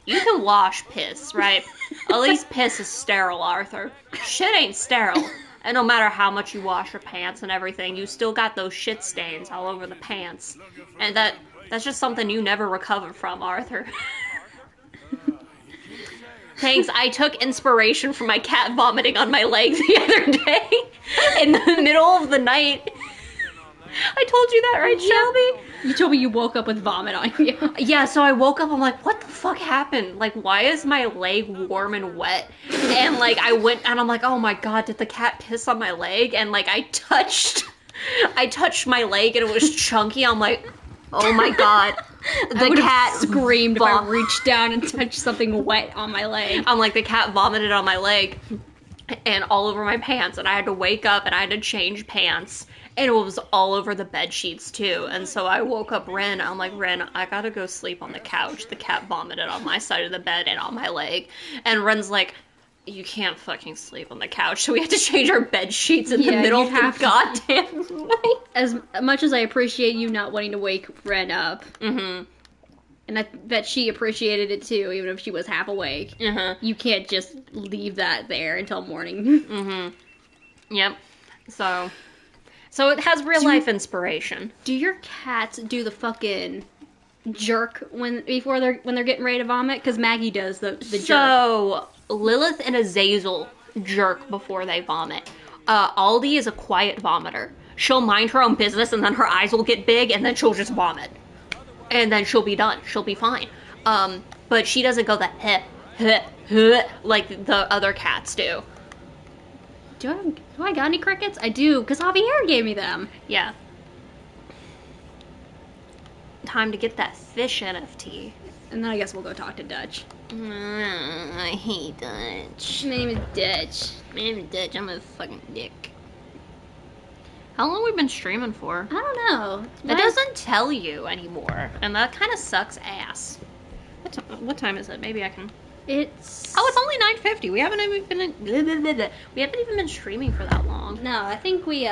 you can wash piss, right? At least piss is sterile, Arthur. Shit ain't sterile. And no matter how much you wash your pants and everything, you still got those shit stains all over the pants. And that's just something you never recover from, Arthur. Thanks, I took inspiration from my cat vomiting on my legs the other day. In the middle of the night. I told you that, right, Shelby? You told me you woke up with vomit on you. Yeah, so I woke up, I'm like, what the fuck happened? Like, why is my leg warm and wet? And, like, I went, and I'm like, oh my god, did the cat piss on my leg? And, like, I touched my leg, and it was chunky. I'm like, oh my god. The cat screamed if I reached down and touched something wet on my leg. I'm like, the cat vomited on my leg and all over my pants, and I had to wake up and I had to change pants, and it was all over the bed sheets too. And so I woke up Ren. I'm like, Ren, I gotta go sleep on the couch. The cat vomited on my side of the bed and on my leg. And Ren's like, you can't fucking sleep on the couch. So we had to change our bed sheets in the middle of the goddamn night. As much as I appreciate you not wanting to wake Ren up, and I bet she appreciated it too, even if she was half awake, you can't just leave that there until morning. Yep. So it has real life inspiration. Do your cats do the fucking jerk when they're getting ready to vomit? Because Maggie does the jerk. So Lilith and Azazel jerk before they vomit. Aldi is a quiet vomiter. She'll mind her own business, and then her eyes will get big, and then she'll just vomit. And then she'll be done. She'll be fine. But she doesn't go the heh, heh, heh, like the other cats do. Do I got any crickets? I do, because Javier gave me them. Yeah. Time to get that fish NFT. And then I guess we'll go talk to Dutch. I hate Dutch. My name is Dutch. My name is Dutch. I'm a fucking dick. How long have we been streaming for? I don't know. It doesn't tell you anymore, and that kind of sucks ass. What time is it? Maybe I can... It's only 9:50. We haven't even been streaming for that long. No, I think we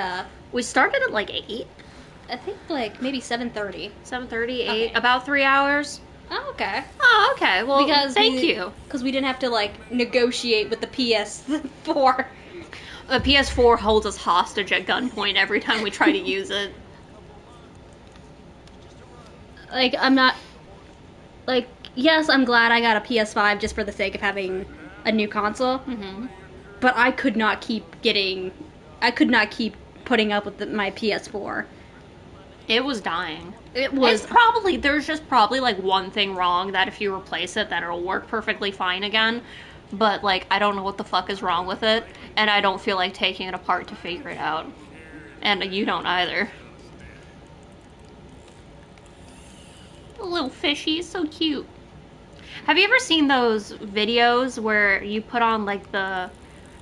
started at like 8. I think like maybe 7:30. 7:30, 8, about 3 hours. Oh, okay. Oh, okay. Well, thank you. Because we didn't have to like negotiate with the PS4. The PS4 holds us hostage at gunpoint every time we try to use it. Like, I'm not... Like, yes, I'm glad I got a PS5 just for the sake of having a new console. But I could not keep putting up with my PS4. It was dying. It was... There's just probably, like, one thing wrong that if you replace it, then it'll work perfectly fine again. But, like, I don't know what the fuck is wrong with it, and I don't feel like taking it apart to figure it out. And you don't either. The little fishy is so cute. Have you ever seen those videos where you put on, like,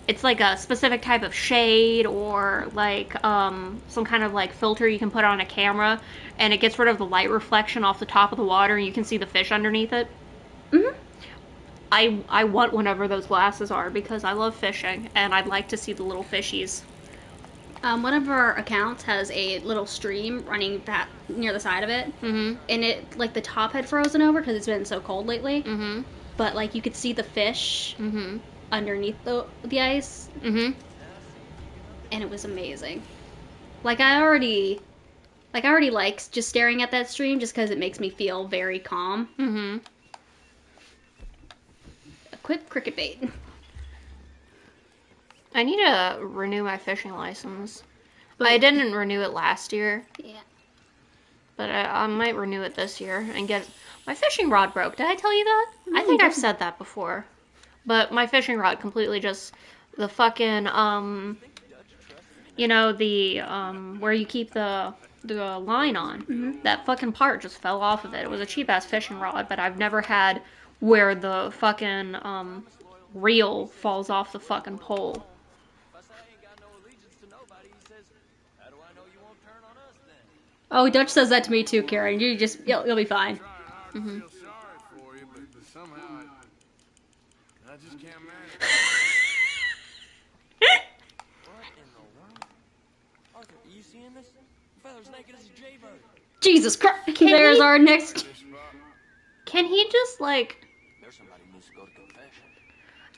it's like a specific type of shade or, like, some kind of, like, filter you can put on a camera, and it gets rid of the light reflection off the top of the water, and you can see the fish underneath it? I want whatever those glasses are because I love fishing, and I'd like to see the little fishies. One of our accounts has a little stream running that near the side of it, and it, like, the top had frozen over because it's been so cold lately, but, like, you could see the fish underneath the ice, and it was amazing. Like, I already like just staring at that stream just because it makes me feel very calm. Quick cricket bait. I need to renew my fishing license. I didn't renew it last year. Yeah. But I might renew it this year and get... My fishing rod broke. Did I tell you that? I think I've said that before. But my fishing rod completely just, the fucking, you know, the, where you keep the line on, that fucking part just fell off of it. It was a cheap-ass fishing rod, but I've never had where the fucking, reel falls off the fucking pole. Oh, Dutch says that to me too, Karen. You'll be fine. I feel sorry for you, but somehow I just can't manage. What in the world? Arthur, are you seeing this? The fella's naked as a jaybird. Jesus Christ! There's our next. Can he just, like... There's somebody who needs to go to confession.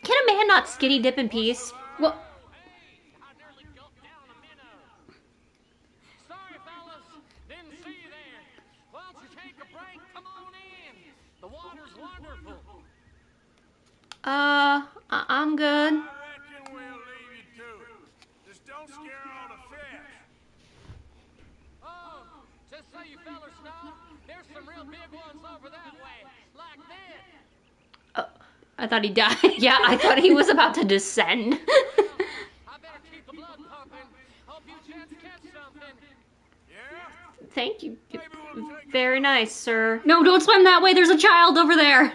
Can a man not skinny dip in peace? Well... Sorry, fellas. Didn't see you there. Why don't you take a break? Come on in. The water's wonderful. I'm good. I reckon we'll leave you to it. Just don't scare all the fish. Oh, just so you fellas know, there's some real big ones over that way. Like this. I thought he died. Yeah, I thought he was about to descend. I better keep the blood pumping. Hope you gents catch something. Yeah? Thank you. Very nice, sir. No, don't swim that way. There's a child over there.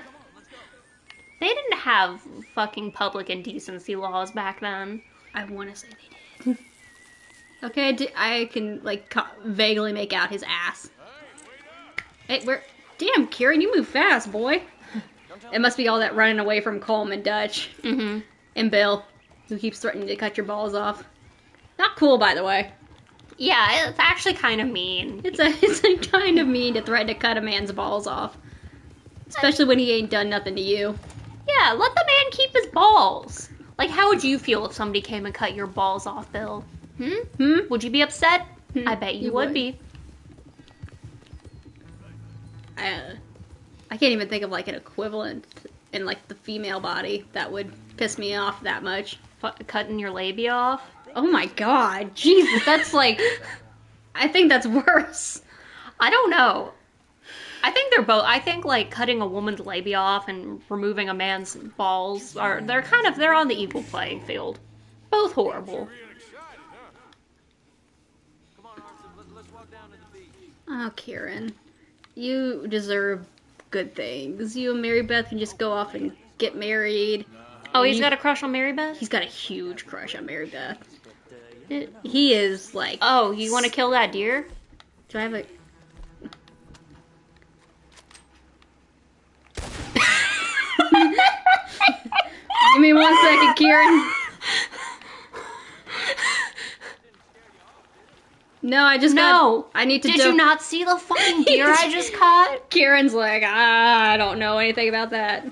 They didn't have fucking public indecency laws back then. I want to say they did. Okay, I can, like, vaguely make out his ass. Hey, where? Damn, Kieran, you move fast, boy. It must be all that running away from Colm and Dutch. Mm-hmm. And Bill, who keeps threatening to cut your balls off. Not cool, by the way. Yeah, it's actually kind of mean. It's a kind of mean to threaten to cut a man's balls off. Especially when he ain't done nothing to you. Yeah, let the man keep his balls. Like, how would you feel if somebody came and cut your balls off, Bill? Would you be upset? I bet you would be. I can't even think of, like, an equivalent in, like, the female body that would piss me off that much. Cutting your labia off? Oh my god, Jesus, that's like... I think that's worse. I don't know. I think they're both. I think, like, cutting a woman's labia off and removing a man's balls they're on the equal playing field. Both horrible. Oh, Kieran. You deserve good things. You and Mary Beth can just go off and get married. Oh, he's got a crush on Mary Beth? He's got a huge crush on Mary Beth. He is, like... Oh, you want to kill that deer? Do I have a... Give me 1 second, Kieran. No, I just I need to... Did you not see the fucking deer I just caught? Kieran's like, I don't know anything about that.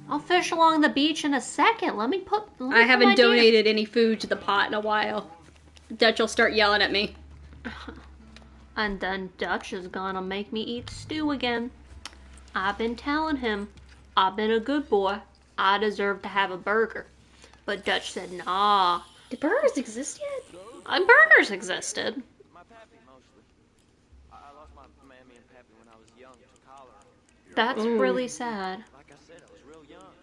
I'll fish along the beach in a second. I haven't donated any food to the pot in a while. Dutch will start yelling at me. And then Dutch is gonna make me eat stew again. I've been telling him, I've been a good boy. I deserve to have a burger. But Dutch said, nah. Do burgers exist yet? Burgers existed. My pappy, mostly. I lost my mammy and pappy when I was young to cholera. That's really sad. Like I said, I was real young.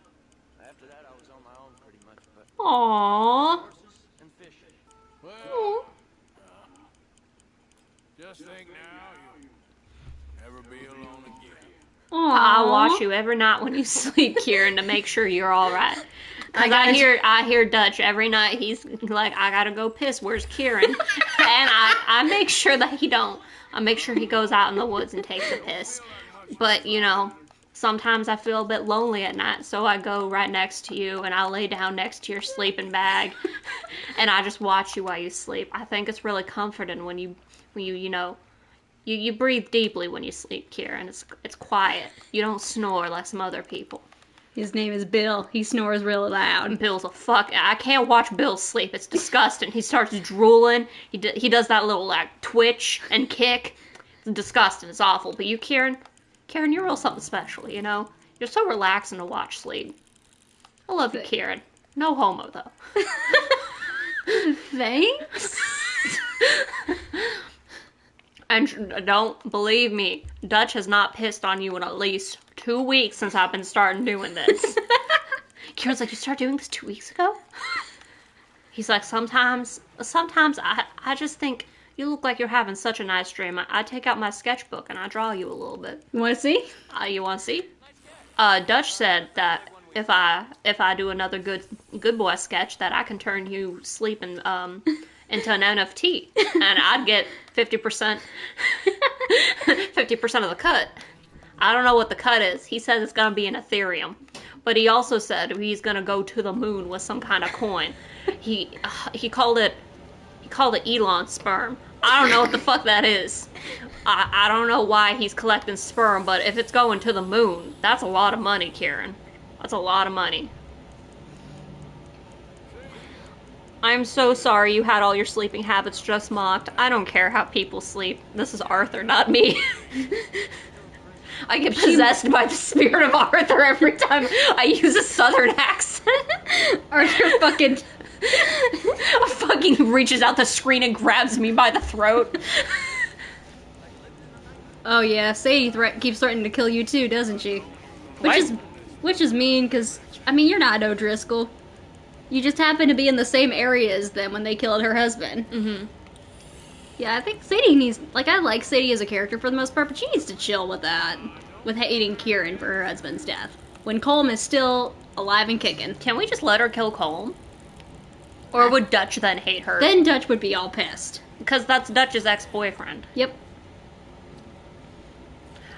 After that, I was on my own pretty much, but... Aww. Horses and fishing. Well, just think now, you'll never be alone again. I'll watch you every night when you sleep, Kieran, to make sure you're all right. Cause I hear Dutch every night. He's like, I gotta go piss. Where's Kieran? And I make sure that he don't. I make sure he goes out in the woods and takes a piss. But you know, sometimes I feel a bit lonely at night, so I go right next to you and I lay down next to your sleeping bag, and I just watch you while you sleep. I think it's really comforting when you breathe deeply when you sleep, Kieran. It's quiet. You don't snore like some other people. His name is Bill. He snores really loud. Bill's a fuck. I can't watch Bill sleep. It's disgusting. He starts drooling. He does that little, like, twitch and kick. It's disgusting. It's awful. But you, Kieran, you're real something special, you know? You're so relaxing to watch sleep. I love you, Kieran. No homo, though. Thanks. And don't believe me, Dutch has not pissed on you in at least 2 weeks since I've been starting doing this. Kieran's like, you started doing this 2 weeks ago? He's like, sometimes I just think you look like you're having such a nice dream. I take out my sketchbook and I draw you a little bit. You want to see? You want to see? Dutch said that if I do another good boy sketch, that I can turn you sleeping into an NFT, and I'd get 50% of the cut. I don't know what the cut is. He says it's gonna be an Ethereum, but he also said he's gonna go to the moon with some kind of coin. He called it Elon sperm. I don't know what the fuck that is. I don't know why he's collecting sperm, but if it's going to the moon, that's a lot of money, Kieran. That's a lot of money. I'm so sorry you had all your sleeping habits just mocked. I don't care how people sleep. This is Arthur, not me. I get possessed by the spirit of Arthur every time I use a southern accent. Arthur fucking reaches out the screen and grabs me by the throat. Oh yeah, Sadie keeps threatening to kill you too, doesn't she? Which is mean, because, I mean, you're not O'Driscoll. You just happen to be in the same area as them when they killed her husband. Mm-hmm. Yeah, I think Sadie needs... Like, I like Sadie as a character for the most part, but she needs to chill with that. With hating Kieran for her husband's death. When Colm is still alive and kicking. Can we just let her kill Colm? Or would Dutch then hate her? Then Dutch would be all pissed. Because that's Dutch's ex-boyfriend. Yep.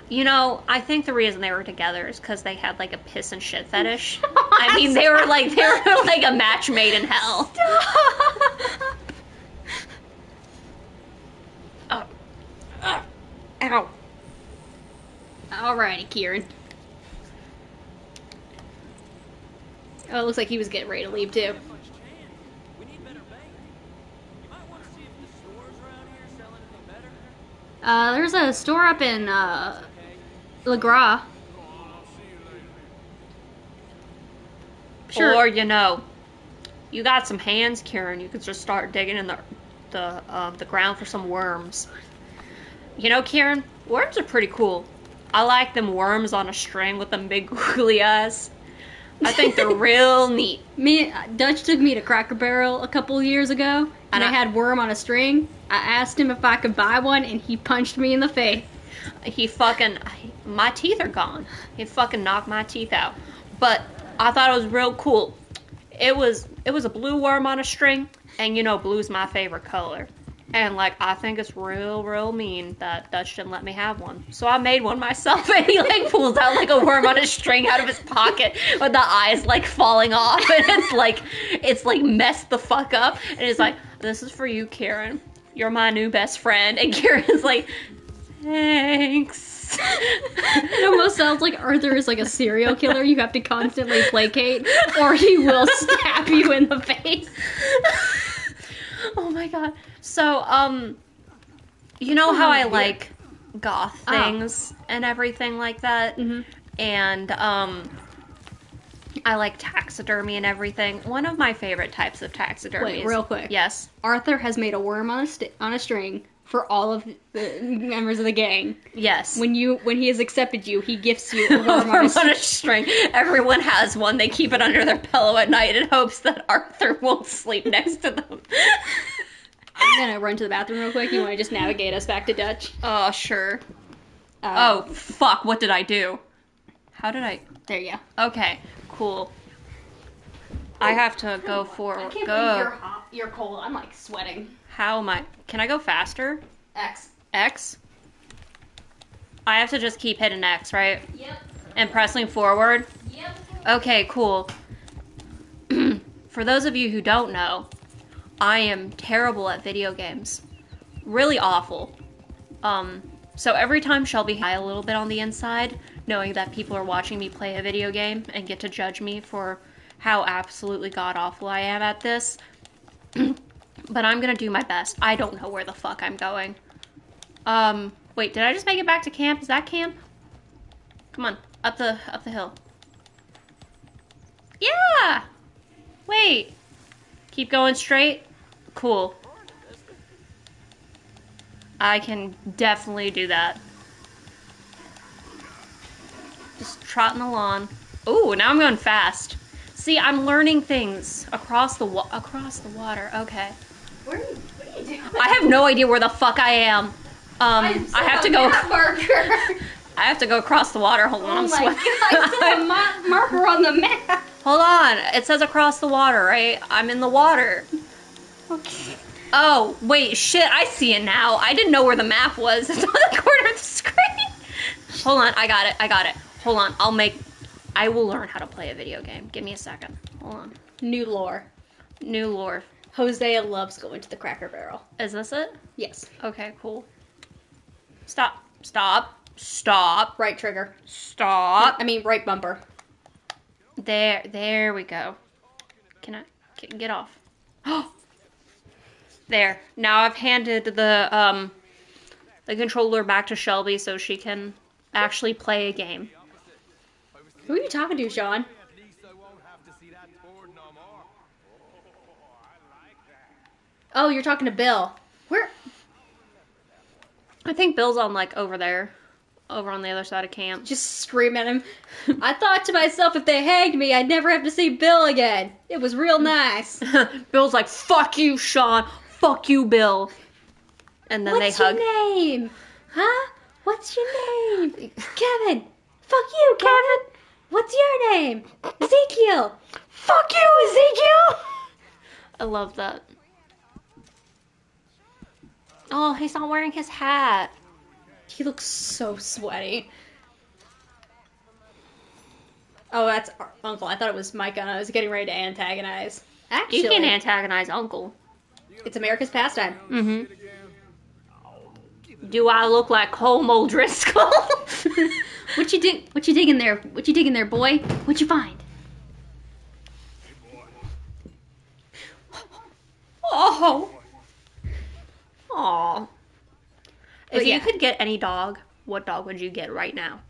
You know, I think the reason they were together is because they had, like, a piss and shit fetish. I mean, they were like a match made in hell. Stop. Ow. Alrighty, Kieran. Oh, it looks like he was getting ready to leave, too. There's a store up in, LeGras. Sure. Or, you know, you got some hands, Kieran. You could just start digging in the ground for some worms. You know, Kieran, worms are pretty cool. I like them worms on a string with them big googly eyes. I think they're real neat. Dutch took me to Cracker Barrel a couple years ago, and I had worm on a string. I asked him if I could buy one, and he punched me in the face. My teeth are gone. He fucking knocked my teeth out. But I thought it was real cool. It was a blue worm on a string, and you know, blue's my favorite color. And, like, I think it's real mean that Dutch didn't let me have one. So I made one myself, and he, like, pulls out, like, a worm on a string out of his pocket with the eyes, like, falling off. And it's like, messed the fuck up. And he's like, this is for you, Kieran. You're my new best friend. And Kieran's like, thanks. It almost sounds like Arthur is like a serial killer you have to constantly placate, or he will stab you in the face. Oh my god. So, you know how I like goth things and everything like that? Mm-hmm. And, I like taxidermy and everything. One of my favorite types of taxidermy. Wait, real quick. Yes. Arthur has made a worm on a string for all of the members of the gang. Yes. When he has accepted you, he gifts you a worm on a string. Everyone has one. They keep it under their pillow at night in hopes that Arthur won't sleep next to them. I'm gonna run to the bathroom real quick. You want to just navigate us back to Dutch? Oh, sure. Oh, fuck. What did I do? How did I... There you go. Okay, cool. I have to go forward. I can't believe you're hot. You're cold. I'm, like, sweating. How am I... Can I go faster? X. X? I have to just keep hitting X, right? Yep. And pressing forward? Yep. Okay, cool. For those of you who don't know, I am terrible at video games. Really awful. So every time Shelby high a little bit on the inside, knowing that people are watching me play a video game and get to judge me for how absolutely god-awful I am at this. But I'm gonna do my best. I don't know where the fuck I'm going. Wait, did I just make it back to camp? Is that camp? Come on, up the hill. Yeah! Wait. Keep going straight? Cool. I can definitely do that. trotting along. Ooh, now I'm going fast. See, I'm learning things across the water. Okay. What are you doing? I have no idea where the fuck I am. I have to go. I have to go across the water. Hold on, I'm sweating. I see a marker on the map. Hold on, it says across the water, right? I'm in the water. Okay. Oh, wait, shit, I see it now. I didn't know where the map was. It's on the corner of the screen. Hold on, I got it. Hold on, I will learn how to play a video game. Give me a second. Hold on. New lore. Hosea loves going to the Cracker Barrel. Is this it? Yes. Okay, cool. Stop. Right trigger. Stop. I mean, right bumper. There we go. Get off. There. Now I've handed the controller back to Shelby so she can actually play a game. Who are you talking to, Sean? Oh, you're talking to Bill. Where? I think Bill's on, like, over there. Over on the other side of camp. Just scream at him. I thought to myself, if they hanged me, I'd never have to see Bill again. It was real nice. Bill's like, fuck you, Sean. Fuck you, Bill. And then they hug. What's your name? Huh? What's your name? Kevin. Fuck you, Kevin. What's your name? Ezekiel. Fuck you, Ezekiel. I love that. Oh, he's not wearing his hat. He looks so sweaty. Oh, that's our Uncle. I thought it was Micah, and I was getting ready to antagonize. Actually, you can antagonize Uncle. It's America's pastime. Mm-hmm. Do I look like Colm O'Driscoll? What you digging there? What you digging there, boy? What'd you find? Oh. Aw. If yeah. you could get any dog, what dog would you get right now?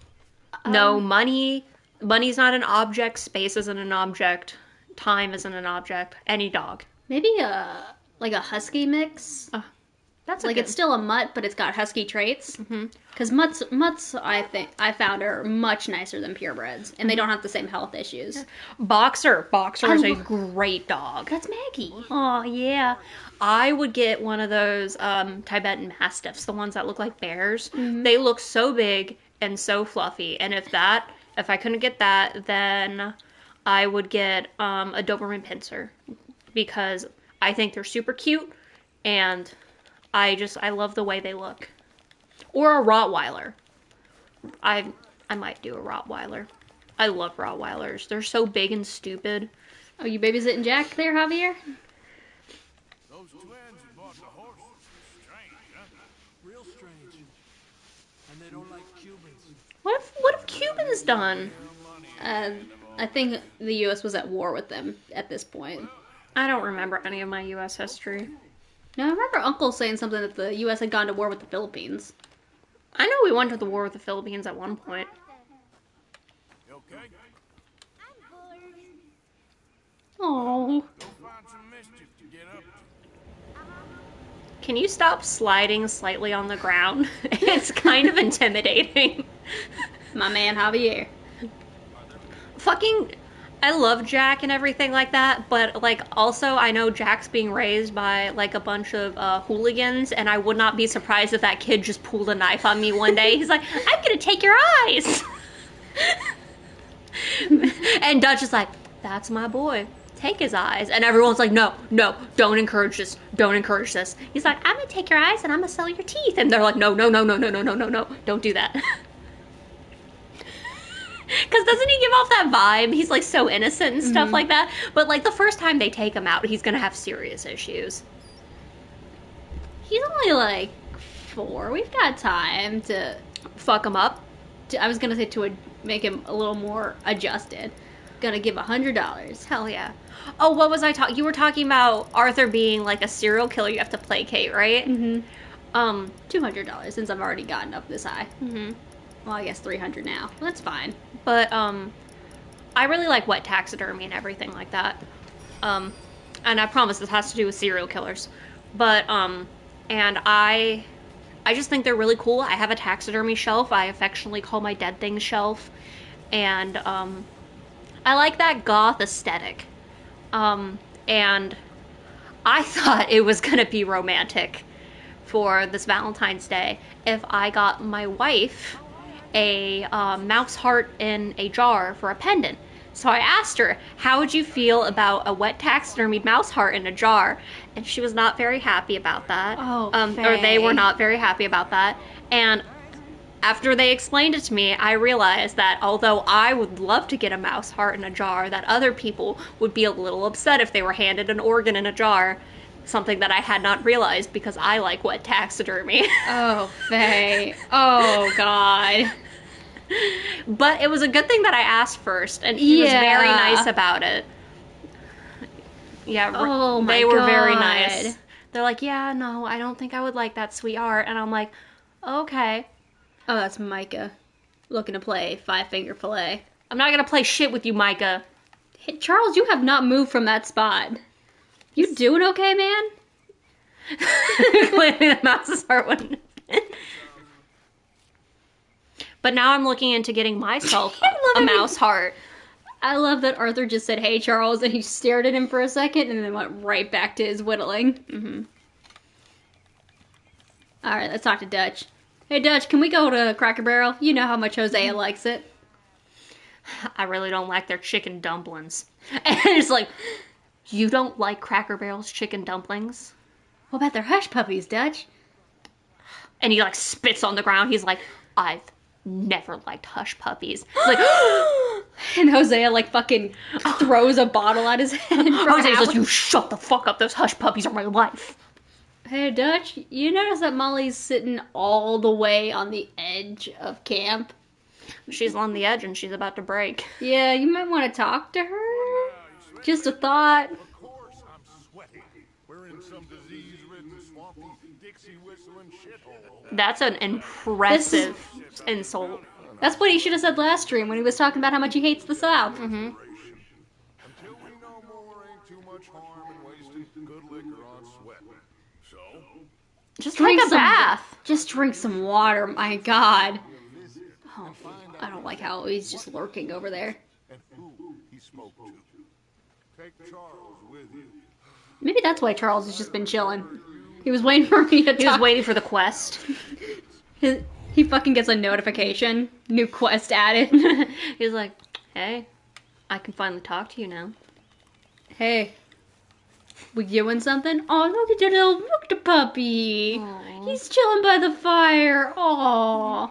No money. Money's not an object. Space isn't an object. Time isn't an object. Any dog. Maybe like a husky mix. That's like it's still a mutt, but it's got husky traits. Because mutts, I think I found are much nicer than purebreds, and they don't have the same health issues. Boxer is a great dog. That's Maggie. Oh yeah, I would get one of those Tibetan Mastiffs, the ones that look like bears. They look so big and so fluffy, and if I couldn't get that, then I would get a Doberman Pinscher, because I think they're super cute, and I love the way they look. Or a Rottweiler. I might do a Rottweiler. I love Rottweilers. They're so big and stupid. Oh, you babysitting Jack there, Javier? Those twins who bought the horses. Strange, huh? Real strange. And they don't like Cubans. What have Cubans done? I think the U.S. was at war with them at this point. I don't remember any of my U.S. history. No, I remember Uncle saying something that the U.S. had gone to war with the Philippines. I know we went to the war with the Philippines at one point. You okay? Oh. Go find some mischief to get up to. Can you stop sliding slightly on the ground? It's kind of intimidating. My man Javier. Fucking, I love Jack and everything like that, but like also I know Jack's being raised by like a bunch of hooligans, and I would not be surprised if that kid just pulled a knife on me one day. He's like, I'm gonna take your eyes. And Dutch is like, that's my boy. Take his eyes. And everyone's like, no, don't encourage this. Don't encourage this. He's like, I'm gonna take your eyes and I'm gonna sell your teeth. And they're like, no, don't do that. Because doesn't he give off that vibe? He's like so innocent and stuff like that. But like the first time they take him out, he's gonna have serious issues. He's only like 4. We've got time to fuck him up. I was gonna say to make him a little more adjusted. Gonna give $100. Hell yeah. Oh, what was I talking? You were talking about Arthur being like a serial killer you have to placate, right? $200 since I've already gotten up this high. Well, I guess $300 now. Well, that's fine. But I really like wet taxidermy and everything like that. And I promise this has to do with serial killers. But and I just think they're really cool. I have a taxidermy shelf I affectionately call my dead things shelf. and I like that goth aesthetic. And I thought it was gonna be romantic for this Valentine's Day if I got my wife a mouse heart in a jar for a pendant. So I asked her, how would you feel about a wet taxidermied mouse heart in a jar? And she was not very happy about that. Oh, or they were Faye. not very happy about that. And after they explained it to me, I realized that although I would love to get a mouse heart in a jar, that other people would be a little upset if they were handed an organ in a jar. Something that I had not realized because I like wet taxidermy. Oh, Faye. Oh, God. But it was a good thing that I asked first, and he was very Yeah. nice about it. Yeah, Oh, my they were very God. nice. They're like, yeah, no, I don't think I would like that, sweetheart. And I'm like, okay. Oh, that's Micah. Looking to play Five-Finger Filet. I'm not gonna play shit with you, Micah. Hey, Charles, you have not moved from that spot. You doing okay, man? Clearly the mouse's heart wouldn't. But now I'm looking into getting myself a mouse heart. I love that Arthur just said, hey, Charles, and he stared at him for a second and then went right back to his whittling. Mm-hmm. Alright, let's talk to Dutch. Hey, Dutch, can we go to Cracker Barrel? You know how much Hosea likes it. I really don't like their chicken dumplings. And it's like, you don't like Cracker Barrel's chicken dumplings? What about their hush puppies, Dutch? And he like spits on the ground. He's like, I've never liked hush puppies. Like, and Hosea like fucking throws a bottle at his head. Jose's like, you shut the fuck up. Those hush puppies are my life. Hey, Dutch, you notice that Molly's sitting all the way on the edge of camp? She's on the edge and she's about to break. Yeah, you might want to talk to her. Just a thought. Of course I'm sweating. We're in some disease-ridden, swampy, Dixie whistling shithole. That's an impressive insult. That's what he should have said last stream when he was talking about how much he hates the South. Until we know more, ain't too much harm in wasting good liquor on sweat. So, Just drink a bath. Just drink some water, my God. Oh, I don't like how he's just lurking over there. and who he spoke to. Take Charles with you. Maybe that's why Charles has just been chilling. He was waiting for me to talk. He was waiting for the quest. He fucking gets a notification. New quest added. He's like, hey, I can finally talk to you now. Hey, we doing something? Oh, look at your little puppy. Aww. He's chilling by the fire. Aww.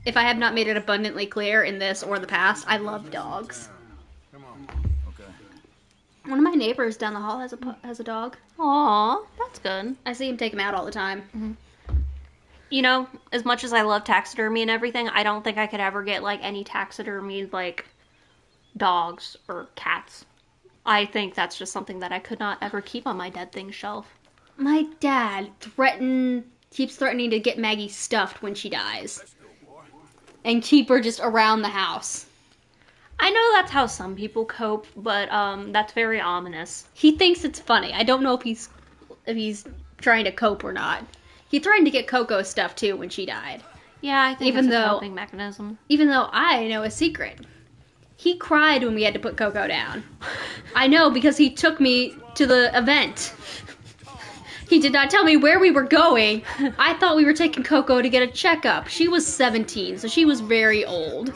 If I have not made it abundantly clear in this or the past, I love dogs. Come on. Okay. One of my neighbors down the hall has a dog. Aw, that's good. I see him take him out all the time. You know, as much as I love taxidermy and everything, I don't think I could ever get, like, any taxidermied, like, dogs or cats. I think that's just something that I could not ever keep on my dead things shelf. My dad keeps threatening to get Maggie stuffed when she dies. And keep her just around the house. I know that's how some people cope, but that's very ominous. He thinks it's funny. I don't know if he's trying to cope or not. He threatened to get Coco stuffed too when she died. Yeah, I think it's a coping mechanism. Even though I know a secret. He cried when we had to put Coco down. I know because he took me to the event. He did not tell me where we were going. I thought we were taking Coco to get a checkup. She was 17, so she was very old.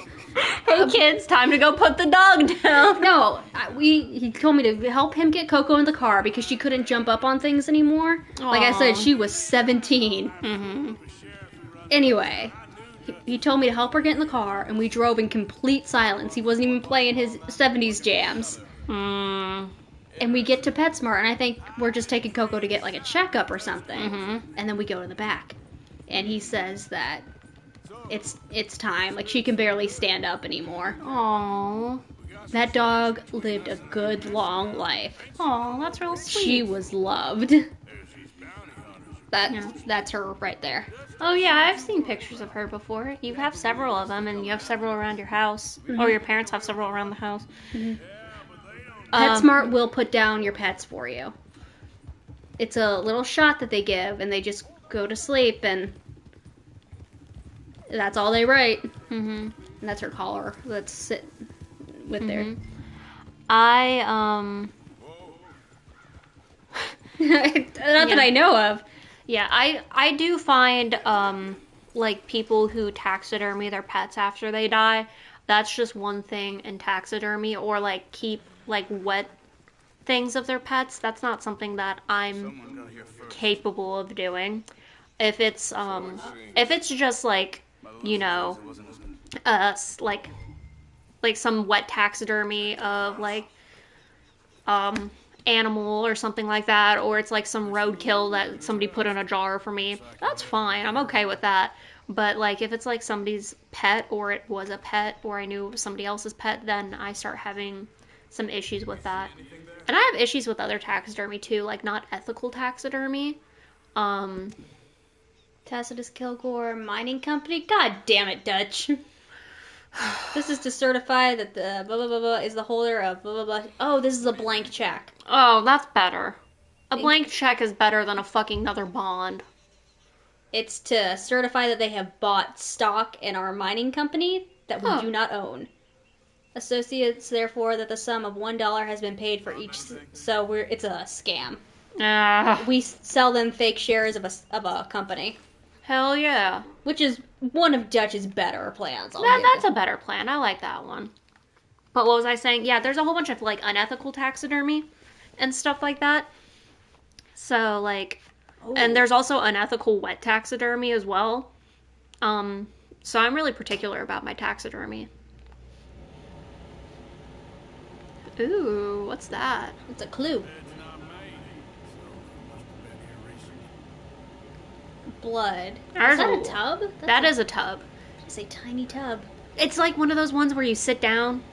Hey kids, time to go put the dog down. No, he told me to help him get Coco in the car because she couldn't jump up on things anymore. Like I said, she was 17. Mm-hmm. Anyway, he told me to help her get in the car, and we drove in complete silence. He wasn't even playing his 70s jams. And we get to PetSmart, and I think we're just taking Coco to get, like, a checkup or something. And then we go to the back. And he says that it's time. Like, she can barely stand up anymore. Aww. That dog lived a good, long life. Aw, that's real sweet. She was loved. That's her right there. Oh yeah, I've seen pictures of her before. You have several of them, and you have several around your house. Or your parents have several around the house. PetSmart will put down your pets for you. It's a little shot that they give, and they just go to sleep, and That's all they write. Mm-hmm. And that's her collar. Let's sit with there. Not that I know of. Yeah, I do find like people who taxidermy their pets after they die. That's just one thing in taxidermy, or like keep like wet things of their pets. That's not something that I'm capable of doing. If it's just like, you know, like some wet taxidermy of like animal or something like that, or it's like some roadkill that somebody put in a jar for me, that's fine. I'm okay with that. But like if it's like somebody's pet, or it was a pet, or I knew it was somebody else's pet, then I start having some issues with that. And I have issues with other taxidermy too, like not ethical taxidermy. Tacitus Kilgore Mining Company. God damn it, Dutch. This is to certify that the blah blah blah blah is the holder of blah blah blah. Oh, this is a blank check. Oh, that's better. A blank check is better than a fucking another bond. It's to certify that they have bought stock in our mining company that we do not own. Associates, therefore, that the sum of $1 has been paid for each. So it's a scam. We sell them fake shares of a company. Hell yeah. Which is one of Dutch's better plans. That's a better plan. I like that one. But what was I saying? Yeah, there's a whole bunch of like unethical taxidermy and stuff like that. So like, and there's also unethical wet taxidermy as well. So I'm really particular about my taxidermy. Ooh, what's that? It's a clue. Blood. Is that a tub? That is a tub. It's a tiny tub. It's like one of those ones where you sit down.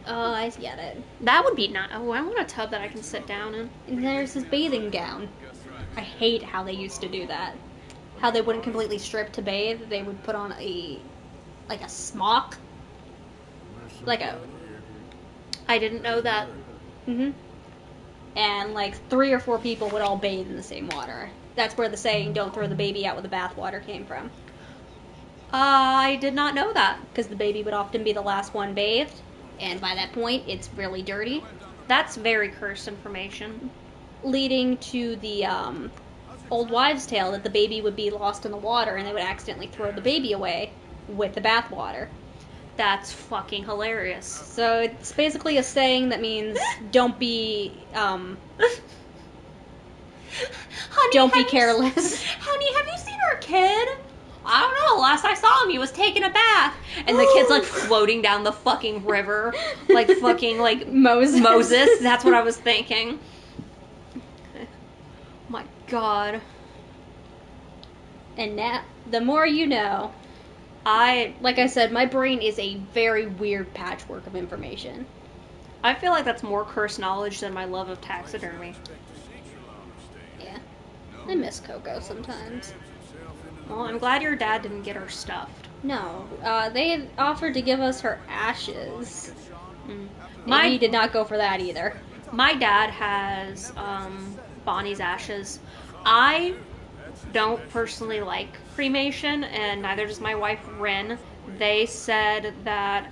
Oh, I get it. That would be nice. Oh, I want a tub that I can sit down in. And there's his bathing gown. I hate how they used to do that. How they wouldn't completely strip to bathe. They would put on a smock. I didn't know that. Mm-hmm. And like 3 or 4 people would all bathe in the same water. That's where the saying, don't throw the baby out with the bathwater came from. I did not know that. Because the baby would often be the last one bathed. And by that point, it's really dirty. That's very cursed information. Leading to the old wives' tale that the baby would be lost in the water and they would accidentally throw the baby away with the bathwater. That's fucking hilarious. So it's basically a saying that means don't be don't be careless. Honey, have you seen our kid? I don't know. Last I saw him, he was taking a bath. And the kid's like floating down the fucking river. Like fucking like Moses. That's what I was thinking. Oh my god. And now, the more you know. Like I said, my brain is a very weird patchwork of information. I feel like that's more cursed knowledge than my love of taxidermy. Yeah. I miss Coco sometimes. Well, I'm glad your dad didn't get her stuffed. No. They offered to give us her ashes. He did not go for that either. My dad has Bonnie's ashes. I don't personally like cremation, and neither does my wife, Rin. They said that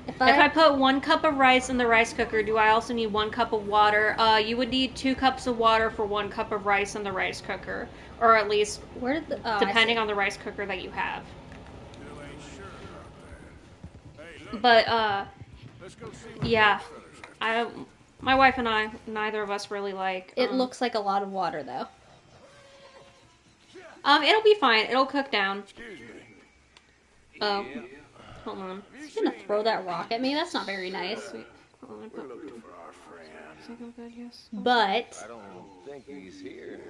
if I put 1 cup of rice in the rice cooker, do I also need 1 cup of water? You would need 2 cups of water for 1 cup of rice in the rice cooker. Or at least, depending on the rice cooker that you have. But, yeah. My wife and I, neither of us really like... It looks like a lot of water, though. It'll be fine. It'll cook down. Oh. Hold on. He's gonna throw that rock at me? That's not very nice. We're looking for our friend. But... I don't think he's here.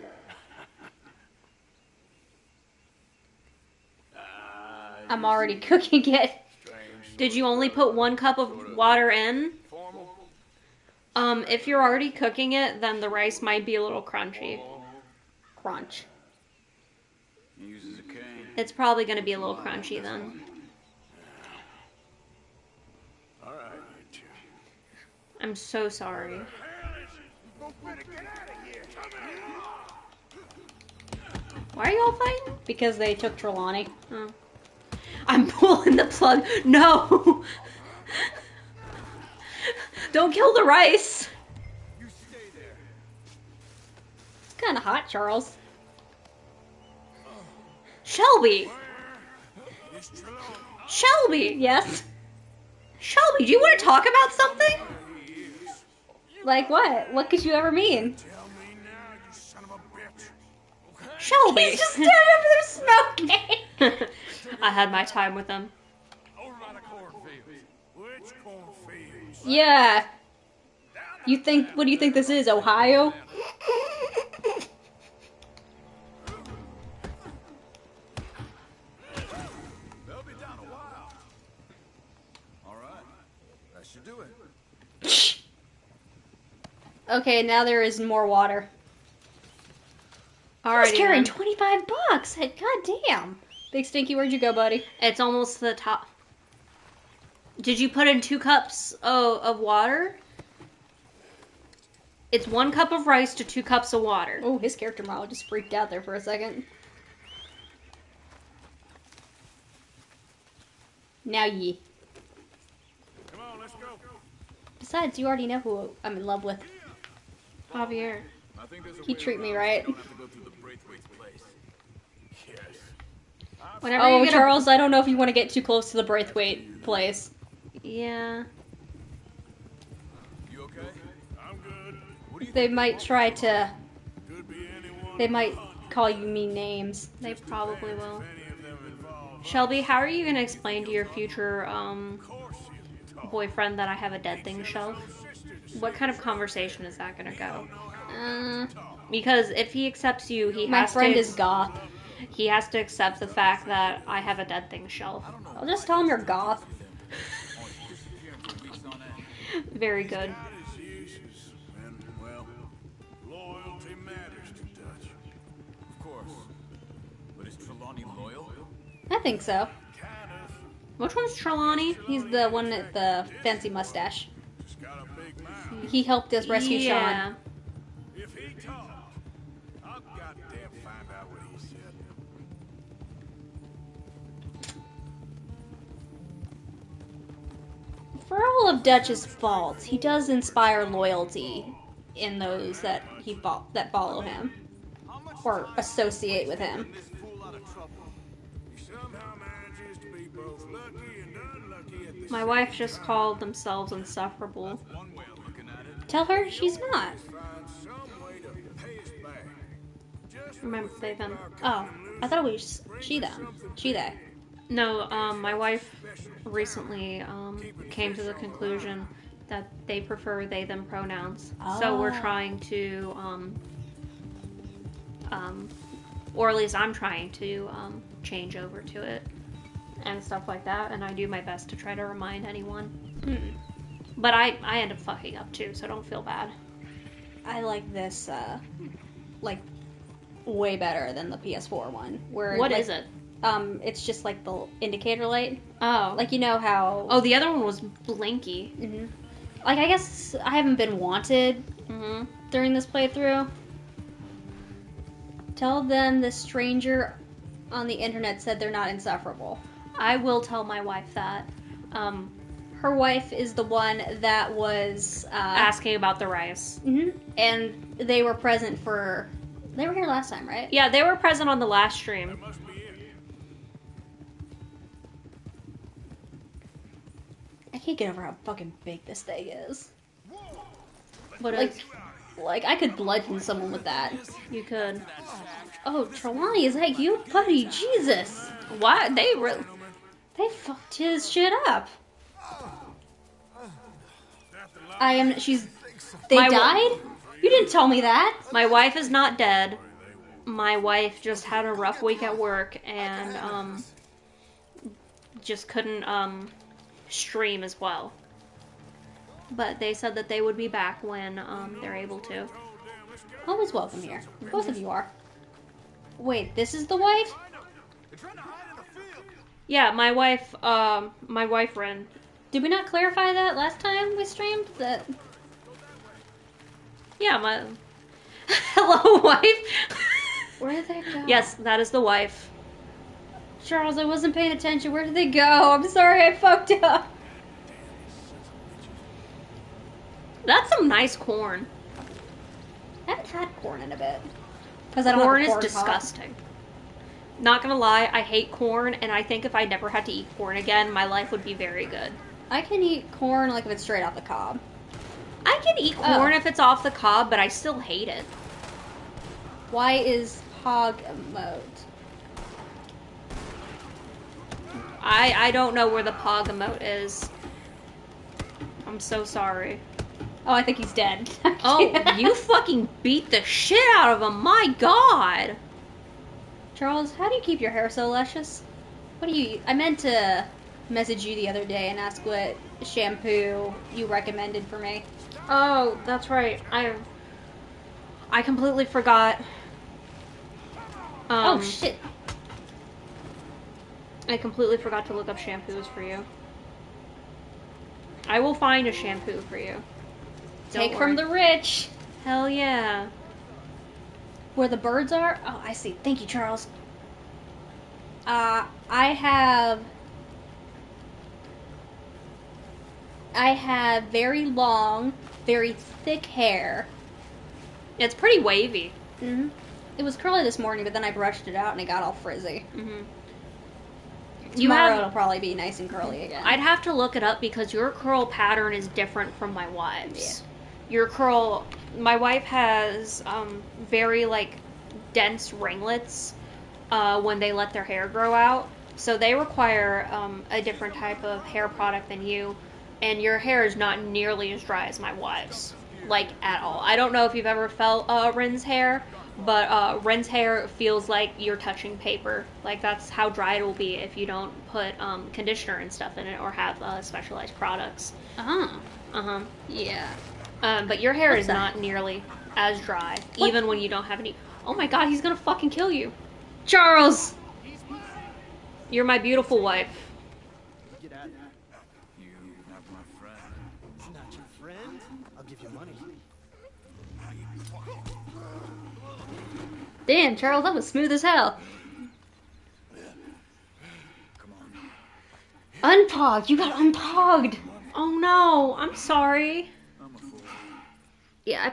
I'm already cooking it. Did you only put 1 cup of water in? If you're already cooking it, then the rice might be a little crunchy. Crunch. It's probably going to be a little crunchy then. I'm so sorry. Why are you all fighting? Because they took Trelawney. Oh. I'm pulling the plug. No! Don't kill the rice! It's kind of hot, Charles. Shelby! Shelby! Yes? Shelby, do you want to talk about something? Like what? What could you ever mean? Shelby! He's just standing over there smoking! I had my time with him. Yeah. What do you think this is, Ohio? They'll be down a while. All right, that should do it. Okay, now there is more water. Alrighty, I was carrying then. $25. God damn. Big Stinky, where'd you go, buddy? It's almost to the top. Did you put in 2 cups of water? It's 1 cup of rice to 2 cups of water. Oh, his character model just freaked out there for a second. Now ye. Come on, let's go. Besides, you already know who I'm in love with. Javier. I think there's a He way treat me around right. this. You don't have to go through the Braithwaite's place. Yes. Whenever Oh, you get Charles, I don't know if you want to get too close to the Braithwaite place. Yeah. You okay? I'm good. What do you They think? might try to... Could be anyone. They might call you mean names. They probably will. Any of them involved. Shelby, how are you going to explain to your future boyfriend that I have a dead thing shelf? What kind of conversation is that going to go? Because if he accepts you, he My has friend to... is goth. He has to accept the fact that I have a dead thing shelf. I'll just tell him you're goth. Very good. And, well, loyalty matters to Dutch. Of course. But is Trelawney loyal? I think so. Kind of. Which one's Trelawney? He's the one with the fancy mustache. Just got a big mouth. He helped us rescue Yeah. Sean. If he talked, I'll goddamn find out what he said. For all of Dutch's faults, he does inspire loyalty in those that that follow him or associate with him. He somehow manages to be both lucky and unlucky at the My wife just called themselves insufferable. one way of looking at it. Tell her she's not. Find some way to pay us back. Just Remember, they them. Oh, I thought it was she them. She they. No, my wife recently came to the conclusion that they prefer they them pronouns. So we're Oh. trying to, or at least I'm trying to change over to it and stuff like that. And I do my best to try to remind anyone. But I end up fucking up too, so don't feel bad. I like this like way better than the PS4 one. Where What like, is it? It's just like the indicator light. Oh. Like you know how. Oh, the other one was blinky. hmm Like I guess I haven't been wanted during this playthrough. Tell them the stranger on the internet said they're not insufferable. I will tell my wife that. Her wife is the one that was Asking about the rice. and they were present for. They were here last time, right? Yeah, they were present on the last stream. must be it. I can't get over how fucking big this thing is. But Like I could bludgeon someone with that. you could. Oh, Trelawney, is that you, buddy? Jesus. What? They fucked his shit up. They My died? You didn't tell me that. My wife is not dead. My wife just had a rough week at work and just couldn't stream as well. But they said that they would be back when they're able to. Always welcome here. Both of you are. Wait, this is the wife? Yeah, my wife Ren. Did we not clarify that last time we streamed? That Yeah, my hello wife. Where did they go? Yes, that is the wife. Charles, I wasn't paying attention. Where did they go? I'm sorry, I fucked up. That's some nice corn. I haven't had corn in a bit. Corn is disgusting. Not gonna lie, I hate corn, and I think if I never had to eat corn again, my life would be very good. I can eat corn like if it's straight off the cob. I can eat corn if it's off the cob, but I still hate it. Why is Pog emote? I don't know where the Pog emote is. I'm so sorry. Oh, I think he's dead. Oh, you fucking beat the shit out of him. My God. Charles, how do you keep your hair so luscious? What do you... I meant to message you the other day and ask what shampoo you recommended for me. Oh, that's right. I completely forgot. Oh, shit. I completely forgot to look up shampoos for you. I will find a shampoo for you. Take from the rich. Hell yeah. Where the birds are? Oh, I see. Thank you, Charles. I have very long, very thick hair. It's pretty wavy. Mm-hmm. It was curly this morning, but then I brushed it out and it got all frizzy. Mm-hmm. Tomorrow it'll probably be nice and curly again. I'd have to look it up because your curl pattern is different from my wife's. Yeah. Your curl... My wife has very, like, dense ringlets when they let their hair grow out. So they require a different type of hair product than you. And your hair is not nearly as dry as my wife's. Like, at all. I don't know if you've ever felt Rin's hair, but Rin's hair feels like you're touching paper. Like, that's how dry it will be if you don't put conditioner and stuff in it or have specialized products. Uh-huh. Uh-huh. Yeah. But your hair is not nearly as dry, even when you don't have any... Oh my God, he's gonna fucking kill you. Charles! You're my beautiful wife. Get out of here. You're not my friend. He's not your friend? I'll give you money. Damn, Charles, that was smooth as hell. Come on. Unpogged. You got unpogged. Oh no, I'm sorry. I'm a fool. Yeah,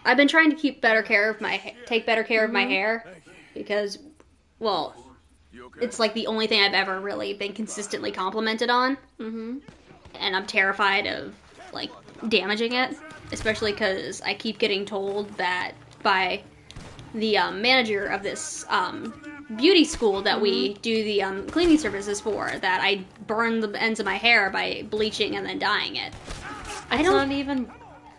I've been trying to take better care of my hair because, well, it's like the only thing I've ever really been consistently complimented on. Mm-hmm. And I'm terrified of, like, damaging it, especially because I keep getting told that by the manager of this beauty school that we do the cleaning services for, that I burn the ends of my hair by bleaching and then dyeing it. It's not even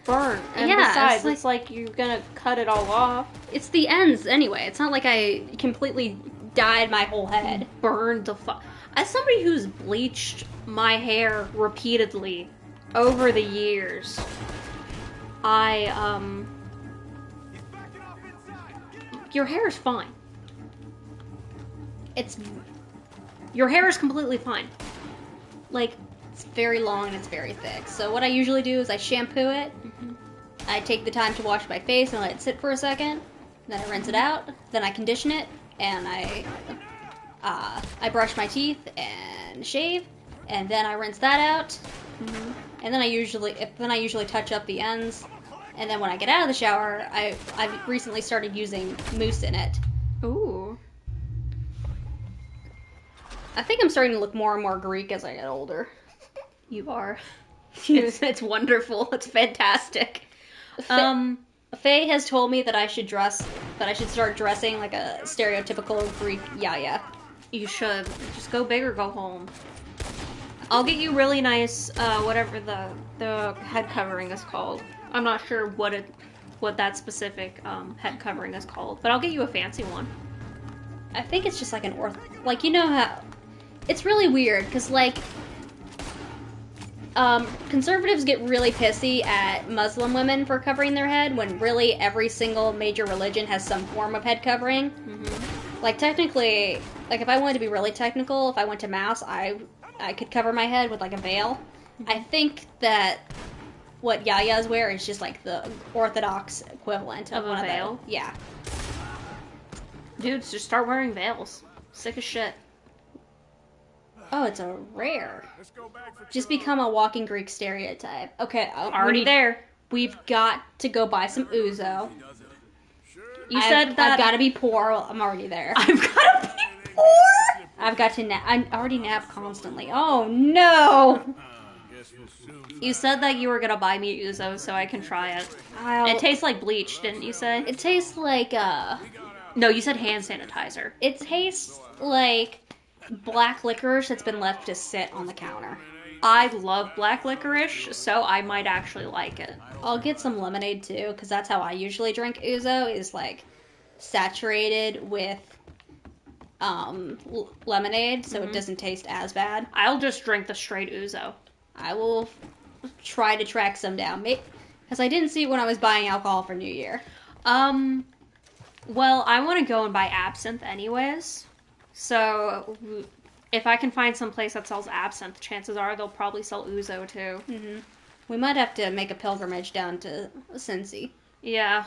burnt. And besides, it's like you're gonna cut it all off. It's the ends anyway. It's not like I completely dyed my whole head. Burned the fuck. As somebody who's bleached my hair repeatedly over the years, your hair is fine. Your hair is completely fine. Like, it's very long and it's very thick. So what I usually do is I shampoo it. Mm-hmm. I take the time to wash my face and let it sit for a second. Then I rinse it out. Then I condition it, and I brush my teeth and shave, and then I rinse that out. Mm-hmm. And then I usually touch up the ends. And then when I get out of the shower, I've recently started using mousse in it. Ooh. I think I'm starting to look more and more Greek as I get older. You are. It's wonderful. It's fantastic. Faye has told me that I should start dressing like a stereotypical Greek yaya. You should. Just go big or go home. I'll get you really nice, whatever the head covering is called. I'm not sure what that specific head covering is called, but I'll get you a fancy one. I think it's just like an like, you know how... It's really weird, because, like, conservatives get really pissy at Muslim women for covering their head, when really every single major religion has some form of head covering. Mm-hmm. Like, technically, like, if I wanted to be really technical, if I went to Mass, I could cover my head with, like, a veil. Mm-hmm. I think that what yayas wear is just, like, the Orthodox equivalent of a veil? Yeah. Dudes, just start wearing veils. Sick as shit. Oh, it's a rare. Just become a walking Greek stereotype. Okay, Already there. We've got to go buy some ouzo. You said that I've got to be poor. I'm already there. I've got to be poor. I've got to nap. I already nap constantly. Oh no! You said that you were gonna buy me ouzo so I can try it. It tastes like bleach, didn't you say? It tastes like No, you said hand sanitizer. It tastes like black licorice that's been left to sit on the counter. I love black licorice, so I might actually like it. I'll get some lemonade too, because that's how I usually drink ouzo, is like saturated with lemonade, so it doesn't taste as bad. I'll just drink the straight ouzo. I will try to track some down, because I didn't see it when I was buying alcohol for New Year. Well, I want to go and buy absinthe anyways, so if I can find some place that sells absinthe, chances are they'll probably sell ouzo too. Mm-hmm. We might have to make a pilgrimage down to Cincy. Yeah,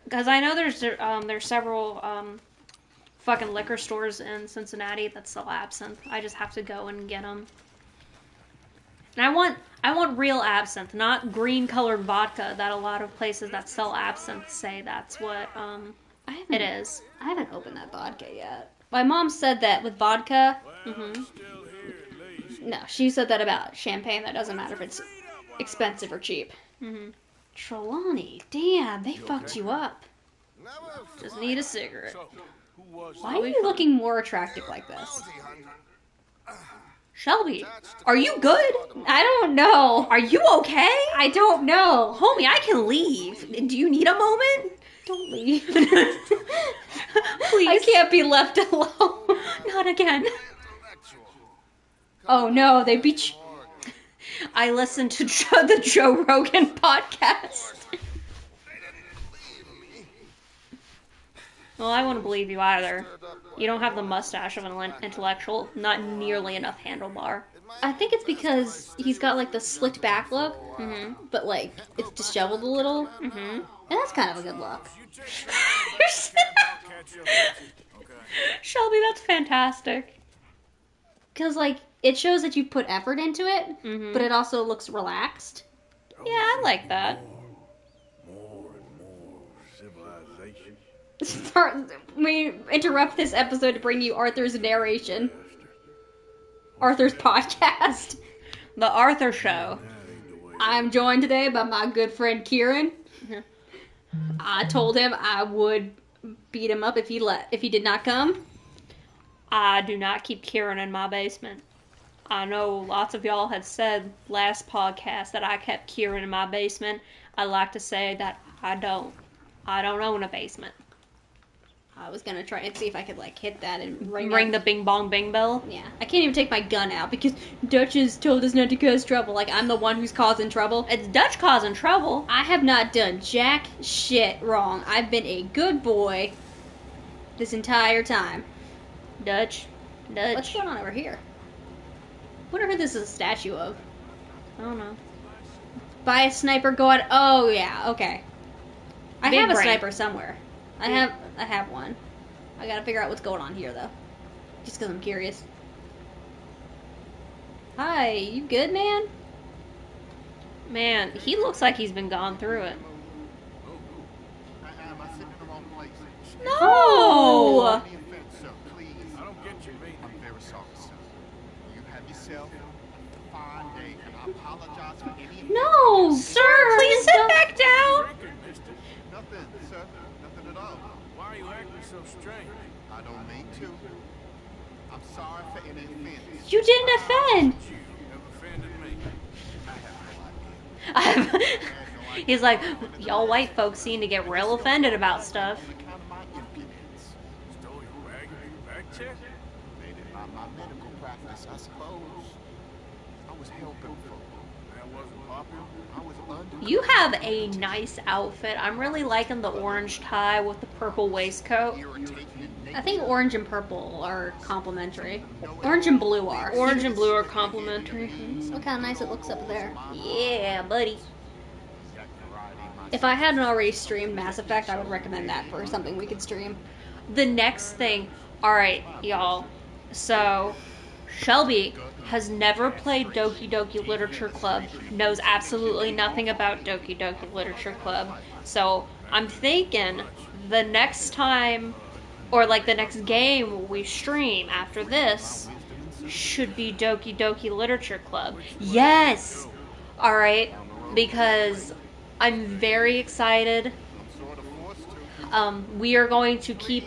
because I know there's several fucking liquor stores in Cincinnati that sell absinthe. I just have to go and get them. And I want real absinthe, not green colored vodka that a lot of places that sell absinthe say that's what it is. I haven't opened that vodka yet. My mom said that with vodka. No, she said that about champagne. That doesn't matter if it's expensive or cheap. Trelawney, damn, they fucked you up. Just need a cigarette. Why are you looking more attractive like this? Shelby, are you good? I don't know. Are you okay? I don't know. Homie, I can leave. Do you need a moment? Don't leave. Please. I can't be left alone. Not again. Oh no, they beat you. I listened to the Joe Rogan podcast. Well, I wouldn't believe you either. You don't have the mustache of an intellectual, not nearly enough handlebar. I think it's because he's got like the slicked back look, but like it's disheveled a little, and that's kind of a good look. Shelby, that's fantastic. Because like it shows that you put effort into it, but it also looks relaxed. Yeah, I like that. More and more civilization. We interrupt this episode to bring you Arthur's narration. Arthur's podcast. The Arthur Show. I'm joined today by my good friend Kieran. I told him I would beat him up if he did not come. I do not keep Kieran in my basement. I know lots of y'all had said last podcast that I kept Kieran in my basement. I like to say that I don't. I don't own a basement. I was gonna try and see if I could like hit that and ring the bing bong bing bell. Yeah, I can't even take my gun out because Dutch has told us not to cause trouble. Like I'm the one who's causing trouble. It's Dutch causing trouble. I have not done jack shit wrong. I've been a good boy this entire time. Dutch. What's going on over here? Wonder who this is a statue of. I don't know. Buy a sniper, go out. Oh yeah, okay. I Big have a brain. sniper somewhere. I have one. I gotta figure out what's going on here though. Just because I'm curious. Hi, you good, man? Man, he looks like he's been gone through it. Am I sitting in the wrong place? No! I don't get you, mate. I'm very sorry, sir. You have yourself a fine day, and I apologize for any... No, Sir, please sit back down. Nothing, sir. Nothing at all. Why are you acting so strange? I don't mean to. I'm sorry for any offense. You didn't offend. You have offended me. I have no idea. He's like, y'all white folks seem to get real offended about stuff. Kind of my impudence. Stole your bag check? Made it by my medical practice, I suppose. I was helping folk. That wasn't popular. I was under... You have a nice outfit. I'm really liking the orange tie with the purple waistcoat. I think orange and purple are complementary. Orange and blue are. Orange and blue are complementary. Look how nice it looks up there. Yeah, buddy. If I hadn't already streamed Mass Effect, I would recommend that for something we could stream. The next thing, alright, y'all. So, Shelby has never played Doki Doki Literature Club, knows absolutely nothing about Doki Doki Literature Club. So, I'm thinking the next time, or like the next game we stream after this, should be Doki Doki Literature Club. Yes! Alright, because I'm very excited. We are going to keep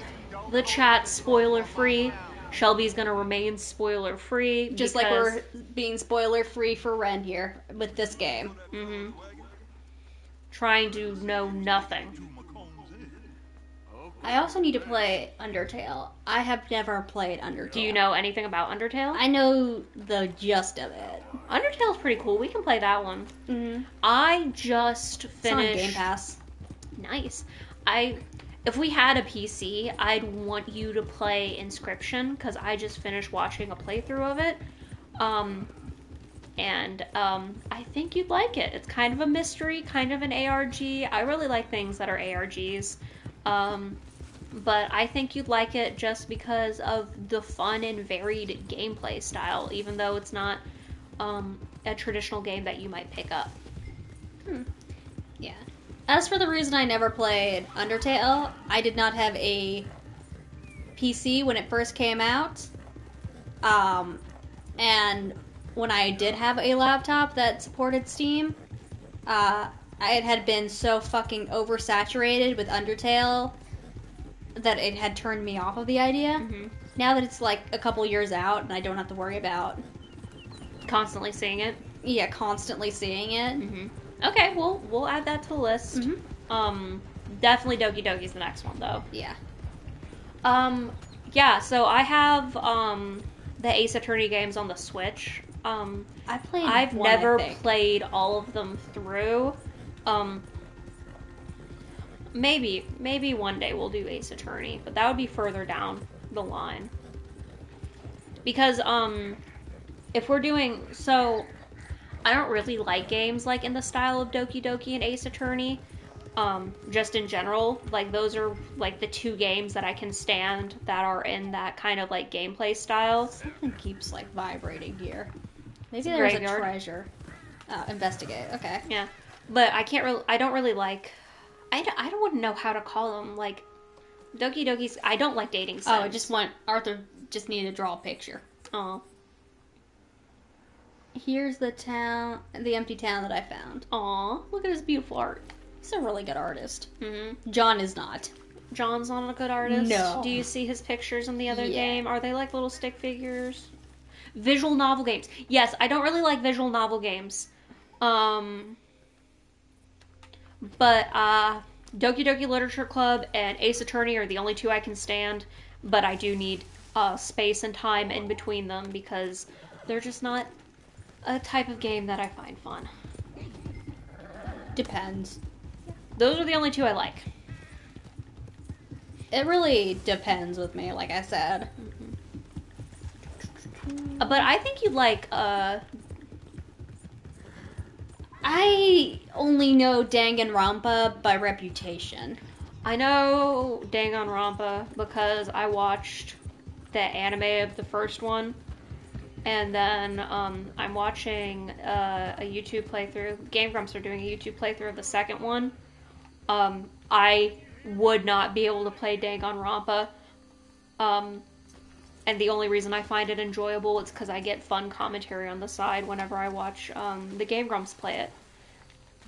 the chat spoiler free. Shelby's gonna remain spoiler free. Just like we're being spoiler free for Ren here with this game. Mm-hmm. Trying to know nothing. I also need to play Undertale. I have never played Undertale. Do you know anything about Undertale? I know the gist of it. Undertale's pretty cool. We can play that one. Mm-hmm. I just finished. It's on Game Pass. Nice. If we had a PC, I'd want you to play Inscription because I just finished watching a playthrough of it. I think you'd like it. It's kind of a mystery, kind of an ARG. I really like things that are ARGs. But I think you'd like it just because of the fun and varied gameplay style, even though it's not a traditional game that you might pick up. Yeah. As for the reason I never played Undertale, I did not have a PC when it first came out. And when I did have a laptop that supported Steam, I had been so fucking oversaturated with Undertale that it had turned me off of the idea. Mm-hmm. Now that it's like a couple years out and I don't have to worry about constantly seeing it. Yeah, constantly seeing it. Mm-hmm. Okay, well, we'll add that to the list. Mm-hmm. Definitely Doki Doki's the next one, though. Yeah. Yeah, so I have, the Ace Attorney games on the Switch. I've never played all of them through. Maybe one day we'll do Ace Attorney, but that would be further down the line. Because, if we're doing, so, I don't really like games, like, in the style of Doki Doki and Ace Attorney, just in general. Like, those are, like, the two games that I can stand that are in that kind of, like, gameplay style. Something keeps, like, vibrating here. Maybe there's a treasure. Investigate, okay. Yeah. But I don't really like, I don't want to know how to call them, like, Doki Doki's, I don't like dating sims. Oh, Arthur just needed to draw a picture. Oh. Here's the empty town that I found. Aw, look at his beautiful art. He's a really good artist. Mm-hmm. John is not. John's not a good artist? No. Do you see his pictures in the other game? Are they like little stick figures? Visual novel games. Yes, I don't really like visual novel games. But Doki Doki Literature Club and Ace Attorney are the only two I can stand, but I do need space and time in between them because they're just not a type of game that I find fun. Depends. Those are the only two I like. It really depends with me, like I said. But I think you'd like, I only know Danganronpa by reputation. I know Danganronpa because I watched the anime of the first one. And then, I'm watching, a YouTube playthrough. Game Grumps are doing a YouTube playthrough of the second one. I would not be able to play Danganronpa. And the only reason I find it enjoyable is because I get fun commentary on the side whenever I watch, the Game Grumps play it.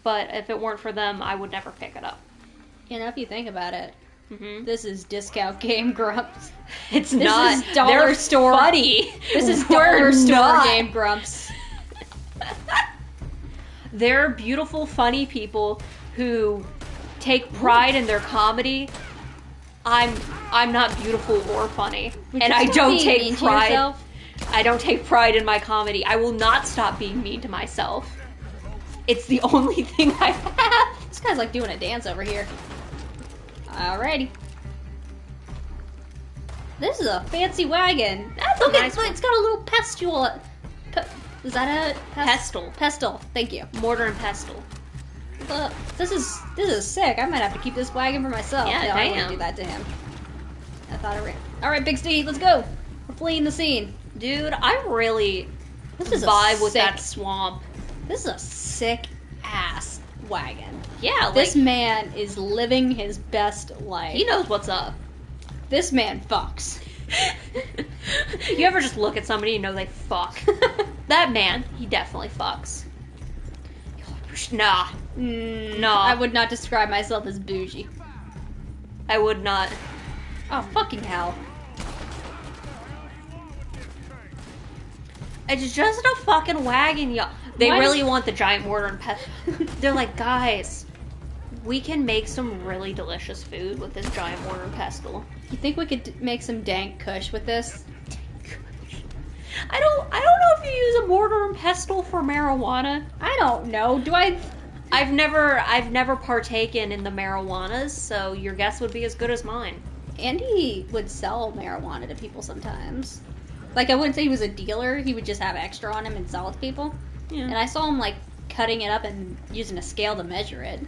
But if it weren't for them, I would never pick it up. You know, if you think about it, This is discount Game Grumps. It's this not. Is dollar They're store. Funny. This is dollar store Game Grumps. They're beautiful, funny people who take pride in their comedy. I'm not beautiful or funny, and I don't take pride. I don't take pride in my comedy. I will not stop being mean to myself. It's the only thing I have. This guy's like doing a dance over here. Alrighty. This is a fancy wagon. Look, it's got a little pestle. Is that a pestle? Pestle. Thank you. Mortar and pestle. This is sick. I might have to keep this wagon for myself. Yeah, no, I wouldn't do that to him. thought I ran. Alright, Big Steve, let's go! We're fleeing the scene. Dude, I really This is vibe a with sick, that swamp. This is a sick ass wagon. Yeah, This man is living his best life. he knows what's up. This man fucks. You ever just look at somebody and know they fuck? That man, he definitely fucks. Nah. I would not describe myself as bougie. I would not. Oh, fucking hell. It's just a fucking wagon, y'all. They Why really does- want the giant mortar and pestle. They're like, guys, we can make some really delicious food with this giant mortar and pestle. You think we could make some dank kush with this? I don't know if you use a mortar and pestle for marijuana. I don't know. I've never partaken in the marijuanas, so your guess would be as good as mine. Andy would sell marijuana to people sometimes. Like, I wouldn't say he was a dealer. He would just have extra on him and sell it to people. Yeah. And I saw him, like, cutting it up and using a scale to measure it.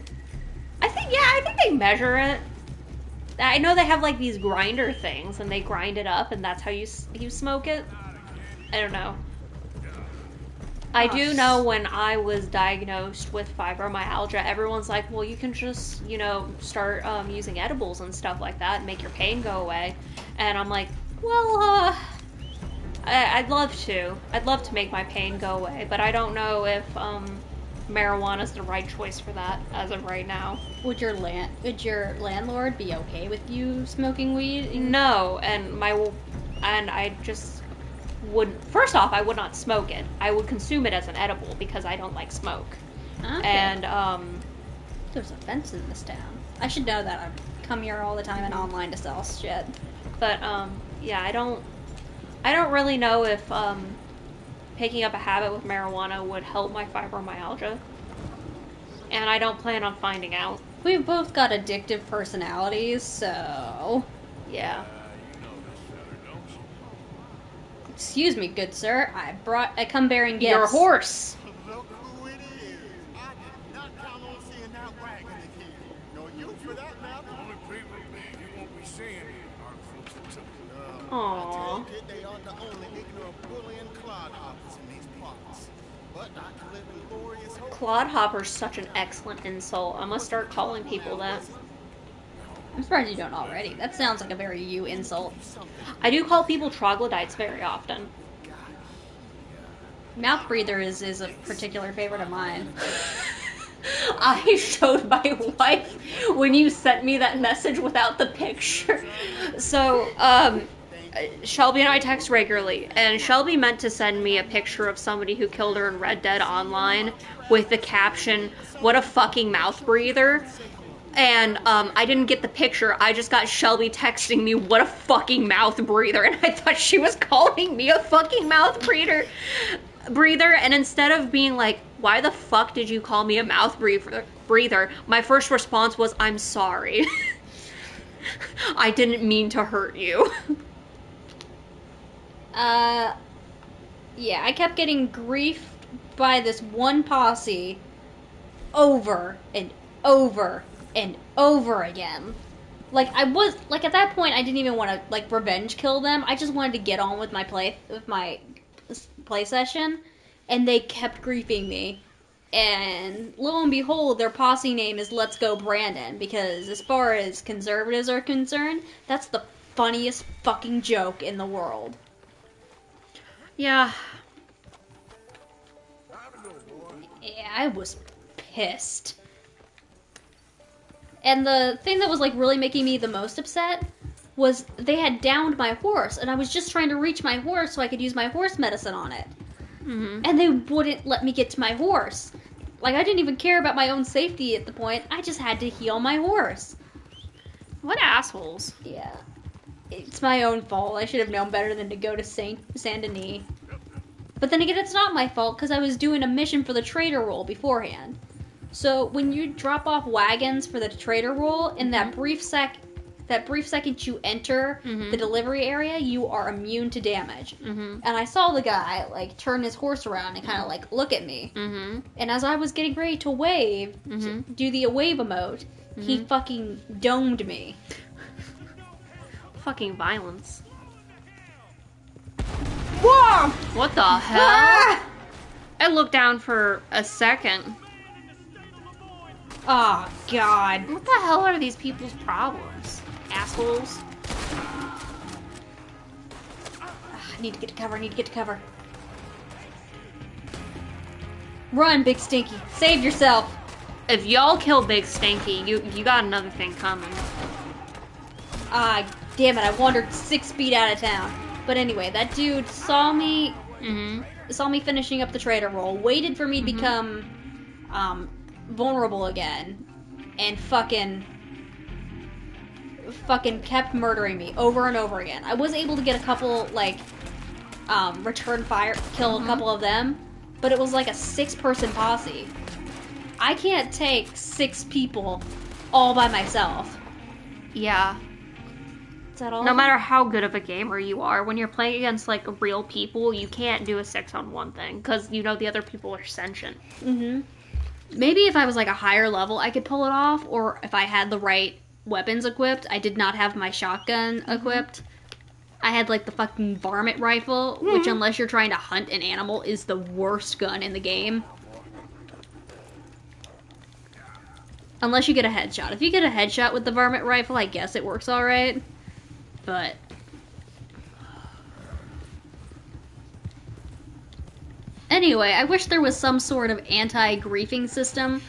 I think they measure it. I know they have like these grinder things, and they grind it up, and that's how you smoke it. I don't know. I do know when I was diagnosed with fibromyalgia, everyone's like, well, you can just, start using edibles and stuff like that and make your pain go away. And I'm like, well, I'd love to. I'd love to make my pain go away, but I don't know if marijuana's the right choice for that as of right now. Would your landlord be okay with you smoking weed? No, and I just wouldn't. First off, I would not smoke it. I would consume it as an edible because I don't like smoke. Okay. And there's a fence in this town. I should know that. I come here all the time and online to sell shit. But yeah, I don't really know if picking up a habit with marijuana would help my fibromyalgia. And I don't plan on finding out. We've both got addictive personalities, so... Yeah. Excuse me, good sir. I come bearing gifts. Your horse! Look who it is. I did not count on seeing that wagon again. No use for that matter. Only people you won't be seeing are the folks that took it. Aww. I take it they are the only ignorant bullying clodhoppers in these parts. But I can live in glorious hope. Clodhopper's such an excellent insult. I must start calling people that. I'm surprised you don't already. That sounds like a very you insult. I do call people troglodytes very often. Mouth breather is a particular favorite of mine. I showed my wife when you sent me that message without the picture. So, Shelby and I text regularly, and Shelby meant to send me a picture of somebody who killed her in Red Dead Online with the caption, "What a fucking mouth breather." And I didn't get the picture. I just got Shelby texting me, "What a fucking mouth breather." And I thought she was calling me a fucking mouth breather. And instead of being like, "Why the fuck did you call me a mouth breather?" my first response was, "I'm sorry. I didn't mean to hurt you." Yeah, I kept getting griefed by this one posse over and over and over again. Like, at that point, I didn't even want to, like, revenge kill them. I just wanted to get on with my play session, and they kept griefing me. And lo and behold, their posse name is Let's Go Brandon, because as far as conservatives are concerned, that's the funniest fucking joke in the world. Yeah. Yeah, I was pissed. And the thing that was, like, really making me the most upset was they had downed my horse, and I was just trying to reach my horse so I could use my horse medicine on it. Mm-hmm. And they wouldn't let me get to my horse. Like, I didn't even care about my own safety at the point. I just had to heal my horse. What assholes. Yeah. It's my own fault. I should have known better than to go to Saint Denis. But then again, it's not my fault, because I was doing a mission for the trader role beforehand. So when you drop off wagons for the trader role, in that brief second you enter the delivery area, you are immune to damage. And I saw the guy, like, turn his horse around and kind of, like, look at me. And as I was getting ready to wave, do the wave emote, he fucking domed me. fucking violence. Whoa! What the hell? Ah! I looked down for a second. Oh, God. What the hell are these people's problems? Assholes. I need to get to cover, I need to get to cover. Run, Big Stinky. Save yourself. If y'all kill Big Stinky, you got another thing coming. Ah, damn it, I wandered 6 feet out of town. But anyway, that dude saw me saw me finishing up the trader role, waited for me to become vulnerable again, and fucking kept murdering me over and over again. I was able to get a couple, like, return fire, kill a couple of them, but it was like a 6-person posse. I can't take 6 people all by myself. Yeah. Is that all? No matter how good of a gamer you are, when you're playing against, like, real people, you can't do a 6-on-1 thing, because you know the other people are sentient. Maybe if I was, like, a higher level, I could pull it off, or if I had the right weapons equipped. I did not have my shotgun equipped. I had, like, the fucking varmint rifle, which, unless you're trying to hunt an animal, is the worst gun in the game. Unless you get a headshot. If you get a headshot with the varmint rifle, I guess it works alright. But... anyway, I wish there was some sort of anti-griefing system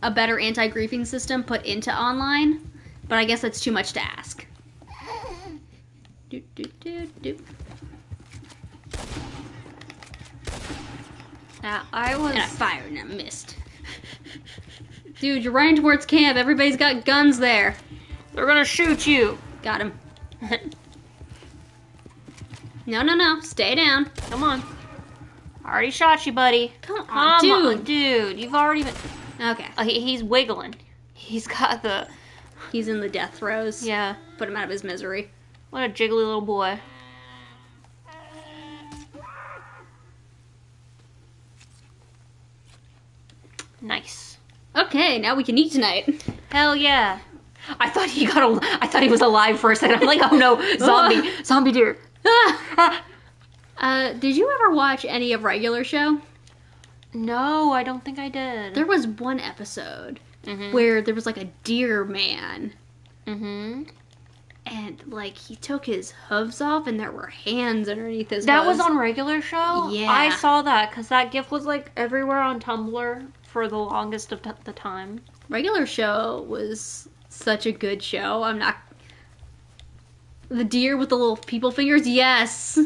a better anti-griefing system put into online, but I guess that's too much to ask. Now, I was... and I fired and I missed. Dude, you're running towards camp. Everybody's got guns there. They're gonna shoot you. Got him. No. Stay down. Come on. I already shot you, buddy. Come on, dude. You've already been... Okay. He's wiggling. He's got the... he's in the death throes. Yeah. Put him out of his misery. What a jiggly little boy. Nice. Okay, now we can eat tonight. Hell yeah. I thought he was alive for a second. I'm like, oh no, zombie deer. Did you ever watch any of Regular Show? No, I don't think I did. There was one episode where there was like a deer man. And like he took his hooves off and there were hands underneath his That hooves. was on Regular Show? Yeah. I saw that because that GIF was like everywhere on Tumblr for the longest of the time. Regular Show was such a good show. I'm not... the deer with the little people fingers? Yes!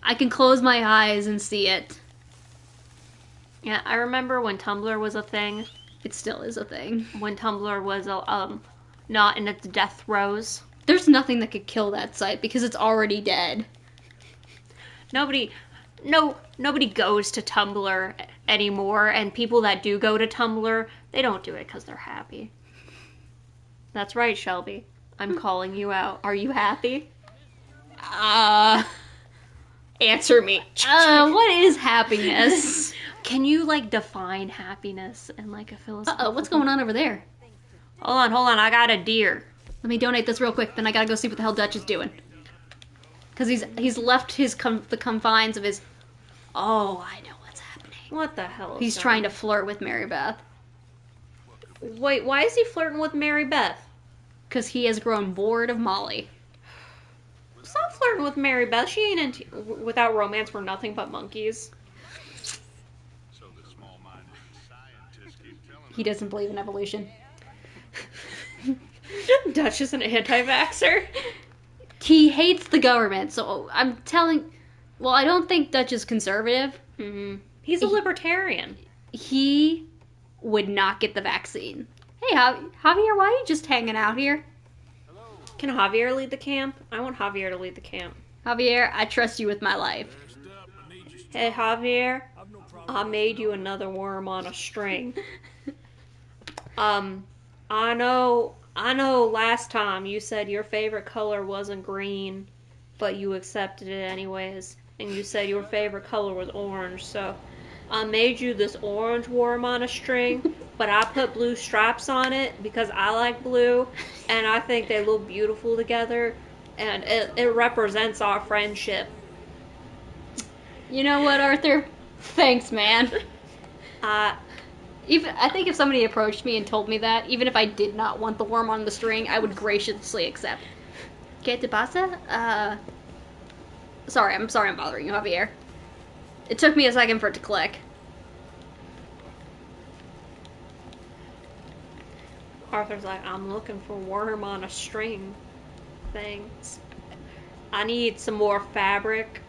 I can close my eyes and see it. Yeah, I remember when Tumblr was a thing. It still is a thing. When Tumblr was not in its death throes. There's nothing that could kill that site because it's already dead. Nobody goes to Tumblr anymore, and people that do go to Tumblr, they don't do it because they're happy. That's right, Shelby. I'm calling you out. Are you happy? Answer me. What is happiness? Can you, like, define happiness in, like, a philosophical... Uh-oh, what's going on over there? Hold on, I got a deer. Let me donate this real quick, then I gotta go see what the hell Dutch is doing. Because he's left the confines of his... oh, I know what's happening. What the hell is He's trying to flirt with Mary Beth. Wait, why is he flirting with Mary Beth? Because he has grown bored of Molly. Stop flirting with Mary Beth. She ain't into... without romance, we're nothing but monkeys. So the small-minded scientists keep telling He doesn't believe in evolution. Dutch is an anti-vaxxer. He hates the government, so I'm telling... well, I don't think Dutch is conservative. He's a libertarian. He would not get the vaccine. Hey, Javier, why are you just hanging out here? Can Javier lead the camp? I want Javier to lead the camp. Javier, I trust you with my life. Hey, Javier, I made you another worm on a string. I know last time you said your favorite color wasn't green, but you accepted it anyways. And you said your favorite color was orange, so I made you this orange worm on a string, but I put blue stripes on it because I like blue, and I think they look beautiful together, and it represents our friendship. You know what, Arthur? Thanks, man. I think if somebody approached me and told me that, even if I did not want the worm on the string, I would graciously accept. ¿Qué te pasa? Sorry I'm bothering you, Javier. It took me a second for it to click. Arthur's like, I'm looking for worm on a string things. I need some more fabric.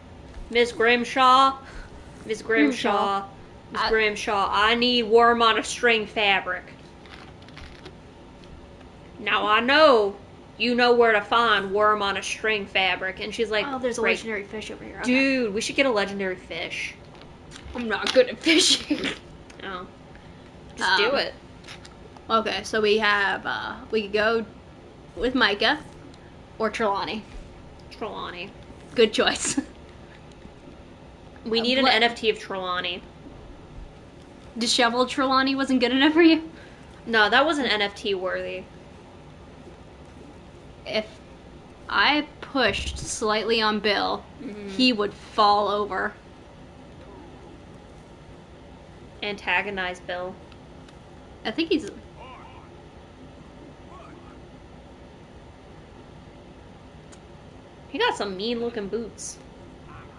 Miss Grimshaw, I need worm on a string fabric. Now I know you know where to find worm on a string fabric. And she's like, oh, there's a legendary fish over here. Okay. Dude, we should get a legendary fish. I'm not good at fishing. Oh. Just do it. Okay, so we have, we could go with Micah or Trelawney. Trelawney. Good choice. We need an NFT of Trelawney. Disheveled Trelawney wasn't good enough for you? No, that wasn't NFT worthy. If I pushed slightly on Bill, he would fall over. Antagonize Bill. I think he's... He got some mean looking boots.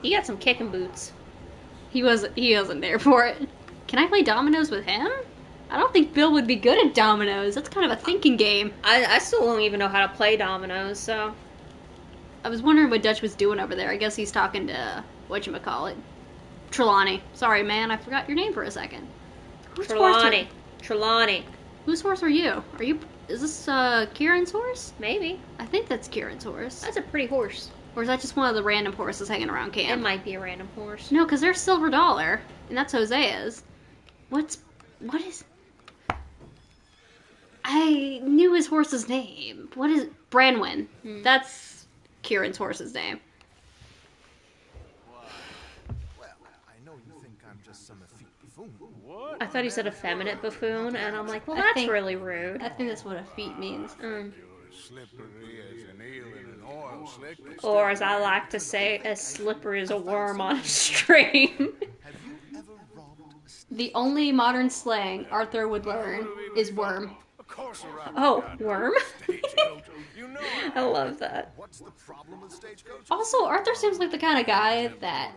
He got some kicking boots. He wasn't there for it. Can I play dominoes with him? I don't think Bill would be good at dominoes. That's kind of a thinking game. I still don't even know how to play dominoes, so... I was wondering what Dutch was doing over there. I guess he's talking to, whatchamacallit, Trelawney. Sorry, man, I forgot your name for a second. Trelawney. Whose horse are you? Is this, Kieran's horse? Maybe. I think that's Kieran's horse. That's a pretty horse. Or is that just one of the random horses hanging around camp? It might be a random horse. No, because there's Silver Dollar, and that's Hosea's. What is... I knew his horse's name. What is... Branwyn. That's Kieran's horse's name. Well, I know you think I'm just some effete buffoon. What? I thought he said effeminate buffoon, and I'm like, well, that's really rude. I think that's what effete means. Slippery as an eel in an oil slick. Or as I like to say, as slippery as a worm on a string. The only modern slang Arthur would learn is worm. Oh, worm? I love that. Also, Arthur seems like the kind of guy that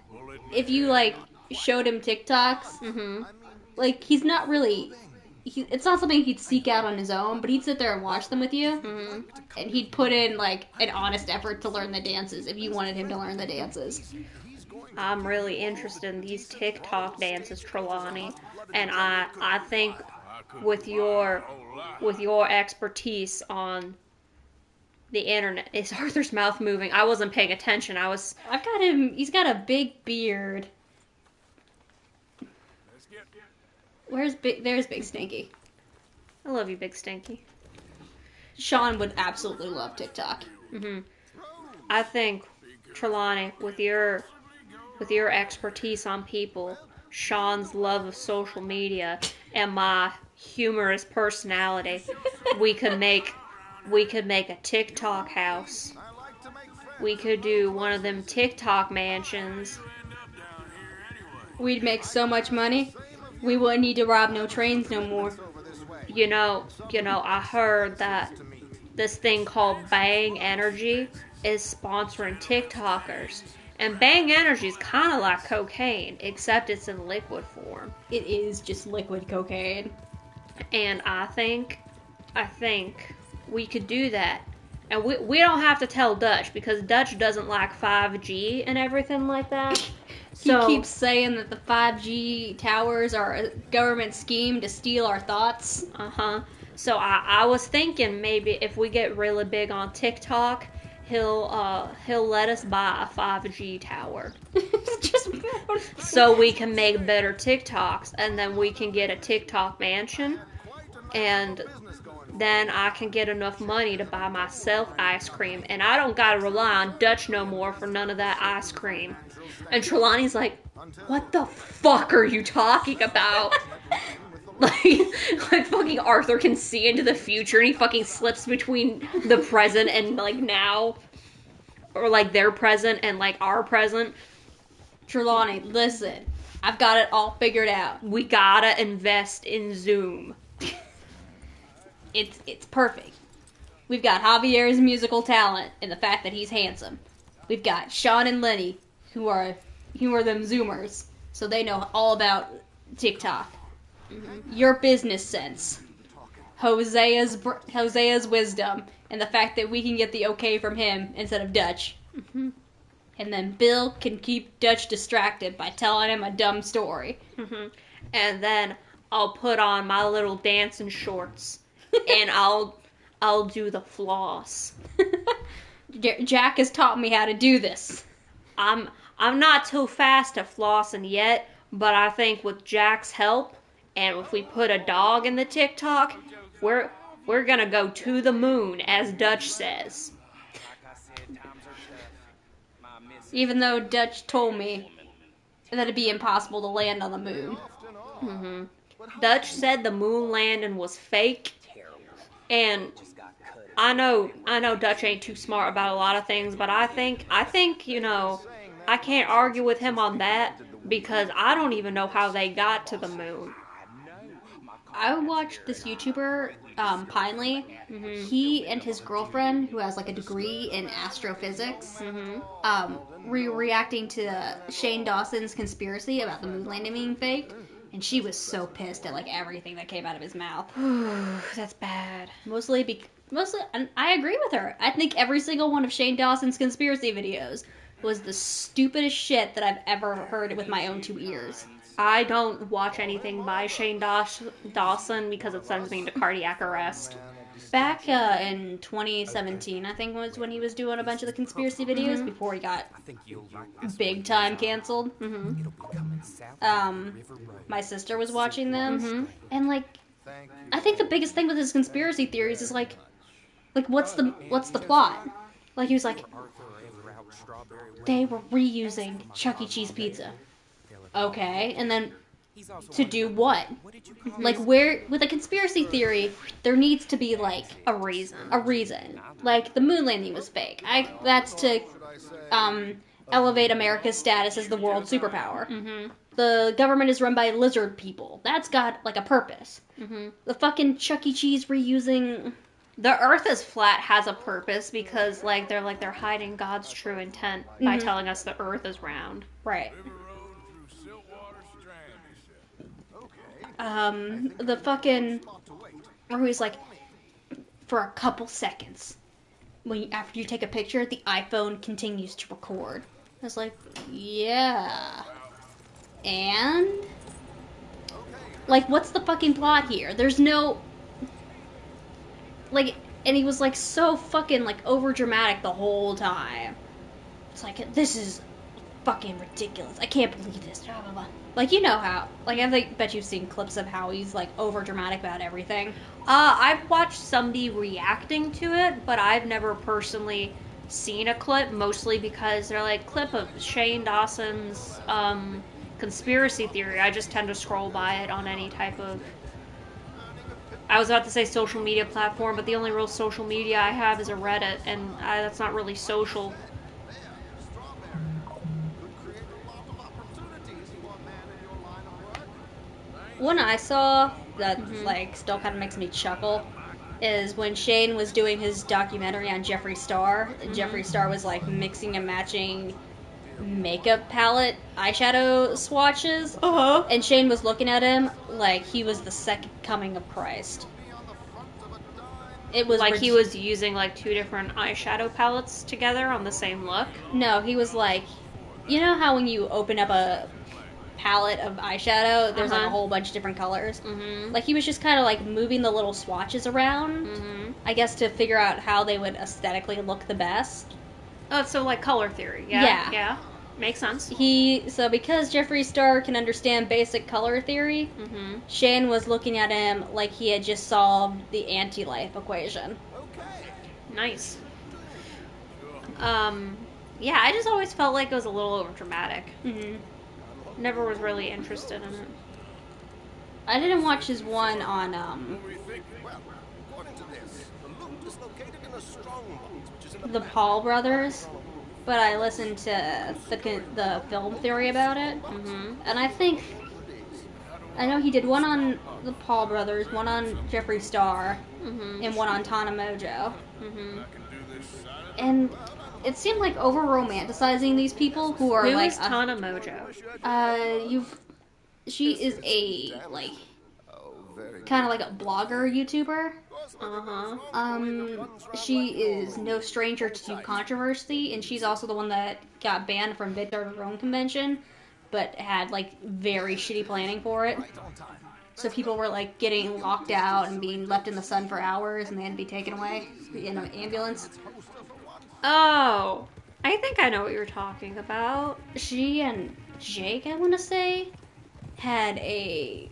if you, showed him TikToks, like, he's not really... it's not something he'd seek out on his own, but he'd sit there and watch them with you, and he'd put in, an honest effort to learn the dances if you wanted him to learn the dances. I'm really interested in these TikTok dances, Trelawney, and I think with your expertise on the internet, is Arthur's mouth moving? I wasn't paying attention. I've got him. He's got a big beard. There's Big Stinky. I love you, Big Stinky. Sean would absolutely love TikTok. I think Trelawney, with your expertise on people, Sean's love of social media, and my humorous personality, we could make a TikTok house. We could do one of them TikTok mansions. We'd make so much money, we wouldn't need to rob no trains no more. You know, I heard that this thing called Bang Energy is sponsoring TikTokers. And Bang Energy is kind of like cocaine, except it's in liquid form. It is just liquid cocaine. And I think we could do that. And we don't have to tell Dutch, because Dutch doesn't like 5G and everything like that. So, he keeps saying that the 5G towers are a government scheme to steal our thoughts. So I was thinking maybe if we get really big on TikTok, he'll let us buy a 5G tower. So we can make better TikToks, and then we can get a TikTok mansion, and then I can get enough money to buy myself ice cream, and I don't gotta rely on Dutch no more for none of that ice cream. And Trelawney's like, what the fuck are you talking about? like fucking Arthur can see into the future and he fucking slips between the present and like now. Or like their present and like our present. Trelawney, listen. I've got it all figured out. We gotta invest in Zoom. It's perfect. We've got Javier's musical talent and the fact that he's handsome. We've got Sean and Lenny, who are them Zoomers, so they know all about TikTok. Mm-hmm. Your business sense, Hosea's wisdom, and the fact that we can get the okay from him instead of Dutch. Mm-hmm. And then Bill can keep Dutch distracted by telling him a dumb story. Mm-hmm. And then I'll put on my little dancing shorts and I'll do the floss. Jack has taught me how to do this. I'm not too fast at flossing yet, but I think with Jack's help, and if we put a dog in the TikTok, we're gonna go to the moon, as Dutch says. Even though Dutch told me that it'd be impossible to land on the moon. Mm-hmm. Dutch said the moon landing was fake, and I know Dutch ain't too smart about a lot of things, but I think I can't argue with him on that because I don't even know how they got to the moon. I watched this YouTuber, Pinely. Mm-hmm. He and his girlfriend, who has like a degree in astrophysics, reacting to Shane Dawson's conspiracy about the moon landing being fake, and she was so pissed at like everything that came out of his mouth. That's bad. Mostly, and I agree with her. I think every single one of Shane Dawson's conspiracy videos was the stupidest shit that I've ever heard with my own two ears. I don't watch anything by Shane Dawson because it sends me into cardiac arrest. Back in 2017, I think was when he was doing a bunch of the conspiracy videos before he got big time canceled. My sister was watching them, and like, I think the biggest thing with his conspiracy theories is like what's the plot? Like he was like, they were reusing Chuck E. Cheese pizza. Okay, and then to do what? Like, where, with a conspiracy theory, there needs to be, like, a reason. Like, the moon landing was fake. That's to, elevate America's status as the world superpower. Mm-hmm. The government is run by lizard people. That's got, like, a purpose. Mm-hmm. The fucking Chuck E. Cheese reusing... The Earth is flat has a purpose because, like, they're hiding God's true intent by telling us the Earth is round. Right. The fucking, where he's like, for a couple seconds, after you take a picture, the iPhone continues to record. I was like, yeah. And? Like, what's the fucking plot here? There's no, like, and he was like so fucking like over dramatic the whole time. It's like, this is fucking ridiculous. I can't believe this. Blah, blah, blah. Like, you know how, like, I bet you've seen clips of how he's, like, over-dramatic about everything. I've watched somebody reacting to it, but I've never personally seen a clip, mostly because they're, like, clip of Shane Dawson's, conspiracy theory. I just tend to scroll by it on any type of, I was about to say social media platform, but the only real social media I have is a Reddit, and that's not really social. One I saw that like still kind of makes me chuckle is when Shane was doing his documentary on Jeffree Star. Jeffree Star was like mixing and matching makeup palette eyeshadow swatches, and Shane was looking at him like he was the second coming of Christ. It was like he was using like two different eyeshadow palettes together on the same look. No, he was like, you know how when you open up a palette of eyeshadow, there's like a whole bunch of different colors. Like he was just kind of like moving the little swatches around, I guess, to figure out how they would aesthetically look the best. Oh, so like color theory. Yeah. Makes sense. So because Jeffree Star can understand basic color theory, Shane was looking at him like he had just solved the anti-life equation. Nice. Yeah, I just always felt like it was a little over dramatic. Never was really interested in it. I didn't watch his one on the Paul brothers, but I listened to the film theory about it, and I know he did one on the Paul brothers, one on Jeffree Star, and one on Tana Mojo. And it seemed like over romanticizing these people who are Who like is Tana Mojo? She is a like kind of like a blogger YouTuber. She is no stranger to controversy, and she's also the one that got banned from Victor Rome Convention, but had like very shitty planning for it. So people were like getting locked out and being left in the sun for hours, and they had to be taken away in an ambulance. Oh, I think I know what you're talking about. She and Jake, I want to say, had a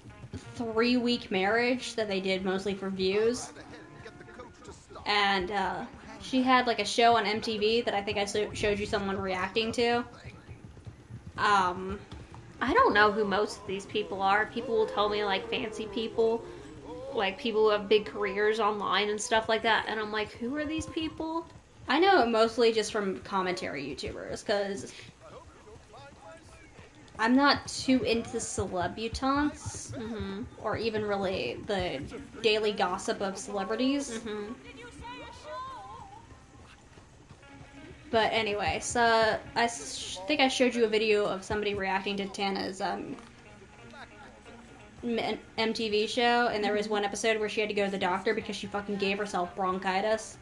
3-week marriage that they did mostly for views. And she had like a show on MTV that I think I showed you someone reacting to. I don't know who most of these people are. People will tell me like fancy people, like people who have big careers online and stuff like that. And I'm like, who are these people? I know it mostly just from commentary YouTubers, because I'm not too into celebutants, or even really the daily gossip of celebrities. But anyway, so I think I showed you a video of somebody reacting to Tana's MTV show, and there was one episode where she had to go to the doctor because she fucking gave herself bronchitis.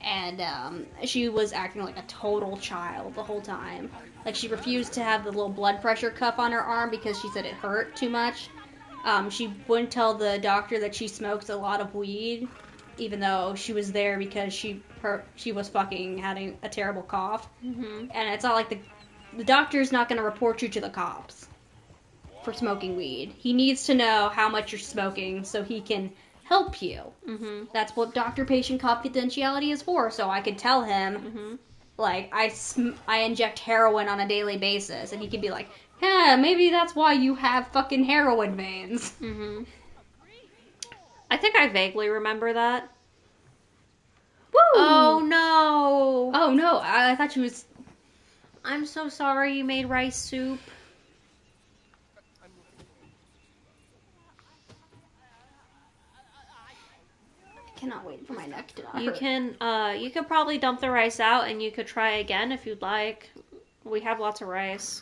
And she was acting like a total child the whole time. Like, she refused to have the little blood pressure cuff on her arm because she said it hurt too much. She wouldn't tell the doctor that she smoked a lot of weed, even though she was there because she was fucking having a terrible cough. And it's not like the doctor's not going to report you to the cops for smoking weed. He needs to know how much you're smoking so he can help you. That's what doctor-patient confidentiality is for, so I could tell him, like, I inject heroin on a daily basis, and he could be like, yeah, maybe that's why you have fucking heroin veins. I think I vaguely remember that. Woo! Oh, no! Oh, no, I thought she was... I'm so sorry you made rice soup. Cannot wait for my neck to not You hurt. you could probably dump the rice out and you could try again if you'd like. We have lots of rice.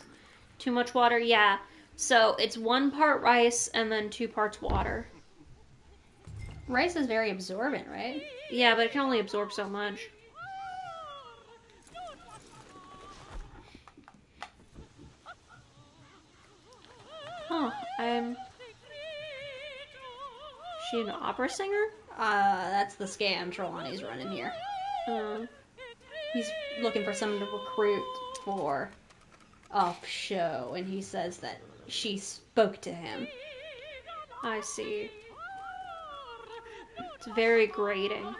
Too much water? Yeah. So it's 1 part rice and then 2 parts water. Rice is very absorbent, right? Yeah, but it can only absorb so much. Huh. She an opera singer? That's the scam Trelawney's running here. He's looking for someone to recruit for a show, and he says that she spoke to him. I see. It's very grating.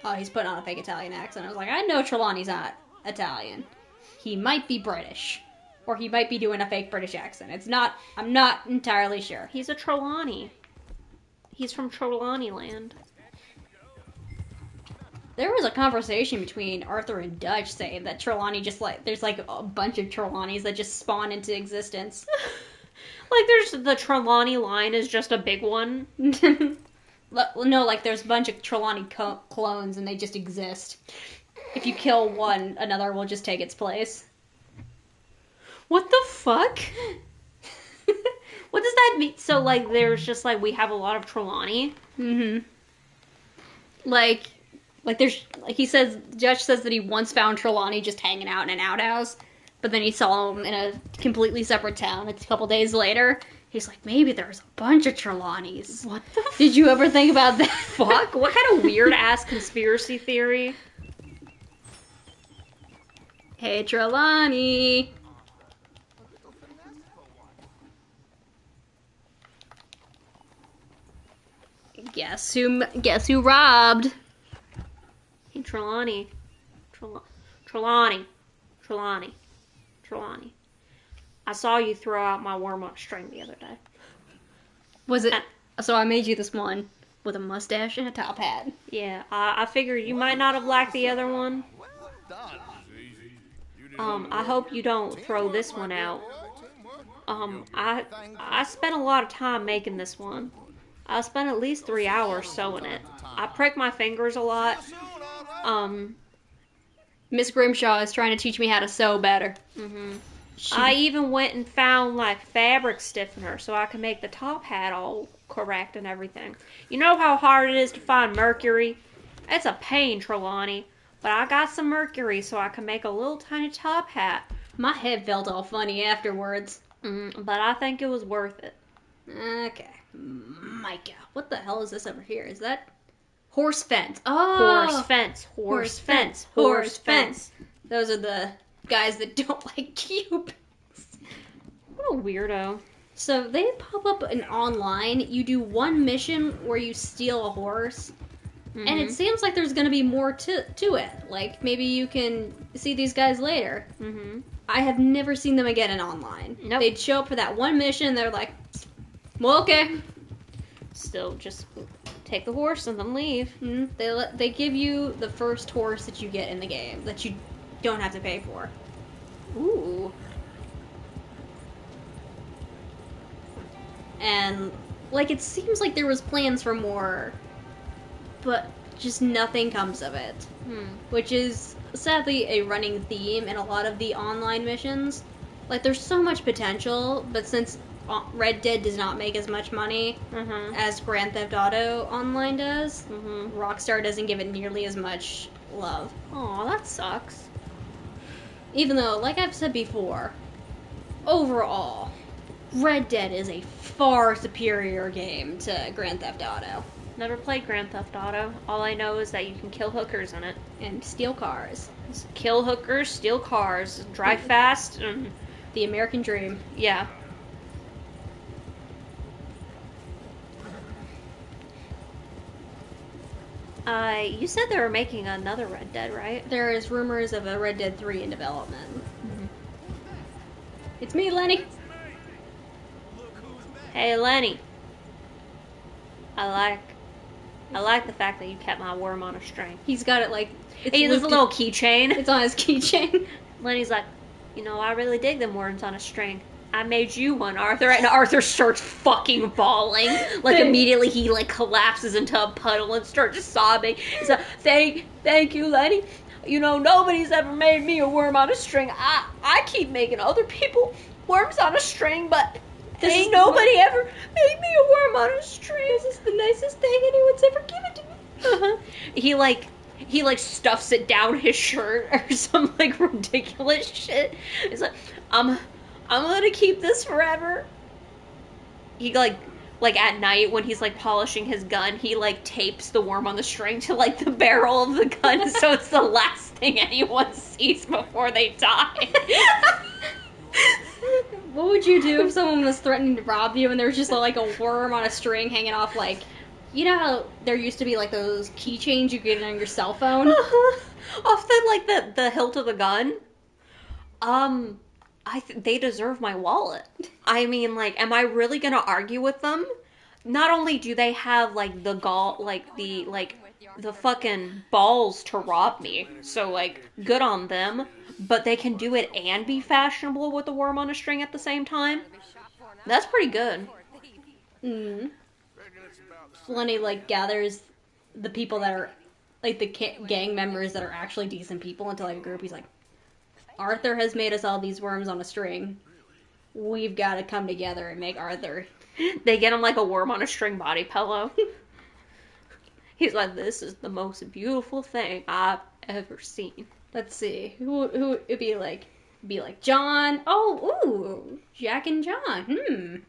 Oh, he's putting on a fake Italian accent. I was like, I know Trelawney's not Italian. He might be British. Or he might be doing a fake British accent. I'm not entirely sure. He's a Trelawney. He's from Trelawney land. There was a conversation between Arthur and Dutch saying that Trelawney there's like a bunch of Trelawneys that just spawn into existence. Like there's the Trelawney line is just a big one. No, like there's a bunch of Trelawney clones and they just exist. If you kill one, another will just take its place. What the fuck? What does that mean? So, like, there's just, like, we have a lot of Trelawney? Like there's, like, Judge says that he once found Trelawney just hanging out in an outhouse, but then he saw him in a completely separate town a couple days later, He's like, maybe there's a bunch of Trelawnies. What the Did you ever think about that? fuck? What kind of weird ass conspiracy theory? Hey, Trelawney. Guess who robbed? Hey, Trelawney. Trelawney. I saw you throw out my worm on a string the other day. Was it? So I made you this one with a mustache and a top hat. Yeah, I figured you might not have liked the other one. I hope you don't throw this one out. I spent a lot of time making this one. I spent at least 3 hours sewing it. I prick my fingers a lot. Miss Grimshaw is trying to teach me how to sew better. I even went and found like fabric stiffener so I can make the top hat all correct and everything. You know how hard it is to find mercury? It's a pain, Trelawney. But I got some mercury so I can make a little tiny top hat. My head felt all funny afterwards. But I think it was worth it. Okay. Micah. What the hell is this over here? Is that horse fence? Oh! Horse fence. Those are the guys that don't like cubes. What a weirdo. So they pop up in online. You do one mission where you steal a horse. And it seems like there's going to be more to it. Like, maybe you can see these guys later. I have never seen them again in online. Nope. They'd show up for that one mission, and they're like, well, okay. Still, just take the horse and then leave. They give you the first horse that you get in the game that you don't have to pay for. Ooh. And, like, it seems like there was plans for more, but just nothing comes of it. Which is, sadly, a running theme in a lot of the online missions. Like, there's so much potential, but since Red Dead does not make as much money as Grand Theft Auto Online does, Rockstar doesn't give it nearly as much love. Aw, that sucks. Even though, like I've said before, overall, Red Dead is a far superior game to Grand Theft Auto. Never played Grand Theft Auto. All I know is that you can kill hookers in it. And steal cars. Kill hookers, steal cars, drive fast. The American dream. Yeah. You said they were making another Red Dead, right? There is rumors of a Red Dead 3 in development. It's me, Lenny. Hey, Lenny. I like the fact that you kept my worm on a string. He's got it like... Hey, there's a little keychain. It's on his keychain. Lenny's like, you know, I really dig them worms on a string. I made you one, Arthur. And Arthur starts fucking bawling. Like, immediately he, like, collapses into a puddle and starts sobbing. He's like, thank you, Lenny. You know, nobody's ever made me a worm on a string. I keep making other people worms on a string, but ain't nobody ever made me a worm on a string. This is the nicest thing anyone's ever given to me. He stuffs it down his shirt or some, like, ridiculous shit. He's like, I'm gonna keep this forever. He, like at night when he's, like, polishing his gun, he, like, tapes the worm on the string to, like, the barrel of the gun so it's the last thing anyone sees before they die. What would you do if someone was threatening to rob you and there was just, like, a worm on a string hanging off, like... You know how there used to be, like, those keychains you get on your cell phone? Off the hilt of the gun? They deserve my wallet. I mean, like, am I really gonna argue with them? Not only do they have, like, the fucking balls to rob me, so, like, good on them, but they can do it and be fashionable with a worm on a string at the same time? That's pretty good. Lenny, like, gathers the people that are, like, the gang members that are actually decent people into, like, a group. He's like, Arthur has made us all these worms on a string. We've got to come together and make Arthur. They get him, like, a worm on a string body pillow. He's like, this is the most beautiful thing I've ever seen. Let's see. Who it'd be like? John. Oh, ooh. Jack and John.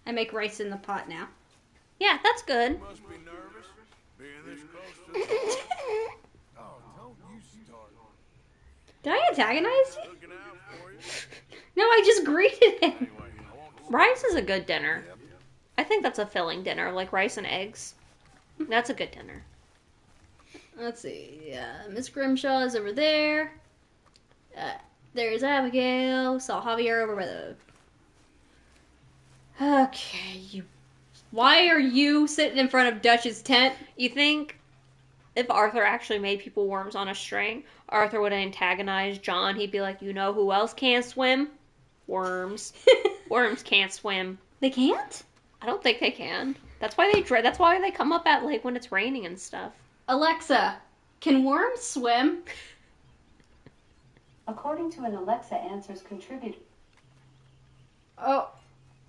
I make rice in the pot now. Yeah, that's good. You must be nervous, being this close to the... Oh, don't you start. Did I antagonize you? Looking out for you. No, I just greeted him. Anyway, I won't... Rice is a good dinner. I think that's a filling dinner, like rice and eggs. That's a good dinner. Let's see. Miss Grimshaw is over there. There's Abigail. Saw Javier over by the... Okay, you... Why are you sitting in front of Dutch's tent? You think if Arthur actually made people worms on a string, Arthur would antagonize John? He'd be like, you know who else can't swim? Worms. Worms can't swim. They can't? I don't think they can. That's why they come up at like when it's raining and stuff. Alexa, can worms swim? According to an Alexa Answers contributor. Oh.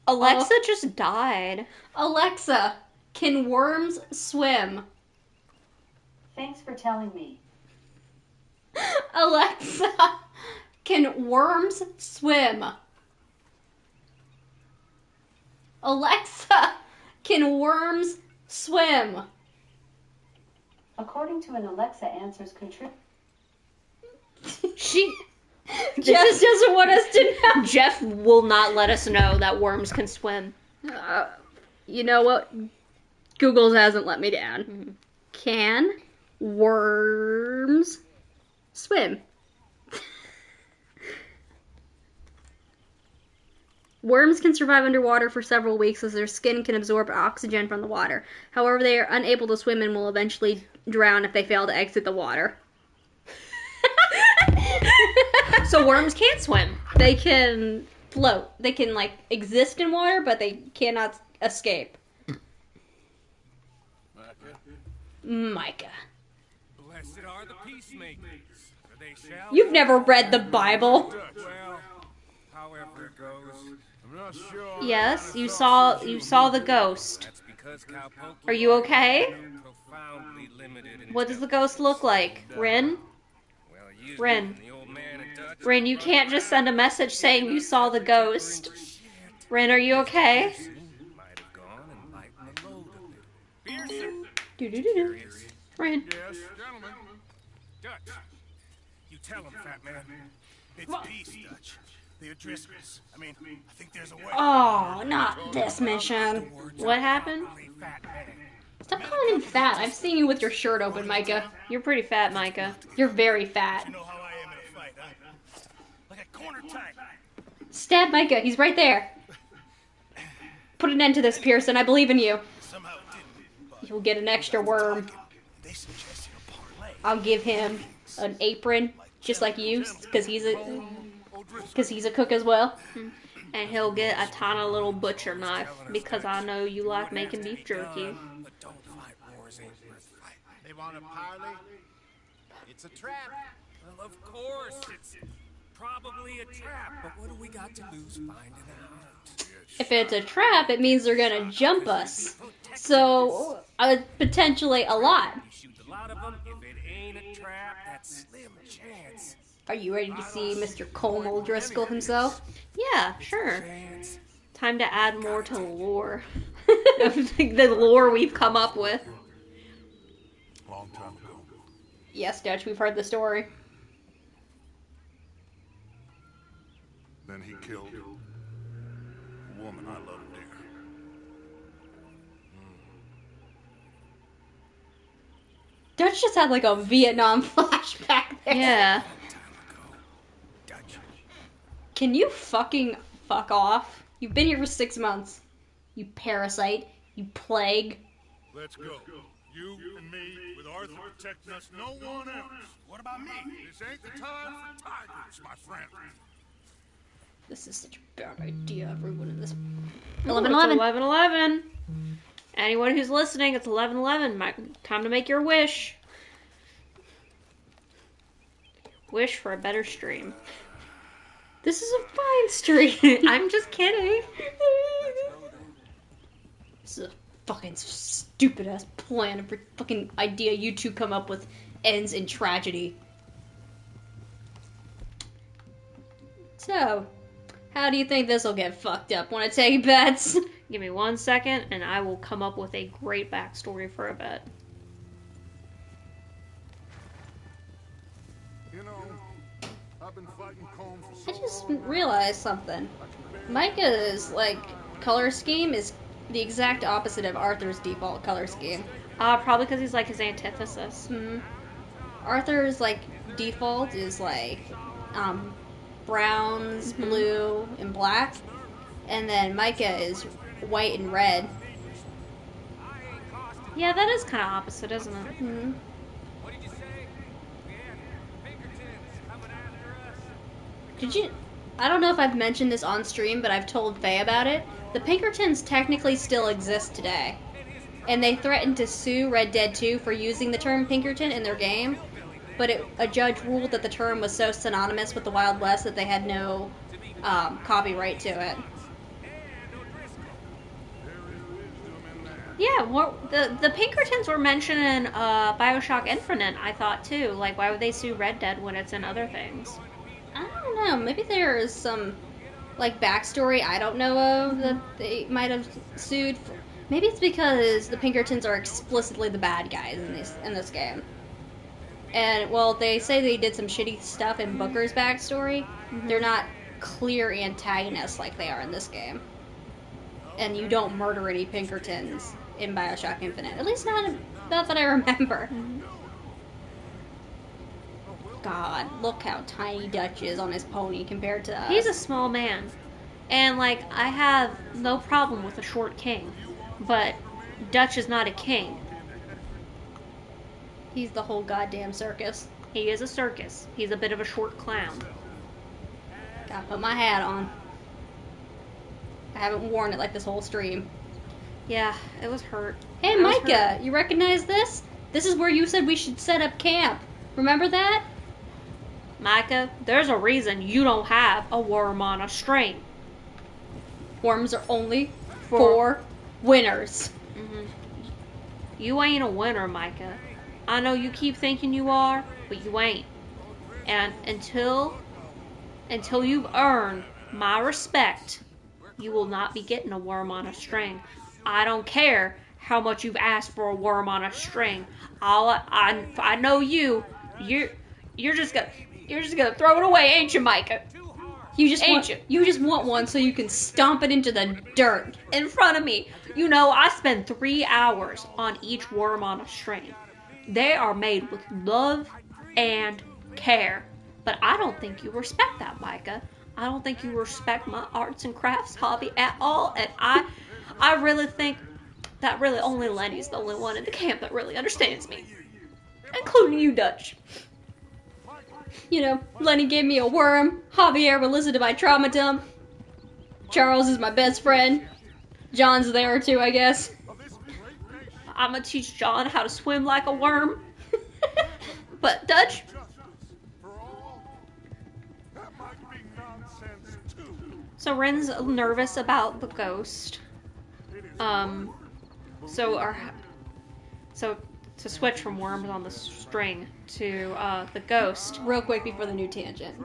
Alexa just died. Alexa, can worms swim? Thanks for telling me. Alexa, can worms swim? Alexa, can worms swim? According to an Alexa Answers contributor. Jeff doesn't want us to know. Jeff will not let us know that worms can swim. You know what? Google hasn't let me down. Mm-hmm. Can worms swim? Worms can survive underwater for several weeks as their skin can absorb oxygen from the water. However, they are unable to swim and will eventually drown if they fail to exit the water. So worms can't swim. They can float. They can, like, exist in water, but they cannot escape. Micah. Blessed are the peacemakers, for they shall... You've never read the Bible. Well, however it goes. I'm not sure. Yes, you saw the ghost. That's because Cowpoke... Are you okay? Profoundly limited in... What does the ghost look like? Rin? Rin. Rin, you can't just send a message saying you saw the ghost. Rin, are you okay? Might have gone and lightened the load a bit. Do-do-do-do. Rin. Yes, gentlemen. Dutch, you tell him, fat man. It's peace, Dutch. The O'Driscolls. I mean, I think there's a way. Oh, not this mission. What happened? Stop calling him fat. I've seen you with your shirt open, Micah. You're pretty fat, Micah. You're very fat. You know how I am in a fight, huh? Like a corner type. Stab Micah. He's right there. Put an end to this, Pearson. I believe in you. Somehow it didn't. You'll get an extra worm. I'll give him an apron, just like you, because he's a cook as well. And he'll get a tiny little butcher knife, because I know you like making beef jerky. They want a parley? It's a trap. Well, of course, it's probably a trap, but what do we got to lose finding out? If it's a trap, it means they're gonna jump us. So, potentially a lot. Shoot a lot of them. If it ain't a trap, that's slim chance. Are you ready to see Mr. Colm O'Driscoll himself? Yeah, sure. Time to add more to the lore. The lore we've come up with. Long time ago. Yes, Dutch, we've heard the story. Then he killed a woman I loved dear. Dutch just had like a Vietnam flashback there. Yeah. Can you fucking fuck off? You've been here for 6 months. You parasite. You plague. Let's go. You and me, with Arthur protecting us, no one else. What about me? This ain't the time for tigers, my friend. This is such a bad idea, everyone in this... 11:11. 11:11. Anyone who's listening, it's 11:11. Time to make your wish. Wish for a better stream. This is a fine stream. I'm just kidding. This is a fucking stupid ass plan. Every fucking idea you two come up with ends in tragedy. So, how do you think this will get fucked up? Want to take bets? Give me 1 second, and I will come up with a great backstory for a bit. You know, I've been fighting Colm for I so just long. realized something. Micah's, like, color scheme is the exact opposite of Arthur's default color scheme. Probably because he's like his antithesis. Arthur's, like, default is, like, browns, blue, and black. And then Micah is white and red. Yeah, that is kind of opposite, isn't it? Did you... I don't know if I've mentioned this on stream, but I've told Faye about it. The Pinkertons technically still exist today. And they threatened to sue Red Dead 2 for using the term Pinkerton in their game. But a judge ruled that the term was so synonymous with the Wild West that they had no copyright to it. Yeah, the Pinkertons were mentioned in Bioshock Infinite, I thought, too. Like, why would they sue Red Dead when it's in other things? I don't know. Maybe there is some, like, backstory I don't know of that they might have sued for. Maybe it's because the Pinkertons are explicitly the bad guys in this game. And, well, they say they did some shitty stuff in Booker's backstory. They're not clear antagonists like they are in this game. And you don't murder any Pinkertons in Bioshock Infinite. At least not that I remember. God, look how tiny Dutch is on his pony compared to us. He's a small man. And, like, I have no problem with a short king. But Dutch is not a king. He's the whole goddamn circus. He is a circus. He's a bit of a short clown. Gotta put my hat on. I haven't worn it like this whole stream. Yeah, it was hurt. Hey, Micah, you recognize this? This is where you said we should set up camp. Remember that? Micah, there's a reason you don't have a worm on a string. Worms are only for winners. You ain't a winner, Micah. I know you keep thinking you are, but you ain't. And until you've earned my respect, you will not be getting a worm on a string. I don't care how much you've asked for a worm on a string. I know you're just gonna throw it away, ain't you, Micah? You just want one so you can stomp it into the dirt in front of me. You know, I spend 3 hours on each worm on a string. They are made with love and care. But I don't think you respect that, Micah. I don't think you respect my arts and crafts hobby at all. And I really think that really only Lenny's the only one in the camp that really understands me. Including you, Dutch. You know, Lenny gave me a worm. Javier will listen to my trauma dump. Charles is my best friend. John's there too, I guess. I'm gonna teach John how to swim like a worm. But Dutch, so Ren's nervous about the ghost. So to switch from worms on the string to the ghost. Real quick before the new tangent.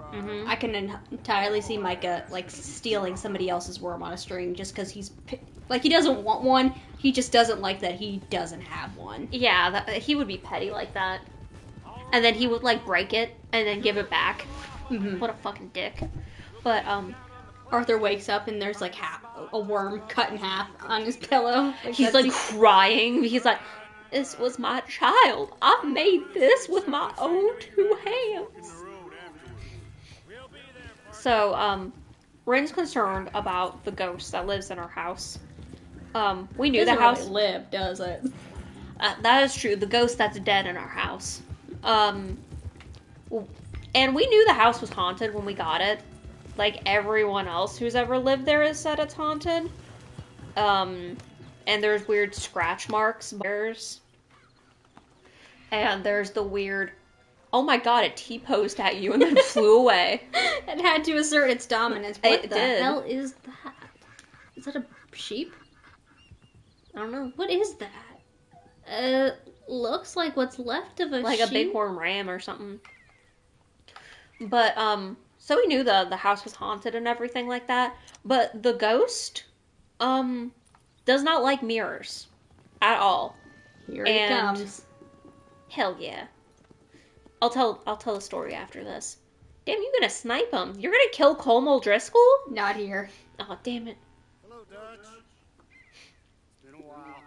I can entirely see Micah, like, stealing somebody else's worm on a string just because he's... Like, he doesn't want one, he just doesn't like that he doesn't have one. Yeah, he would be petty like that. And then he would, like, break it and then give it back. What a fucking dick. But, Arthur wakes up and there's, like, a worm cut in half on his pillow. He's, like, crying. He's like, this was my child. I made this with my own 2 hands. So, Ren's concerned about the ghost that lives in our house. We knew the house really live, does it? That is true. The ghost that's dead in our house. And we knew the house was haunted when we got it. Like everyone else who's ever lived there has said it's haunted. And there's weird scratch marks. And there's the weird, oh my god, it T-posed at you and then flew away. It had to assert its dominance. What the hell is that? Is that a sheep? I don't know. What is that? Looks like what's left of a like sheep. A bighorn ram or something. But, so we knew the house was haunted and everything like that. But the ghost, does not like mirrors at all. Here it comes. Hell yeah. I'll tell the story after this. Damn, you gonna snipe him? You're gonna kill Colm O'Driscoll? Not here. Oh, damn it. Hello, Dutch. It's been a while.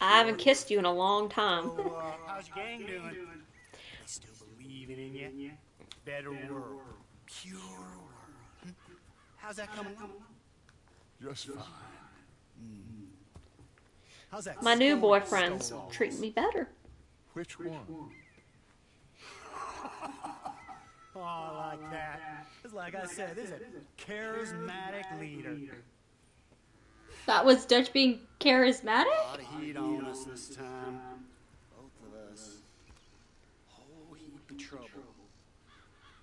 I haven't kissed you in a long time. So, how's your gang doing? They still believing in you? Better world. Pure world. How's that coming along? Just fine. How's that? My new story boyfriend's still on? treating me better. Which one? Oh, I like that. It's like I said, this is a charismatic leader. That was Dutch being charismatic? A lot of heat on us this time. Both of us. Whole heap of trouble.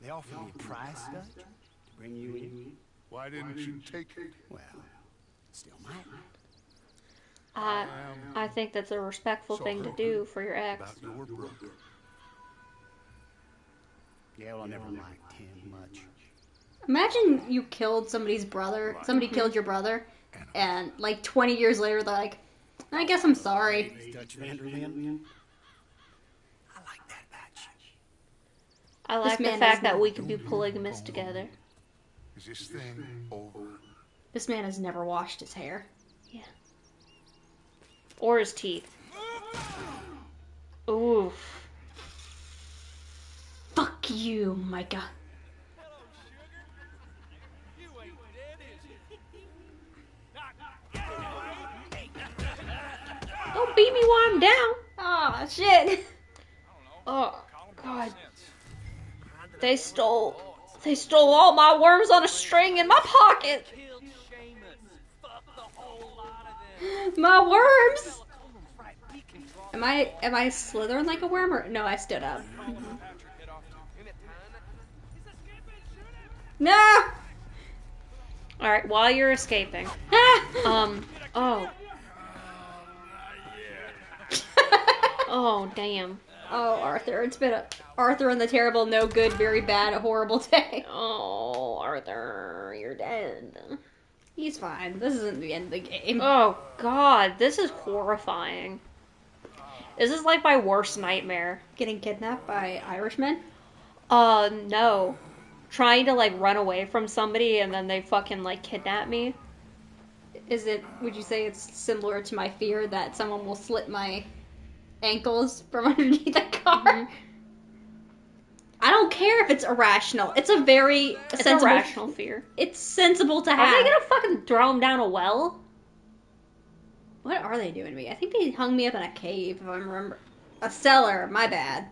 They offered me a price, Dutch, to bring you in. Why didn't you take it? Well, still might. I think that's a respectful thing to do for your ex. About your brother. Yeah, well, I never liked him much. Imagine you killed somebody's brother. Somebody killed your brother. And, like, 20 years later, they're like, I guess I'm sorry. Dutch Vanderlyn. I like that about you. I like the man fact has that no- we can be polygamous together. Is this thing over? This man has never washed his hair. Yeah. Or his teeth. Oof. Fuck you, Micah. Don't beat me while I'm down. Oh, shit. Oh, God. They stole all my worms on a string in my pocket. My worms! Am I slithering like a worm or no? I stood up. No! All right, while you're escaping, oh, oh, damn. Oh, Arthur, it's been Arthur and the terrible, no good, very bad, horrible day. Oh, Arthur, you're dead. He's fine. This isn't the end of the game. Oh, God, this is horrifying. This is like my worst nightmare. Getting kidnapped by Irishmen? No. Trying to, like, run away from somebody and then they fucking, like, kidnap me. Would you say it's similar to my fear that someone will slit my ankles from underneath the car? Mm-hmm. I don't care if it's irrational. It's a very sensible irrational fear. It's sensible to have. Are they gonna fucking throw him down a well? What are they doing to me? I think they hung me up in a cave, if I remember. A cellar, my bad.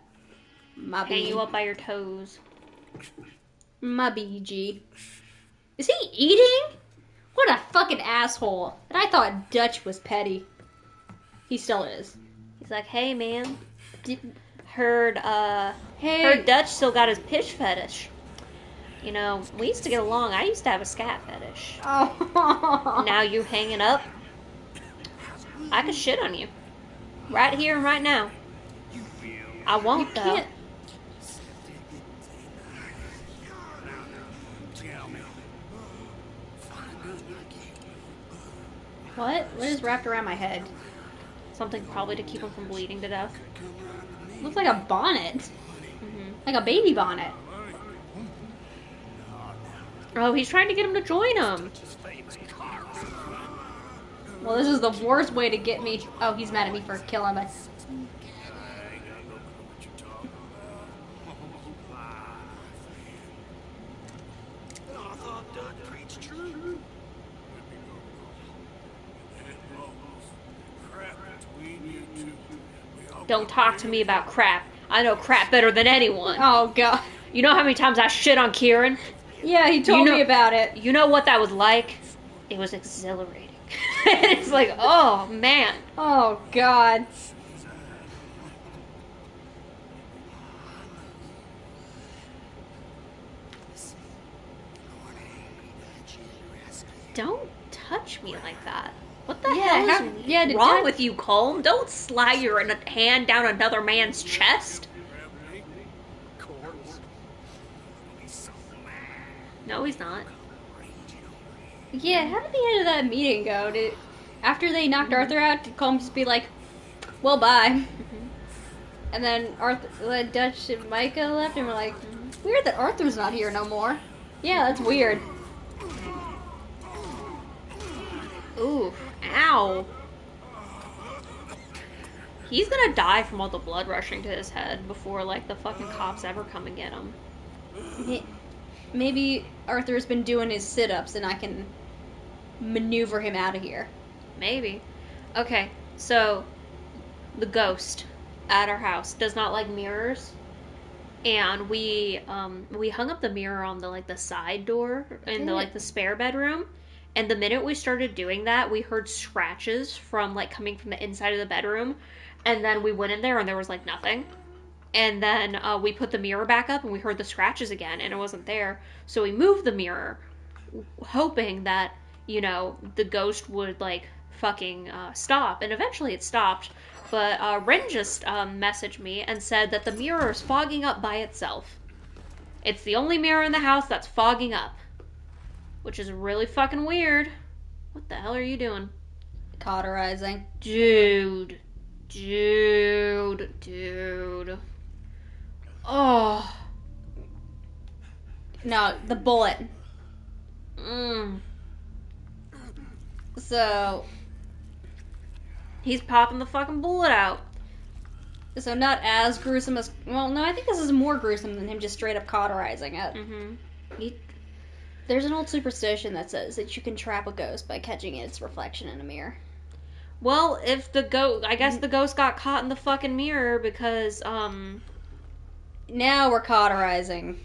Hang you up by your toes. My BG. Is he eating? What a fucking asshole. And I thought Dutch was petty. He still is. He's like, hey man, heard Hey. Dutch still got his pitch fetish. You know, we used to get along. I used to have a scat fetish. Oh. Now you hanging up. I could shit on you. Right here and right now. I won't, though. Can't. What? What is wrapped around my head? Something probably to keep him from bleeding to death. Looks like a bonnet. Mm-hmm. Like a baby bonnet. Oh, he's trying to get him to join him. Well, this is the worst way to get me. Oh, he's mad at me for killing him. Don't talk to me about crap. I know crap better than anyone. Oh, God. You know how many times I shit on Kieran? Yeah, he told me about it. You know what that was like? It was exhilarating. It's like, oh, man. Oh, God. Don't touch me like that. What the Yeah, hell is wrong with you, Colm? Don't slide your hand down another man's chest. No, he's not. Yeah, how did the end of that meeting go? After they knocked Arthur out, did Colm just be like, well, bye? And then Dutch and Micah left, and we're like, weird that Arthur's not here no more. Yeah, that's weird. Ooh, ow. He's gonna die from all the blood rushing to his head before, like, the fucking cops ever come and get him. Maybe Arthur's been doing his sit-ups and I can maneuver him out of here. Maybe. Okay, so the ghost at our house does not like mirrors. And we hung up the mirror on the side door in the spare bedroom. And the minute we started doing that, we heard scratches from coming from the inside of the bedroom. And then we went in there and there was nothing. And then we put the mirror back up and we heard the scratches again and it wasn't there. So we moved the mirror, hoping that, the ghost would fucking stop. And eventually it stopped. But Ren just messaged me and said that the mirror is fogging up by itself. It's the only mirror in the house that's fogging up. Which is really fucking weird. What the hell are you doing? Cauterizing. Dude. Oh. No, the bullet. Mm. So... he's popping the fucking bullet out. So not as gruesome as... well, no, I think this is more gruesome than him just straight up cauterizing it. Mm-hmm. There's an old superstition that says that you can trap a ghost by catching its reflection in a mirror. Well, if the ghost... I guess the ghost got caught in the fucking mirror because, now we're cauterizing.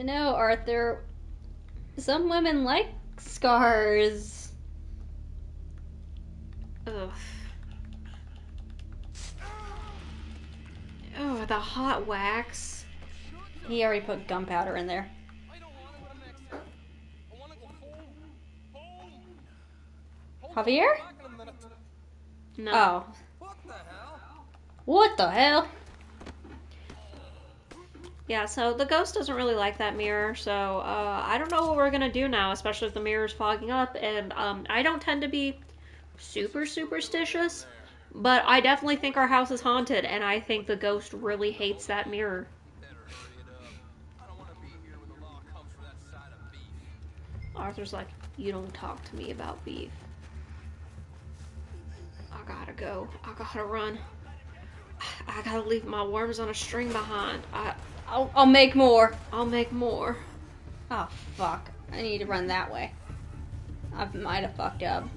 Arthur... some women like scars. Ugh. Oh, the hot wax. He already put gunpowder in there. Javier? No. Oh. What the hell? Yeah, so the ghost doesn't really like that mirror, so I don't know what we're gonna do now, especially if the mirror's fogging up, and I don't tend to be super superstitious, but I definitely think our house is haunted, and I think the ghost really hates that mirror. Arthur's like, you don't talk to me about beef. I gotta go. I gotta run. I gotta leave my worms on a string behind. I'll make more. I'll make more. Oh, fuck. I need to run that way. I might have fucked up.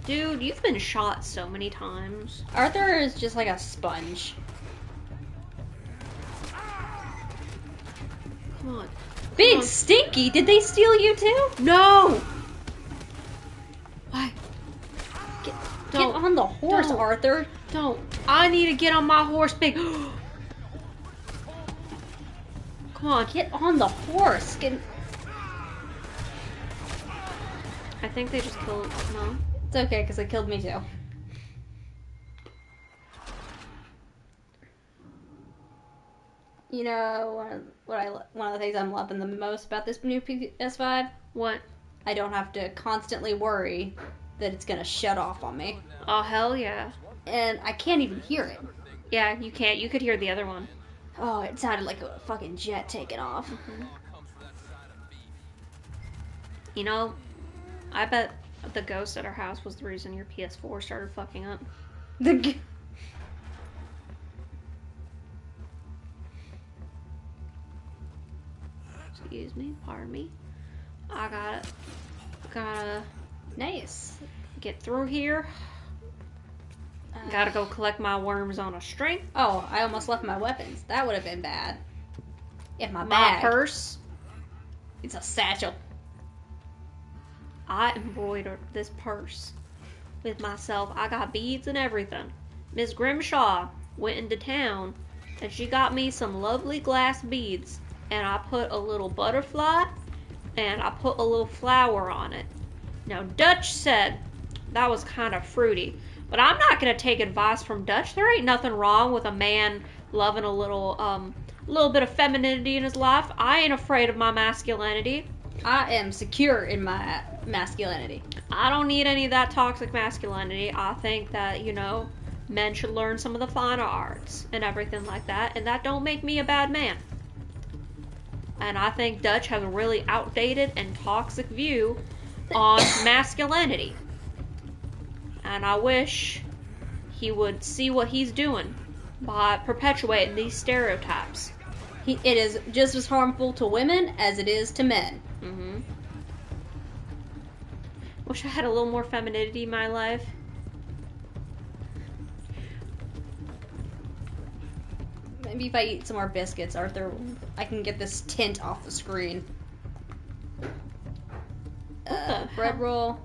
Dude, you've been shot so many times. Arthur is just like a sponge. Come on. Big Stinky, did they steal you too? No! Why? Get on the horse, Arthur. Don't. I need to get on my horse, Big. Come on. Get on the horse. I think they just killed... no. It's okay, because they killed me too. One of the things I'm loving the most about this new PS5? What? I don't have to constantly worry that it's gonna shut off on me. Oh, hell yeah. And I can't even hear it. Yeah, you can't. You could hear the other one. Oh, it sounded like a fucking jet taking off. Mm-hmm. I bet the ghost at our house was the reason your PS4 started fucking up. Excuse me, pardon me. I gotta nice. Get through here. Gotta go collect my worms on a string. Oh, I almost left my weapons. That would have been bad. If my bag. Purse. It's a satchel. I embroidered this purse with myself. I got beads and everything. Miss Grimshaw went into town and she got me some lovely glass beads. And I put a little butterfly and I put a little flower on it. Now, Dutch said that was kind of fruity. But I'm not gonna take advice from Dutch. There ain't nothing wrong with a man loving a little bit of femininity in his life. I ain't afraid of my masculinity. I am secure in my masculinity. I don't need any of that toxic masculinity. I think that, men should learn some of the finer arts and everything like that, and that don't make me a bad man. And I think Dutch has a really outdated and toxic view on masculinity. And I wish he would see what he's doing by perpetuating these stereotypes. It is just as harmful to women as it is to men. Mm-hmm. Wish I had a little more femininity in my life. Maybe if I eat some more biscuits, Arthur, I can get this tint off the screen. Bread roll.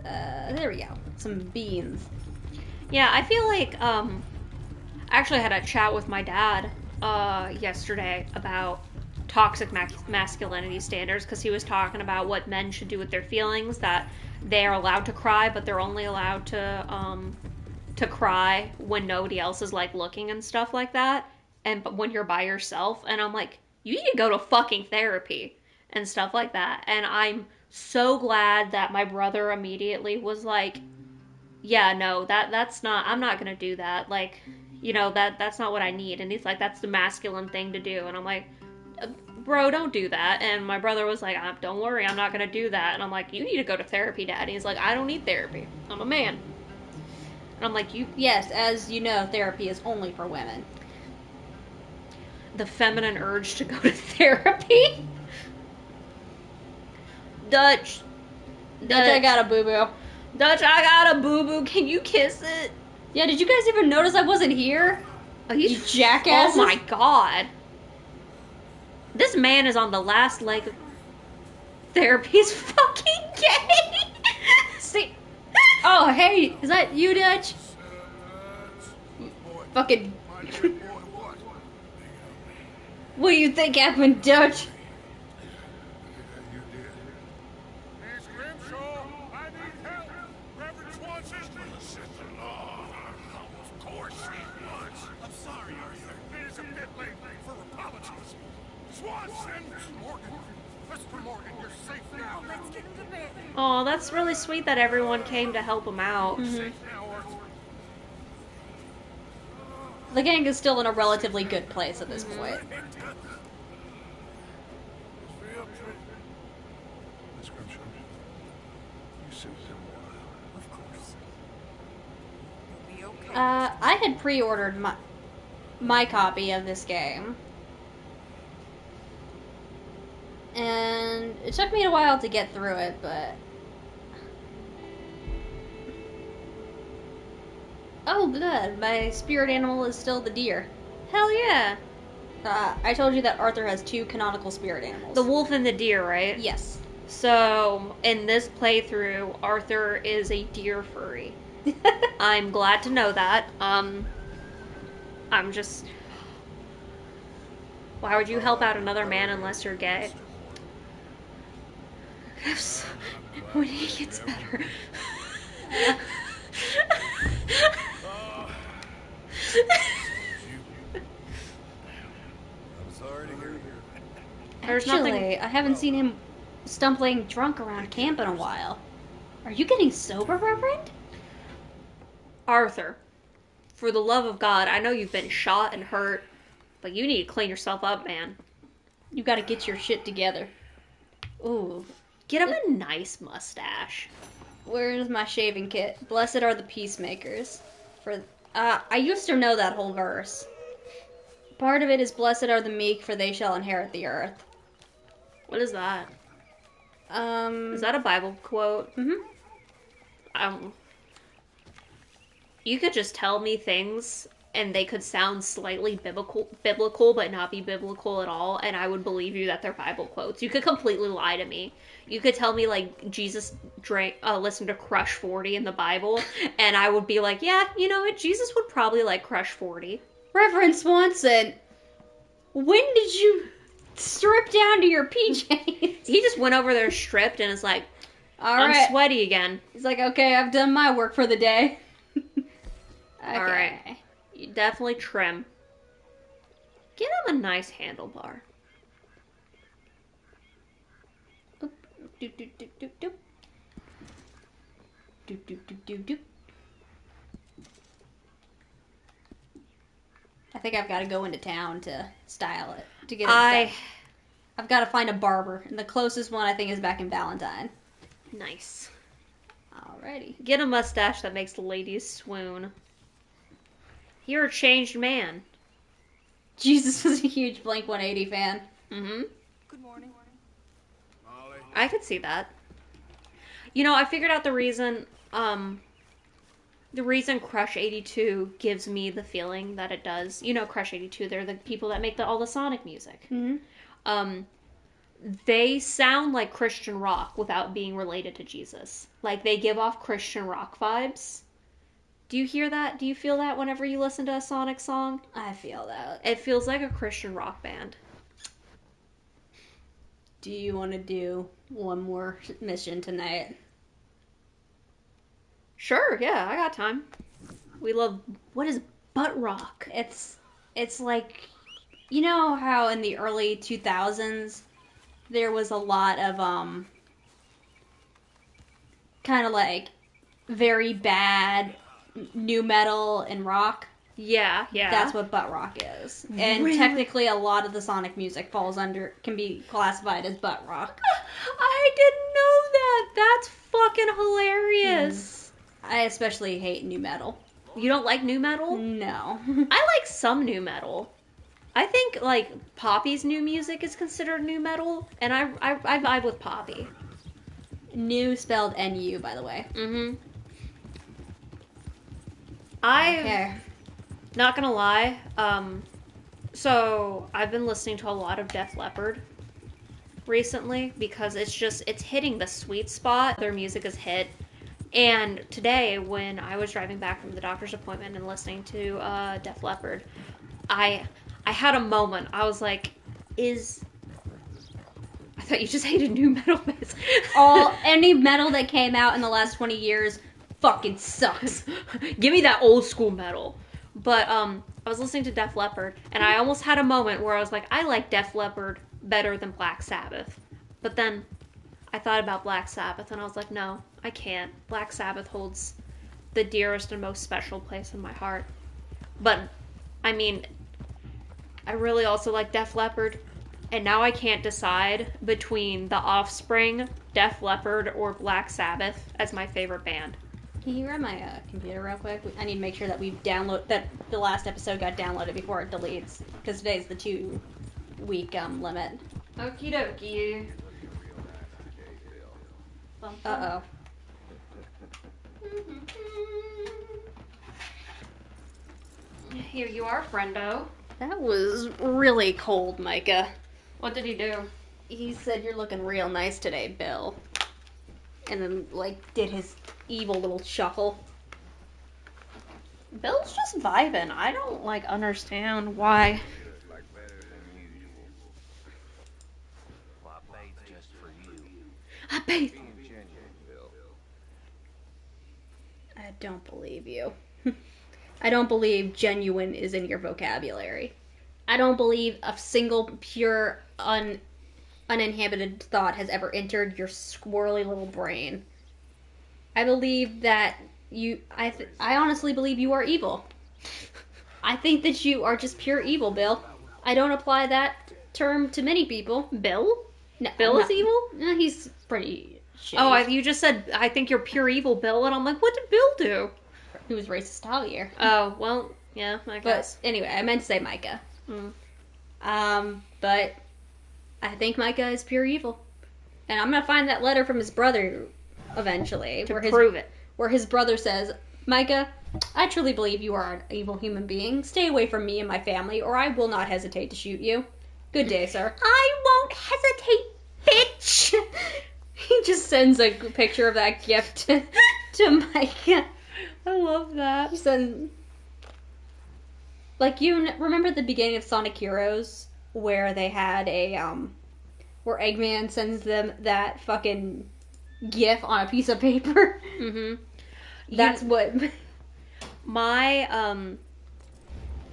There we go. Some beans. Yeah, I feel like, I actually had a chat with my dad, yesterday about toxic masculinity standards, because he was talking about what men should do with their feelings, that they are allowed to cry, but they're only allowed to cry when nobody else is, like, looking and stuff like that, but when you're by yourself, and I'm like, you need to go to fucking therapy, and stuff like that, and I'm so glad that my brother immediately was like, yeah, no, that's not, I'm not gonna do that, like, that's not what I need, and he's like, that's the masculine thing to do, and I'm like, bro, don't do that, and my brother was like, don't worry, I'm not gonna do that, and I'm like, you need to go to therapy, Dad, and he's like, I don't need therapy, I'm a man, and I'm like, yes, as you know, therapy is only for women. The feminine urge to go to therapy? Dutch, I got a boo-boo. Dutch, I got a boo-boo. Can you kiss it? Yeah, did you guys even notice I wasn't here? Oh, you jackasses. Oh my god. This man is on the last leg of therapy. He's fucking gay. See? Oh, hey, is that you, Dutch? Fucking... What do you think happened, Dutch? Oh, that's really sweet that everyone came to help him out. Mm-hmm. The gang is still in a relatively good place at this point. I had pre-ordered my copy of this game. And it took me a while to get through it, but... Oh, good. My spirit animal is still the deer. Hell yeah. I told you that Arthur has 2 canonical spirit animals. The wolf and the deer, right? Yes. So, in this playthrough, Arthur is a deer furry. I'm glad to know that. I'm just... Why would you help out another man unless you're gay? When he gets better. Actually, I haven't seen him stumbling drunk around camp in a while. Are you getting sober, Reverend? Arthur, for the love of God, I know you've been shot and hurt, but you need to clean yourself up, man. You gotta get your shit together. Ooh. Get him a nice mustache. Where's my shaving kit? Blessed are the peacemakers. I used to know that whole verse. Part of it is, blessed are the meek, for they shall inherit the earth. What is that? Is that a Bible quote? Mm-hmm. You could just tell me things, and they could sound slightly biblical, but not be biblical at all, and I would believe you that they're Bible quotes. You could completely lie to me. You could tell me, like, Jesus listened to Crush 40 in the Bible, and I would be like, yeah, you know what, Jesus would probably like Crush 40. Reverend Swanson, when did you strip down to your PJs? He just went over there stripped and is like, Alright. sweaty again. He's like, okay, I've done my work for the day. Okay. Alright. You definitely trim. Get him a nice handlebar. Doop, doop, doop, doop, doop. Doop, doop, doop, doop, doop. I think I've got to go into town to style it, to get it done. I've got to find a barber, and the closest one I think is back in Valentine. Nice. Alrighty. Get a mustache that makes the ladies swoon. You're a changed man. Jesus was a huge Blink-180 fan. Mm-hmm. Good morning. I could see that. You know, I figured out the reason Crush 82 gives me the feeling that it does. You know Crush 82, they're the people that make all the Sonic music. Mm-hmm. They sound like Christian rock without being related to Jesus. Like, they give off Christian rock vibes. Do you hear that? Do you feel that whenever you listen to a Sonic song? I feel that. It feels like a Christian rock band. Do you want to do one more mission tonight? Sure, yeah, I got time. We love... What is butt rock? It's like... You know how in the early 2000s there was a lot of, kind of like very bad new metal and rock? Yeah. That's what butt rock is. And Really? technically a lot of the Sonic music can be classified as butt rock. I didn't know that. That's fucking hilarious. I especially hate new metal. You don't like new metal? No. I like some new metal. I think, like, Poppy's new music is considered new metal, and I vibe with Poppy. New spelled N-U, by the way. Mm-hmm. Okay. Not gonna lie, so I've been listening to a lot of Def Leppard recently because it's hitting the sweet spot. Their music is hit. And today, when I was driving back from the doctor's appointment and listening to Def Leppard, I had a moment. I was like, I thought you just hated new metal bands. Any metal that came out in the last 20 years fucking sucks. Give me that old school metal. But I was listening to Def Leppard, and I almost had a moment where I was like, I like Def Leppard better than Black Sabbath. But then I thought about Black Sabbath, and I was like, no, I can't. Black Sabbath holds the dearest and most special place in my heart. But, I mean, I really also like Def Leppard, and now I can't decide between The Offspring, Def Leppard, or Black Sabbath as my favorite band. Can you grab my computer real quick? I need to make sure that that the last episode got downloaded before it deletes, because today's the 2-week limit. Okie dokie. Uh-oh. Here you are, friendo. That was really cold, Micah. What did he do? He said, you're looking real nice today, Bill. And then, did his evil little chuckle. Bill's just vibing. I don't, understand why. I bathe. I don't believe you. I don't believe genuine is in your vocabulary. I don't believe a single pure, uninhibited thought has ever entered your squirrely little brain. I believe that I honestly believe you are evil. I think that you are just pure evil, Bill. I don't apply that term to many people. Bill? No, Bill is evil? No, he's pretty shitty. Oh, you just said, I think you're pure evil, Bill, and I'm like, what did Bill do? He was racist all year. Oh, well, yeah, I guess. But anyway, I meant to say Micah. But I think Micah is pure evil. And I'm going to find that letter from his brother eventually. Prove it. Where his brother says, Micah, I truly believe you are an evil human being. Stay away from me and my family, or I will not hesitate to shoot you. Good day, sir. I won't hesitate, bitch! He just sends a picture of that gift to Micah. I love that. He said, you remember the beginning of Sonic Heroes where they had where Eggman sends them that fucking GIF on a piece of paper. Mm-hmm. That's what. My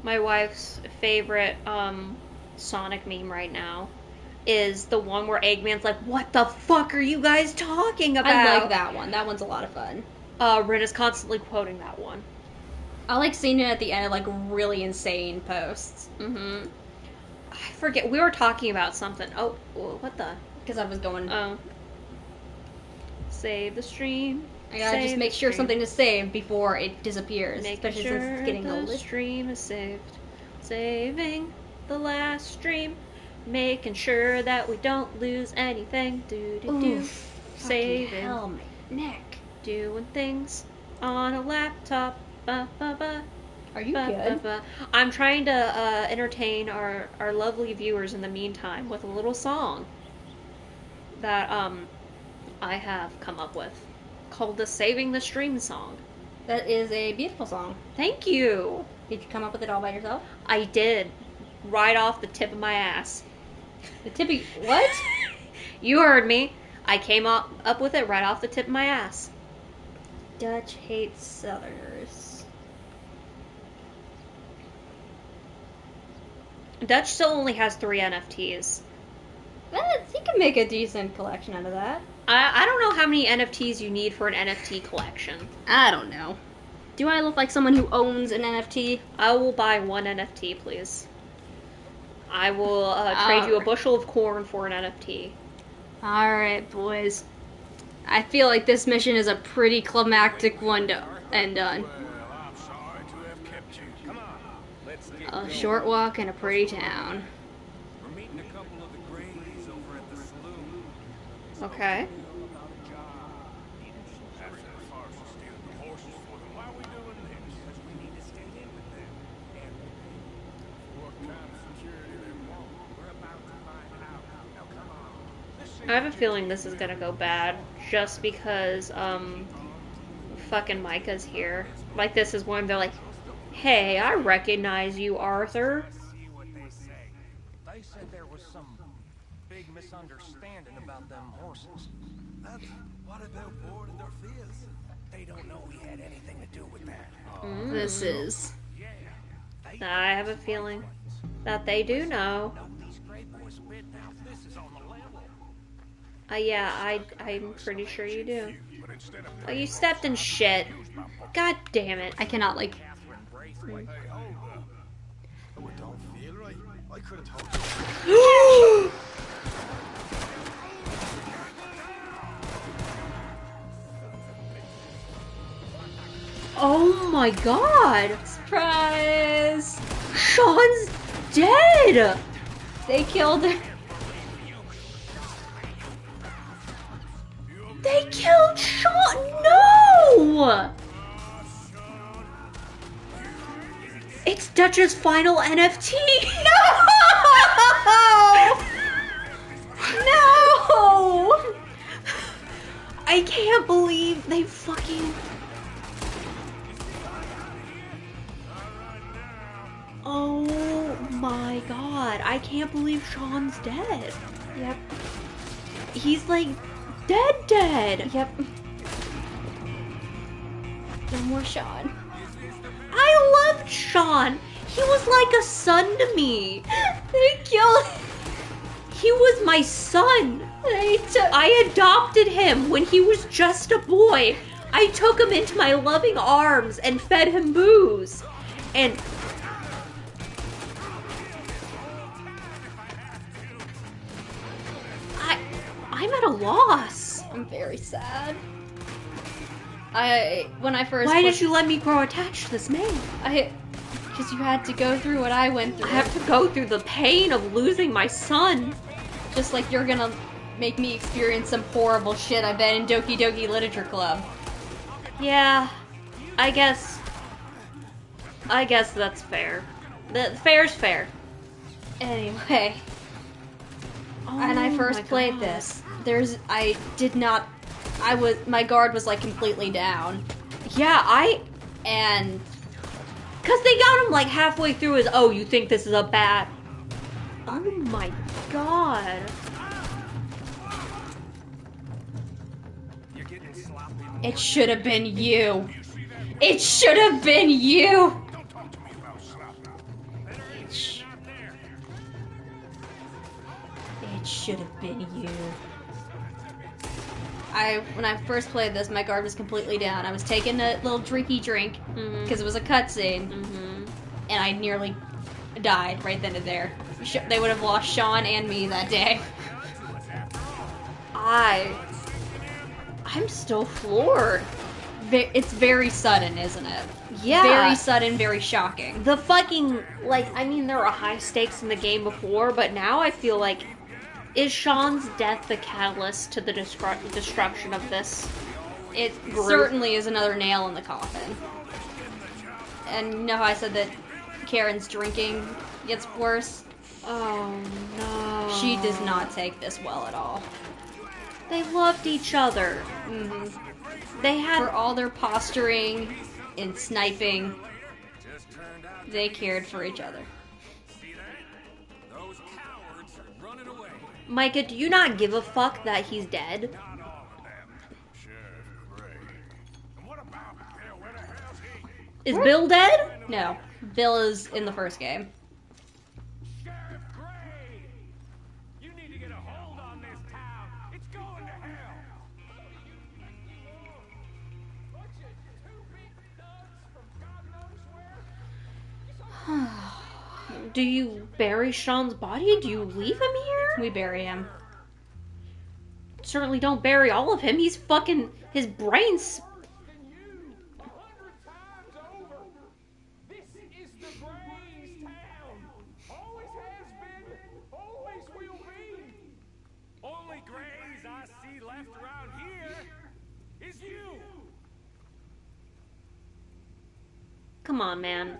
my wife's favorite Sonic meme right now is the one where Eggman's like, "What the fuck are you guys talking about?" I like that one. That one's a lot of fun. Rin is constantly quoting that one. I like seeing it at the end of like really insane posts. Mm-hmm. I forget. We were talking about something. Oh, what the? Because I was going. Oh. Save the stream. I gotta just make sure something is saved before it disappears. Especially sure since it's getting the older. stream is saved. Saving the last stream. Making sure that we don't lose anything. Do. Saving. Hell, my neck. Doing things on a laptop. Ba, ba, ba. Are you good? I'm trying to entertain our lovely viewers in the meantime with a little song that I have come up with called the Saving the Stream song. That is a beautiful song. Thank you. Did you come up with it all by yourself? I did. Right off the tip of my ass. The tip of... What? You heard me. I came up with it right off the tip of my ass. Dutch hates Southerners. Dutch still only has 3 NFTs. You can make a decent collection out of that. I don't know how many NFTs you need for an NFT collection. I don't know. Do I look like someone who owns an NFT? I will buy 1 NFT, please. I will trade you a bushel of corn for an NFT. Alright, boys. I feel like this mission is a pretty climactic one to end on. A short walk in a pretty town. We're meeting a couple of the Grays over at the saloon. Okay. I have a feeling this is gonna go bad, just because, fucking Micah's here. Like, this is when they're like, "Hey, I recognize you, Arthur." See what they say. They said there was some big misunderstanding about them horses. And what about boarding their fears? They don't know we had anything to do with that. This is... I have a feeling that they do know. Yeah, I'm pretty sure you do. Oh, you stepped in shit. God damn it. I cannot, like... Oh my god! Surprise! Sean's dead! They killed her. They killed Sean! No! It's Dutch's final NFT! No! No! I can't believe they fucking... Oh my god, I can't believe Sean's dead. Yep. He's like dead. Yep. No more Sean. I loved Sean. He was like a son to me. They killed him. He was my son. I adopted him when he was just a boy. I took him into my loving arms and fed him booze. And I'm at a loss. I'm very sad. When I first... Why did you let me grow attached to this man? Because you had to go through what I went through. I have to go through the pain of losing my son. Just like you're gonna make me experience some horrible shit I bet in Doki Doki Literature Club. Yeah, I guess that's fair. Fair's fair. Anyway. And I first played this. My guard was like completely down. Yeah, and because they got him like halfway through his, oh, you think this is a bad... Oh my god. It should have been you. It should have been you. It should have been you. When I first played this, my guard was completely down. I was taking a little drinky drink because it was a cutscene, and I nearly died right then and there. They would have lost Sean and me that day. I'm still floored. It's very sudden, isn't it? Yeah. Very sudden, very shocking. The fucking, like, I mean, there were high stakes in the game before, but now I feel like, is Sean's death the catalyst to the destruction of this? It certainly is another nail in the coffin. And you know how I said that Karen's drinking gets worse? Oh, no. She does not take this well at all. They loved each other. They had... For all their posturing and sniping, they cared for each other. Micah, do you not give a fuck that he's dead? Is Bill dead? No. Bill is in the first game. Do you bury Sean's body? Do you leave him here? We bury him. Certainly don't bury all of him. He's fucking... His brain's... Come on, man.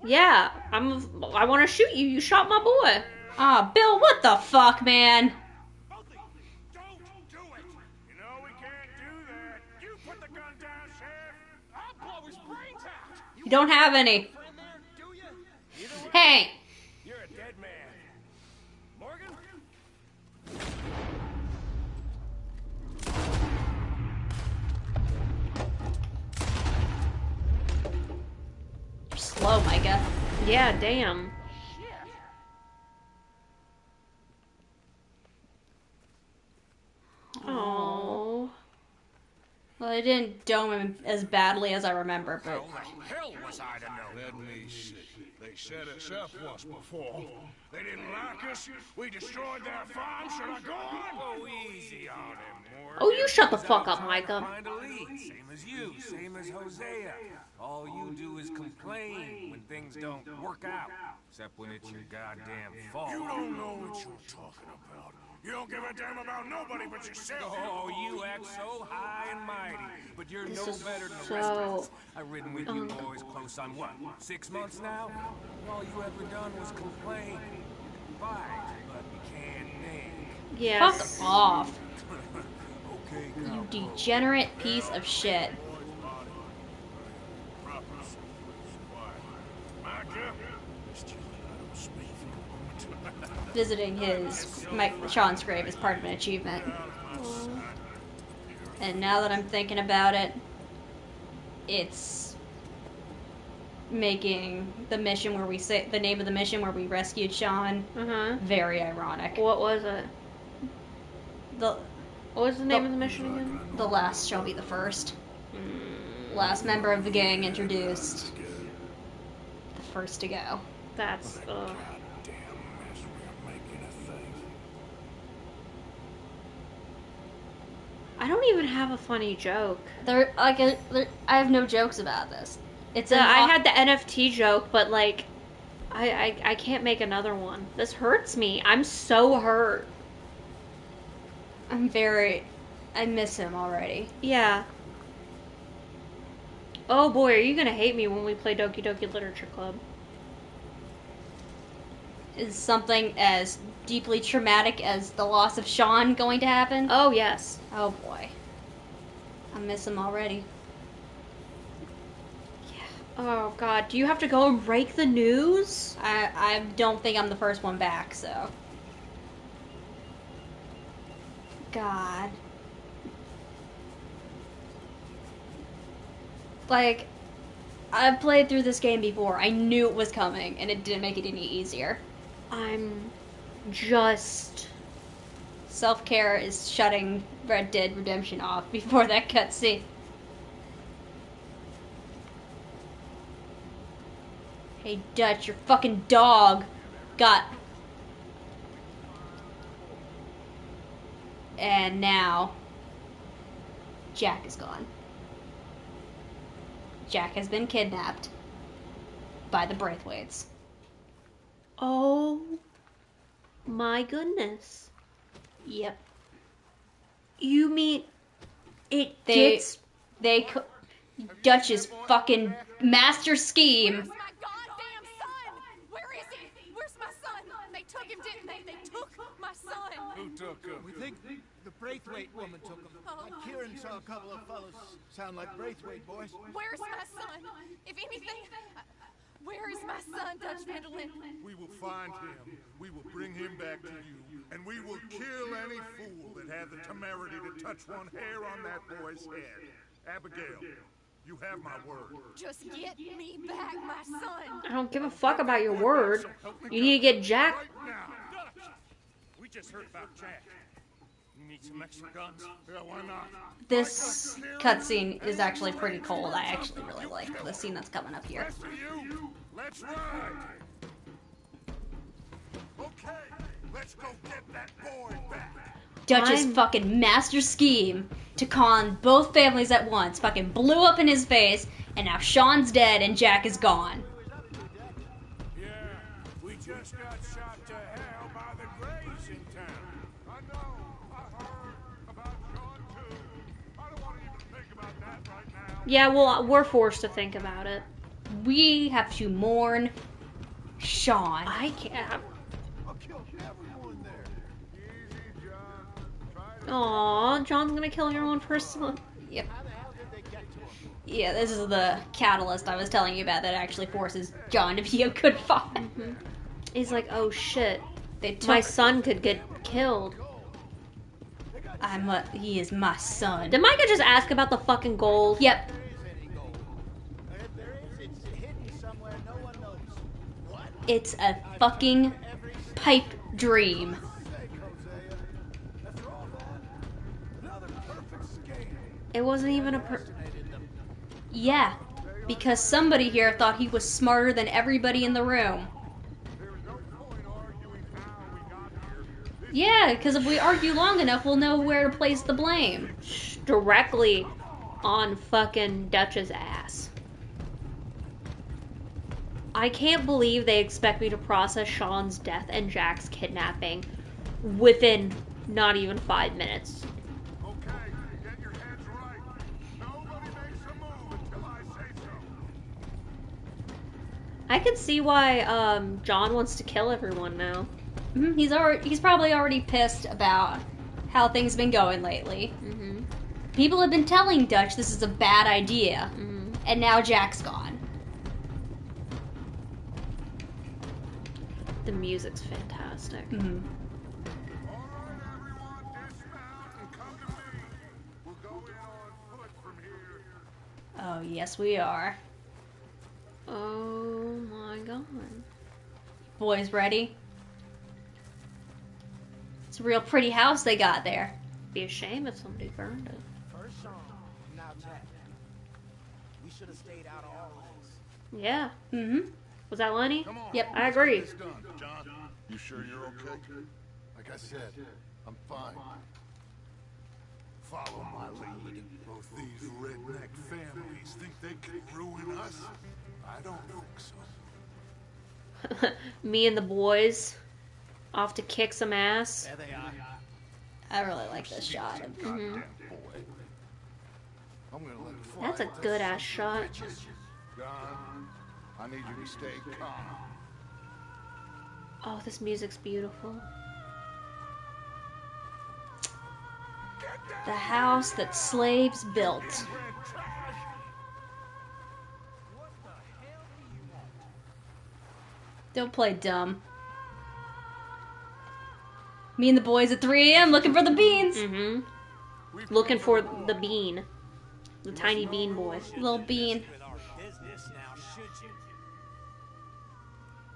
Yeah, I want to shoot you. You shot my boy. Ah, Bill, what the fuck, man? You don't have any. Hey. You're a dead man. Morgan? You're slow, Micah. Yeah, damn. Oh. Well, I didn't dome him as badly as I remember, but... Hell was I to know? Let me see. They set us up once before. They didn't like us. We destroyed their farm. Should I go on? Oh, easy on him, Morgan. Oh, you shut the fuck up, Micah. Find a lead. Same as you. Same as Hosea. All you do is complain when things don't work out. Except when it's your goddamn fault. You don't know what you're talking about. You don't give a damn about nobody but yourself. Oh, you act so high and mighty, but you're This no is better than the so rest of us. I've ridden with you boys close on what, 6 months now? All you ever done was complain. Fight, but you can't think. Yes. Fuck off. Okay, You degenerate piece of shit. Visiting Sean's grave is part of an achievement. And now that I'm thinking about it, it's making the mission where we say the name of the mission where we rescued Sean very ironic. What was it? What was the name of the mission again? The last shall be the first. Last member of the gang introduced. The first to go. That's I don't even have a funny joke. I have no jokes about this. I had the NFT joke, but like, I can't make another one. This hurts me. I'm so hurt. I miss him already. Yeah. Oh boy, are you gonna hate me when we play Doki Doki Literature Club? Is something as deeply traumatic as the loss of Sean going to happen? Oh, yes. Oh, boy. I miss him already. Yeah. Oh, God. Do you have to go and break the news? I don't think I'm the first one back, so... God. Like, I've played through this game before. I knew it was coming, and it didn't make it any easier. I'm just... Self-care is shutting Red Dead Redemption off before that cutscene. Hey, Dutch, your fucking dog got... And now... Jack is gone. Jack has been kidnapped by the Braithwaites. Oh my goodness. Yep. You mean it Dutch's fucking master scheme. Where's my goddamn son? Where is he? Where's my son? They took him, didn't they? They took my son. Who took him? We think the Braithwaite woman took him. Kieran saw a couple of fellows sound like Braithwaite boys. Where's my son? If anything, where is my son, Dutch Vanderlyn? We will find him. We will bring him back to you. And we will kill any fool that had the temerity to touch one hair on that boy's head. Abigail, you have my word. Just get me back, my son. I don't give a fuck about your word. You need to get Jack. Right now. We just heard about Jack. You need some extra guns? Yeah, why not? This cutscene is actually pretty cold. I actually really like the scene that's coming up here. Rest of you, let's ride. Okay, let's go get that boy back. Dutch's fucking master scheme to con both families at once fucking blew up in his face, and now Sean's dead and Jack is gone. Yeah, we just got shot to hell by the Greys in town. I know, I heard about Sean too. I don't want to even think about that right now. Yeah, well, we're forced to think about it. We have to mourn Sean. I can't. I'll kill everyone there. Easy, John. Aw, John's gonna kill your own person. Yep. How the hell did they get to him? Yeah, this is the catalyst I was telling you about that actually forces John to be a good father. He's like, oh shit, They took, my son could get killed. he is my son. Did Micah just ask about the fucking gold? Yep. If there is, it's hidden somewhere no one knows. What? It's a fucking pipe dream. It wasn't even a Yeah, because somebody here thought he was smarter than everybody in the room. Yeah, because if we argue long enough, we'll know where to place the blame. directly on fucking Dutch's ass. I can't believe they expect me to process Sean's death and Jack's kidnapping within not even 5 minutes. Okay, get your heads right. Nobody makes a move until I say so. I can see why John wants to kill everyone now. He's probably already pissed about how things have been going lately. People have been telling Dutch this is a bad idea, and now Jack's gone. The music's fantastic. All right, everyone, dismount and come to me. We'll go in on foot from here. Oh, yes, we are. Oh my god. Boys ready? It's a real pretty house they got there. Be a shame if somebody burned it. First Sean, now Jack. We should have stayed out of all of this. Yeah. Was that Lenny? Come on. Yep. I agree. It's done. John, you sure you're okay? Like I said, I'm fine. Follow my lead. Both these redneck families think they can ruin us? I don't think so. Me and the boys off to kick some ass. There they are. I really like this shot. Goddamn boy. I'm gonna let it fly. That's a good ass shot. John, I need you to stay calm. Oh, this music's beautiful. The house that slaves built. Don't play dumb. Me and the boys at 3 a.m. looking for the beans. Looking for the bean. The tiny bean boy. Little bean. With our business now, should you?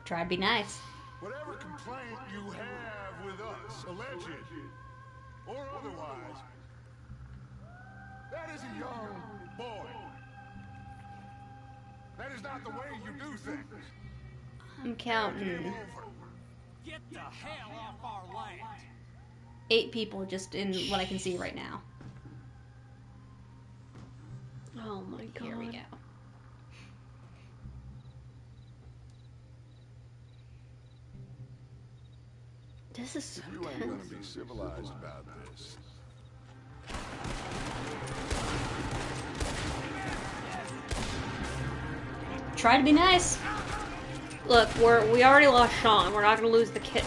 Try to be nice. Whatever complaint you have with us, alleged or otherwise, that is a young boy. That is not the way you do things. I'm counting Get the hell off our land. 8 people just in what I can see right now. Oh my god. Here we go. This is so You ain't gonna be civilized about this. Try to be nice. Look, we already lost Sean. We're not gonna lose the kid.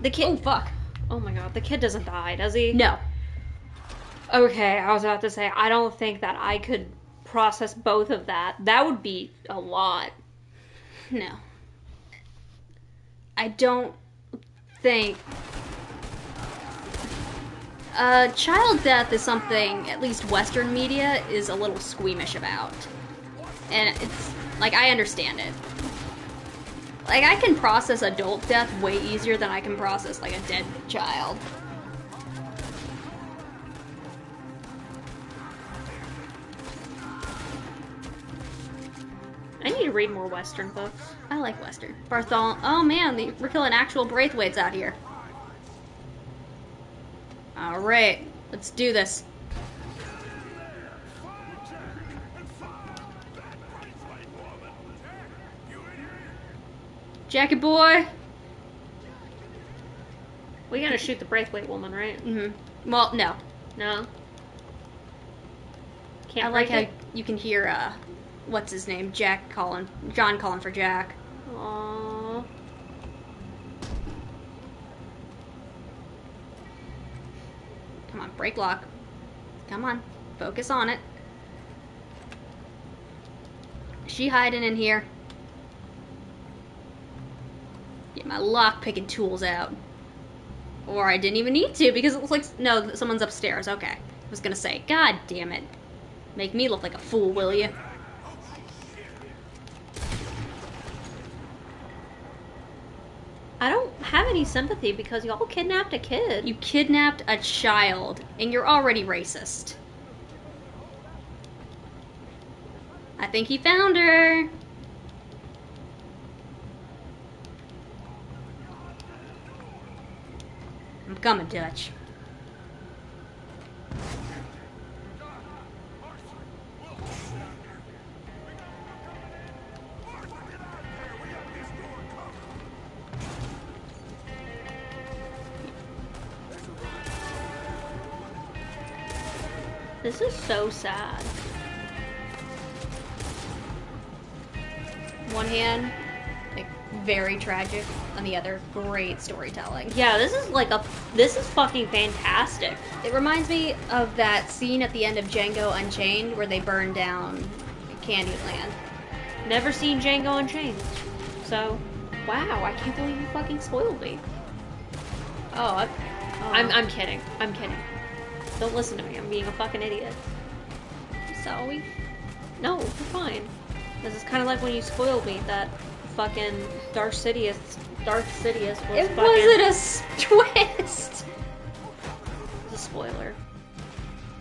The kid. Oh fuck. Oh my god, the kid doesn't die, does he? No. Okay, I was about to say, I don't think that I could process both of that. That would be a lot. No. I don't think... child death is something, at least Western media, is a little squeamish about. And it's, like, I understand it. Like, I can process adult death way easier than I can process, like, a dead child. I need to read more Western books. I like Western. Barthol. Oh man, we're killing actual Braithwaites out here. Alright, let's do this. Jackie boy! We gotta shoot the Braithwaite woman, right? Mm-hmm. Well, no. No? Can't I like break how it? you can hear, what's his name? John calling for Jack. Aww. Come on, break lock. Come on, focus on it. Is she hiding in here? Get my lock-picking tools out. Or I didn't even need to because it looks like... No, someone's upstairs. Okay. I was gonna say, God damn it. Make me look like a fool, will you? I don't have any sympathy because y'all kidnapped a kid. You kidnapped a child, and you're already racist. I think he found her. I'm coming, Dutch. This is so sad. One hand, like, very tragic. On the other, great storytelling. Yeah, this is fucking fantastic. It reminds me of that scene at the end of Django Unchained where they burn down Candyland. Never seen Django Unchained. So, wow, I can't believe you fucking spoiled me. Oh, I'm kidding. I'm kidding. Don't listen to me. I'm being a fucking idiot. Sorry. No, you're fine. This is kind of like when you spoiled me that fucking Darth Sidious was It fucking... wasn't a twist! It's a spoiler.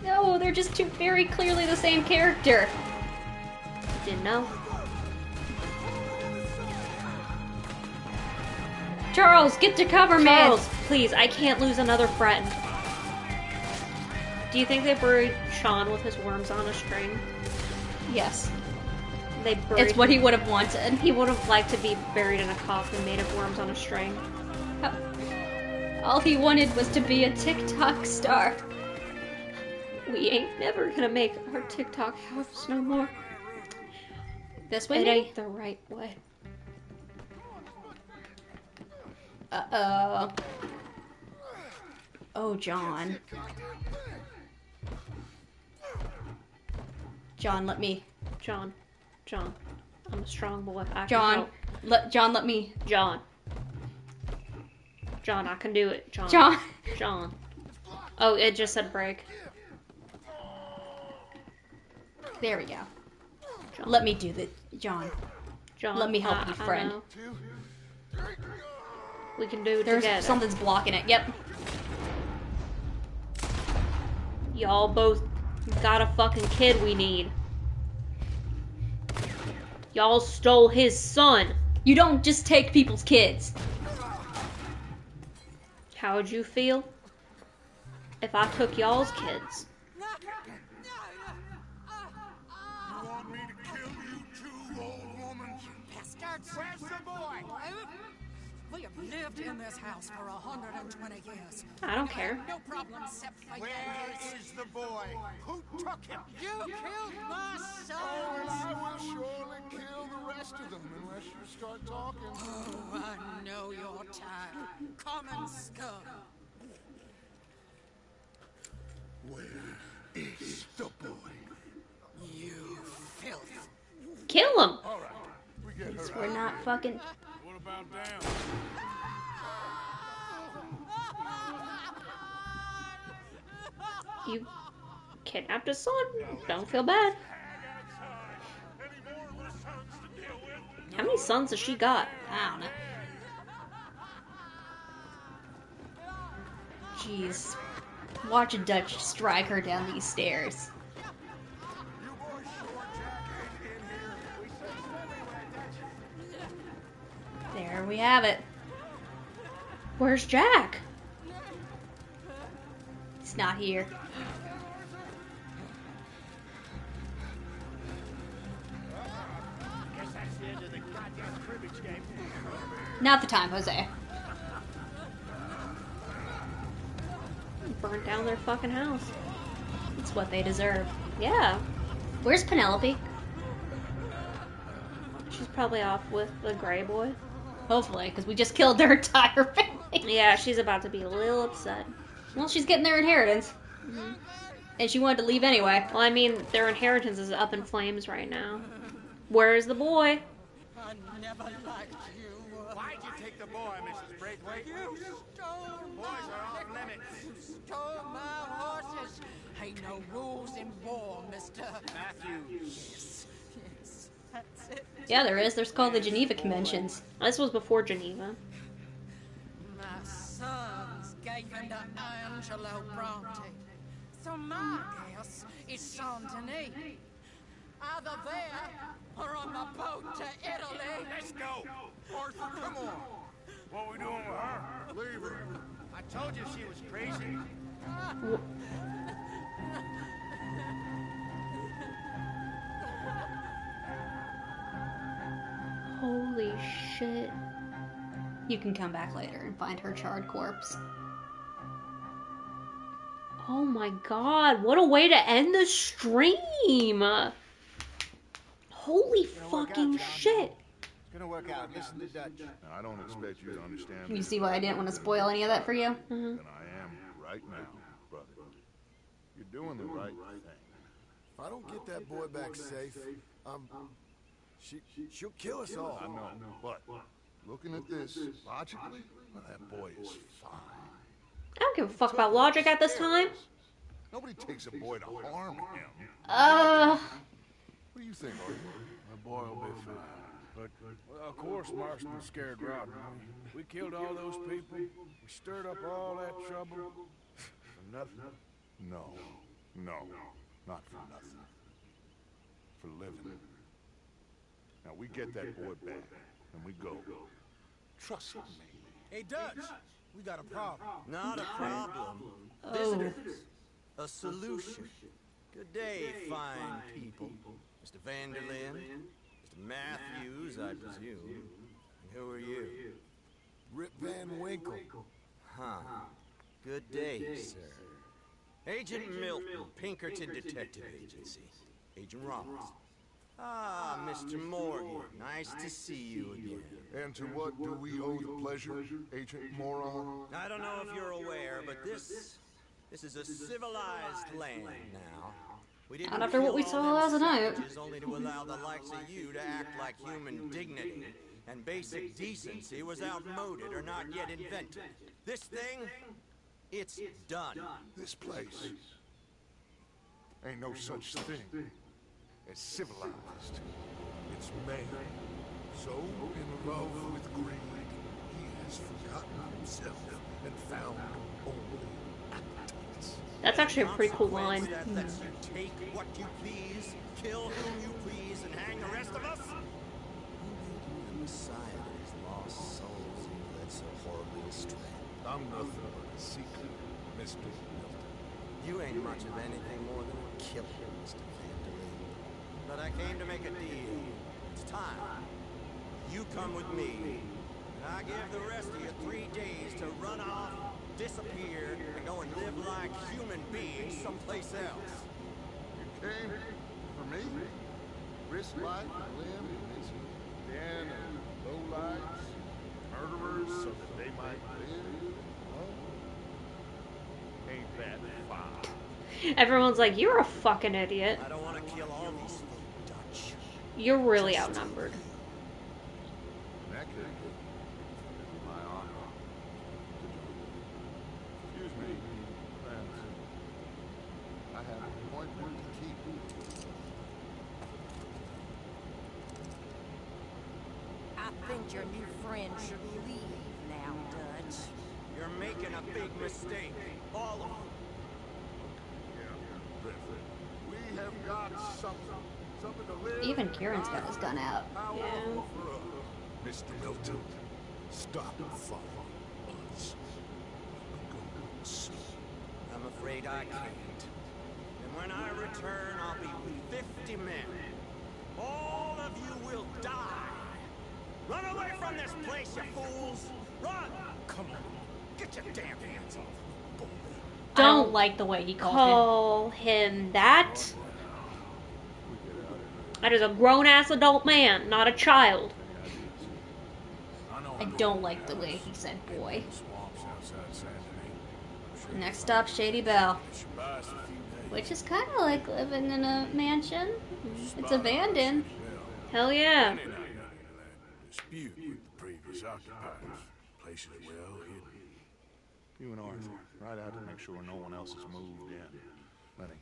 No, they're just two very clearly the same character. Didn't know. Charles, get to cover, man! Charles, please, I can't lose another friend. Do you think they buried Sean with his worms on a string? Yes. They buried It's what he would have wanted. He would have liked to be buried in a coffin made of worms on a string. All he wanted was to be a TikTok star. We ain't never gonna make our TikTok house no more. This way, It maybe? ain't the right way. Uh-oh. Oh, John. John, let me... John. I'm a strong boy. I John, can let me... John, I can do it. John. John. John. Oh, it just said break. There we go. Let me do the John. John, Let me help you, I friend. know. We can do it There's together. something's blocking it. Yep. Y'all both got a fucking kid we need. Y'all stole his son. You don't just take people's kids. How would you feel if I took y'all's kids? You want me to kill you too, old woman? Bastards! Where's the boy? We have lived in this house for 120 years. I don't care. No problem except for Where is the boy? Who took him? you killed my son! Oh, and I will surely kill the rest of them unless you start talking. Oh, I know your type. Common scum. Where is the boy? You filth. Kill him. All right, we get her We're out. not fucking. What about down? You kidnapped his son. Don't feel bad. How many sons has she got? I don't know. Jeez. Watch a Dutch strike her down these stairs. There we have it. Where's Jack? He's not here. Guess that's the end of the goddamn cribbage game. Not the time, Jose. Burnt down their fucking house. It's what they deserve. Yeah. Where's Penelope? She's probably off with the gray boy. Hopefully, because we just killed their entire family. Yeah, she's about to be a little upset. Well, she's getting their inheritance. Mm-hmm. And she wanted to leave anyway. Well, I mean, their inheritance is up in flames right now. Where's the boy? I never liked you. Why'd you take the boy, Mrs. Braithwaite? You stole Boys are off limits. You stole my horses. Ain't no rules in war, mister. Matthews. Yes, that's it. Yeah, there is. There's called the Geneva Conventions. This was before Geneva. My sons gave in to Angelo Bronte. So my guess is Saint Denis. Either there or on the boat to Italy. Let's go. Arthur, come on. What we doing with her? Leave her. I told you she was crazy. Holy shit. You can come back later and find her charred corpse. Oh my god, what a way to end the stream! Holy fucking shit! It's gonna work out. Listen to Dutch. I don't expect you to understand. You see why I didn't want to spoil any of that for you? Than I am right now, brother. You're doing the right thing. If I don't get that boy back safe, she'll kill us all. I know, but looking at this logically, well, that boy is fine. I don't give a fuck about logic at this time. Nobody takes a boy to harm him. Uh. What do you think, Arthur? The boy will be fine. But, well, of course, Marston scared Rodney. We killed all those people. We stirred up all that trouble. For nothing. No, not for nothing. For living. Now we get that boy back, and we go. Trust me. Hey, Dutch. We got a problem. Not a problem. Visitors. A solution. Good day, fine people. Mr. Vanderlyn, Mr. Matthews, I presume. And who are you? Rip Van Winkle. Huh. Good day, sir. Agent Milton, Pinkerton Detective Agency. Agent Roberts. Ah, Mr. Morgan. Nice to see you again. And to what do we owe the pleasure, Agent Moron? I don't know if you're aware, but this is a civilized land now. We didn't Not after what we kill saw all them last night. savages only to allow the likes of you to act like human dignity and basic decency was outmoded or not yet invented. This thing, it's done. This place ain't no such thing as civilized. It's man, so in love with greed, he has forgotten himself and found only appetites. That's actually a pretty cool line. That lets you take what you please, kill whom you please, and hang the rest of us? Who made you the Messiah that has lost souls and led so horribly astray? I'm nothing but a seeker, Mr. Milton. You ain't much of anything more than a killer, Mr. Vanderlyn. But I came to make a deal. It's time. You come with me, and I give the rest of you 3 days to run off, disappear, and go and live like human beings someplace else. You came for me? Risk life, limb, and den and lowlights, murderers, so that they might live? Huh? Ain't that fine? Everyone's like, you're a fucking idiot. I don't want to kill all these folk, Dutch. You're really outnumbered. In that case, it's my honor. Excuse me, friends. I have an appointment to keep. I think your new friend should leave now, Dutch. You're making a big mistake. All of you. We have got something to live. Even Kieran's got his gun out. Yeah. Mr. Milton, stop following us. I'm afraid I can't. And when I return, I'll be with 50 men. All of you will die. Run away from this place, you fools! Run! Come on, get your damn hands off me. I don't like the way he called him that. That is a grown-ass adult man, not a child. I don't like the way he said boy. Next stop, Shady Belle. Which is kind of like living in a mansion. It's abandoned. Hell yeah. Dispute with the previous occupiers. Place is well hidden. You and Arthur, ride out to make sure no one else has moved in. Lenny,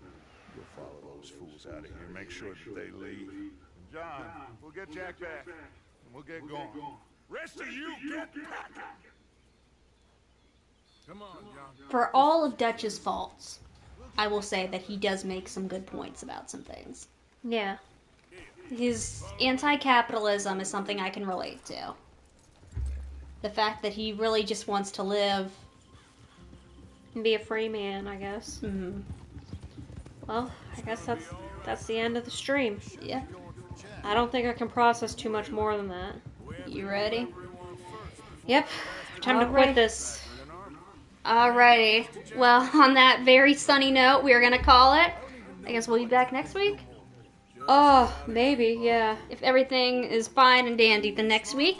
you'll follow those fools out of here. Make sure that they leave. And John, we'll get Jack back. And we'll get going. Rest of you, get packing. Come on, John. For all of Dutch's faults, I will say that he does make some good points about some things. Yeah. His anti-capitalism is something I can relate to. The fact that he really just wants to live And be a free man, I guess. Mm-hmm. Well, I guess that's the end of the stream. Yeah. I don't think I can process too much more than that. You ready? Yep. Time to quit this. Alrighty. Well, on that very sunny note, we are going to call it. I guess we'll be back next week. Oh, maybe, yeah. If everything is fine and dandy the next week.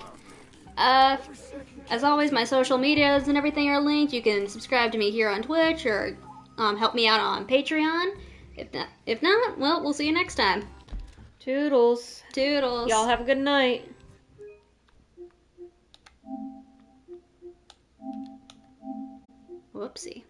As always, my social medias and everything are linked. You can subscribe to me here on Twitch or help me out on Patreon. If not, well, we'll see you next time. Toodles. Toodles. Y'all have a good night. Whoopsie.